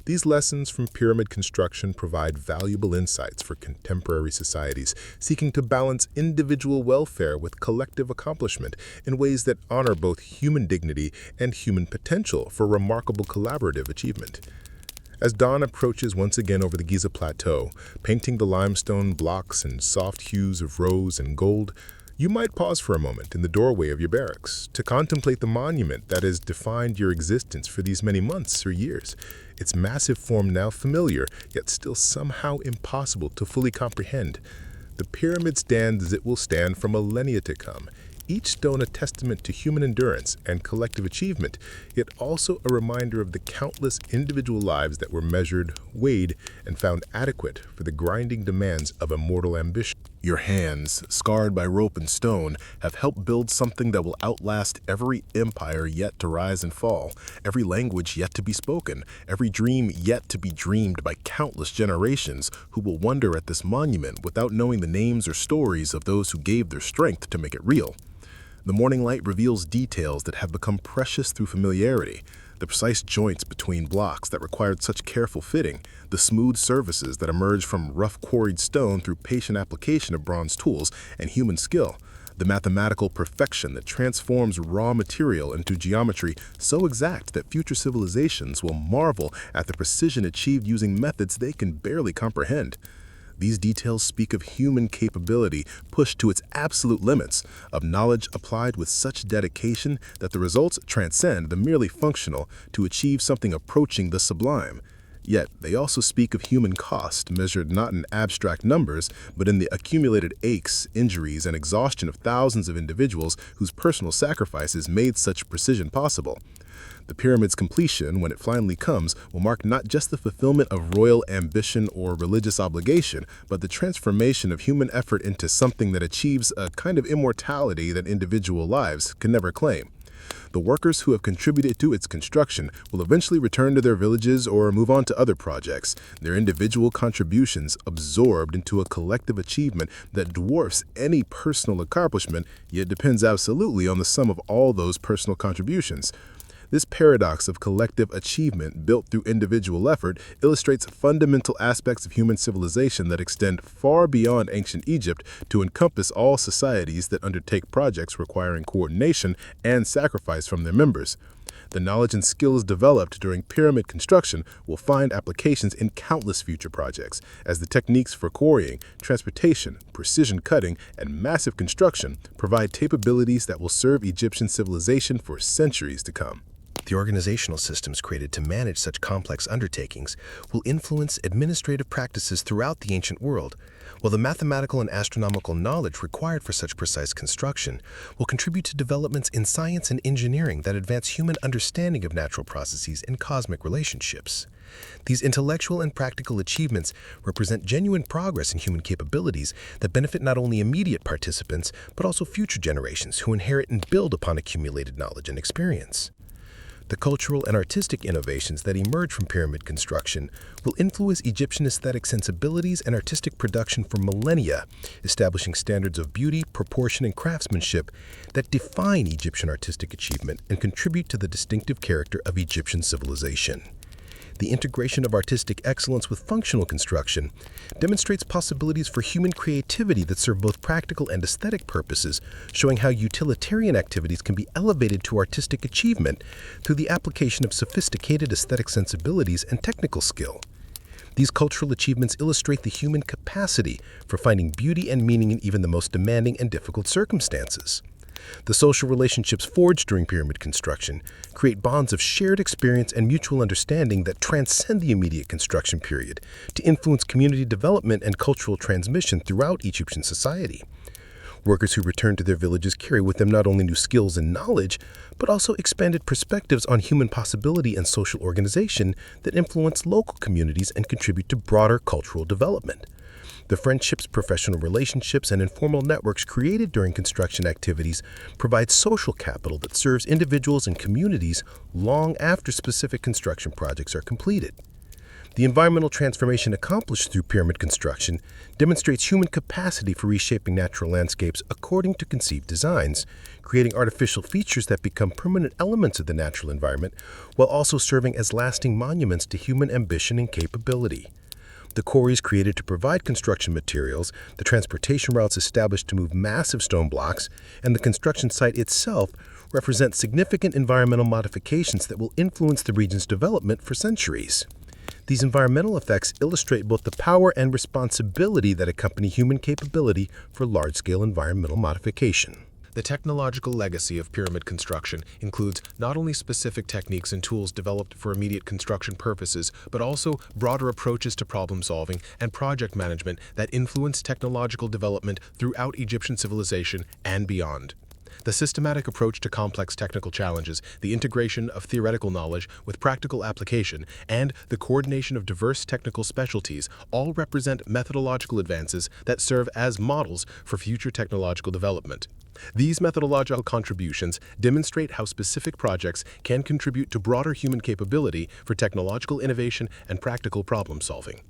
These lessons from pyramid construction provide valuable insights for contemporary societies seeking to balance individual welfare with collective accomplishment in ways that honor both human dignity and human potential for remarkable collaborative achievement. As dawn approaches once again over the Giza Plateau, painting the limestone blocks in soft hues of rose and gold, you might pause for a moment in the doorway of your barracks to contemplate the monument that has defined your existence for these many months or years. Its massive form now familiar, yet still somehow impossible to fully comprehend. The pyramid stands as it will stand for millennia to come, each stone a testament to human endurance and collective achievement, yet also a reminder of the countless individual lives that were measured, weighed, and found adequate for the grinding demands of immortal ambition. Your hands, scarred by rope and stone, have helped build something that will outlast every empire yet to rise and fall, every language yet to be spoken, every dream yet to be dreamed by countless generations who will wonder at this monument without knowing the names or stories of those who gave their strength to make it real. The morning light reveals details that have become precious through familiarity. The precise joints between blocks that required such careful fitting, the smooth surfaces that emerge from rough quarried stone through patient application of bronze tools and human skill, the mathematical perfection that transforms raw material into geometry so exact that future civilizations will marvel at the precision achieved using methods they can barely comprehend. These details speak of human capability pushed to its absolute limits, of knowledge applied with such dedication that the results transcend the merely functional to achieve something approaching the sublime. Yet they also speak of human cost measured not in abstract numbers, but in the accumulated aches, injuries, and exhaustion of thousands of individuals whose personal sacrifices made such precision possible. The pyramid's completion, when it finally comes, will mark not just the fulfillment of royal ambition or religious obligation, but the transformation of human effort into something that achieves a kind of immortality that individual lives can never claim. The workers who have contributed to its construction will eventually return to their villages or move on to other projects, their individual contributions absorbed into a collective achievement that dwarfs any personal accomplishment, yet depends absolutely on the sum of all those personal contributions. This paradox of collective achievement built through individual effort illustrates fundamental aspects of human civilization that extend far beyond ancient Egypt to encompass all societies that undertake projects requiring coordination and sacrifice from their members. The knowledge and skills developed during pyramid construction will find applications in countless future projects, as the techniques for quarrying, transportation, precision cutting, and massive construction provide capabilities that will serve Egyptian civilization for centuries to come. The organizational systems created to manage such complex undertakings will influence administrative practices throughout the ancient world, while the mathematical and astronomical knowledge required for such precise construction will contribute to developments in science and engineering that advance human understanding of natural processes and cosmic relationships. These intellectual and practical achievements represent genuine progress in human capabilities that benefit not only immediate participants, but also future generations who inherit and build upon accumulated knowledge and experience. The cultural and artistic innovations that emerge from pyramid construction will influence Egyptian aesthetic sensibilities and artistic production for millennia, establishing standards of beauty, proportion, and craftsmanship that define Egyptian artistic achievement and contribute to the distinctive character of Egyptian civilization. The integration of artistic excellence with functional construction demonstrates possibilities for human creativity that serve both practical and aesthetic purposes, showing how utilitarian activities can be elevated to artistic achievement through the application of sophisticated aesthetic sensibilities and technical skill. These cultural achievements illustrate the human capacity for finding beauty and meaning in even the most demanding and difficult circumstances. The social relationships forged during pyramid construction create bonds of shared experience and mutual understanding that transcend the immediate construction period to influence community development and cultural transmission throughout Egyptian society. Workers who return to their villages carry with them not only new skills and knowledge, but also expanded perspectives on human possibility and social organization that influence local communities and contribute to broader cultural development. The friendships, professional relationships, and informal networks created during construction activities provide social capital that serves individuals and communities long after specific construction projects are completed. The environmental transformation accomplished through pyramid construction demonstrates human capacity for reshaping natural landscapes according to conceived designs, creating artificial features that become permanent elements of the natural environment, while also serving as lasting monuments to human ambition and capability. The quarries created to provide construction materials, the transportation routes established to move massive stone blocks, and the construction site itself represent significant environmental modifications that will influence the region's development for centuries. These environmental effects illustrate both the power and responsibility that accompany human capability for large-scale environmental modification. The technological legacy of pyramid construction includes not only specific techniques and tools developed for immediate construction purposes, but also broader approaches to problem solving and project management that influence technological development throughout Egyptian civilization and beyond. The systematic approach to complex technical challenges, the integration of theoretical knowledge with practical application, and the coordination of diverse technical specialties all represent methodological advances that serve as models for future technological development. These methodological contributions demonstrate how specific projects can contribute to broader human capability for technological innovation and practical problem solving.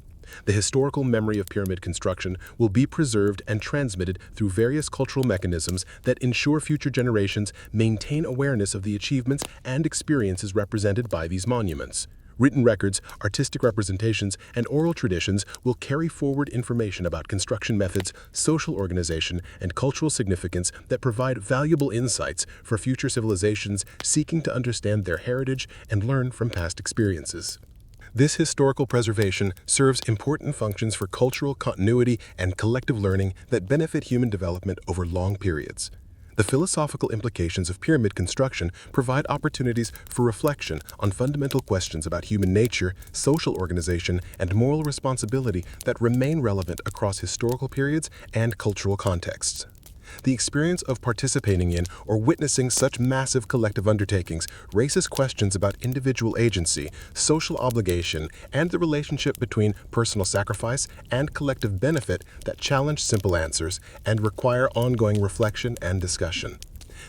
The historical memory of pyramid construction will be preserved and transmitted through various cultural mechanisms that ensure future generations maintain awareness of the achievements and experiences represented by these monuments. Written records, artistic representations, and oral traditions will carry forward information about construction methods, social organization, and cultural significance that provide valuable insights for future civilizations seeking to understand their heritage and learn from past experiences. This historical preservation serves important functions for cultural continuity and collective learning that benefit human development over long periods. The philosophical implications of pyramid construction provide opportunities for reflection on fundamental questions about human nature, social organization, and moral responsibility that remain relevant across historical periods and cultural contexts. The experience of participating in or witnessing such massive collective undertakings raises questions about individual agency, social obligation, and the relationship between personal sacrifice and collective benefit that challenge simple answers and require ongoing reflection and discussion.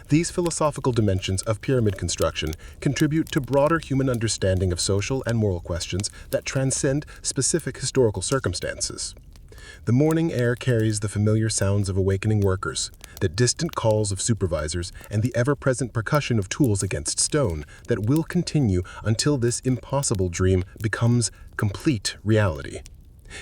These philosophical dimensions of pyramid construction contribute to broader human understanding of social and moral questions that transcend specific historical circumstances. The morning air carries the familiar sounds of awakening workers, the distant calls of supervisors, and the ever-present percussion of tools against stone that will continue until this impossible dream becomes complete reality.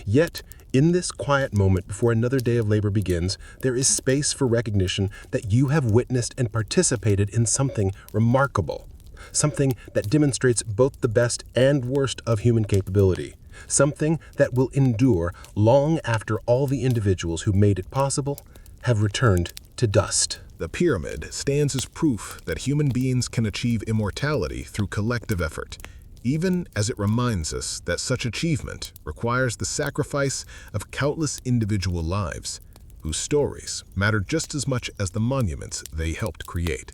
Yet, in this quiet moment before another day of labor begins, there is space for recognition that you have witnessed and participated in something remarkable, something that demonstrates both the best and worst of human capability. Something that will endure long after all the individuals who made it possible have returned to dust. The pyramid stands as proof that human beings can achieve immortality through collective effort, even as it reminds us that such achievement requires the sacrifice of countless individual lives, whose stories matter just as much as the monuments they helped create.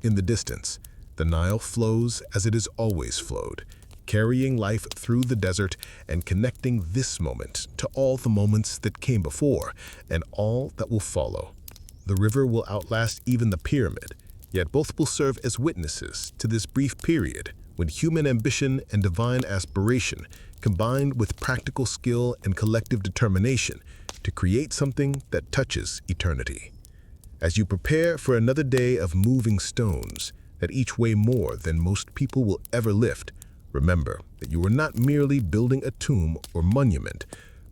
In the distance, the Nile flows as it has always flowed, carrying life through the desert and connecting this moment to all the moments that came before and all that will follow. The river will outlast even the pyramid, yet both will serve as witnesses to this brief period when human ambition and divine aspiration combined with practical skill and collective determination to create something that touches eternity. As you prepare for another day of moving stones that each weigh more than most people will ever lift, remember that you are not merely building a tomb or monument,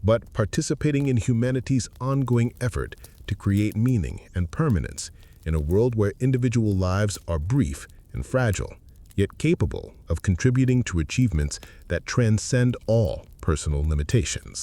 but participating in humanity's ongoing effort to create meaning and permanence in a world where individual lives are brief and fragile, yet capable of contributing to achievements that transcend all personal limitations.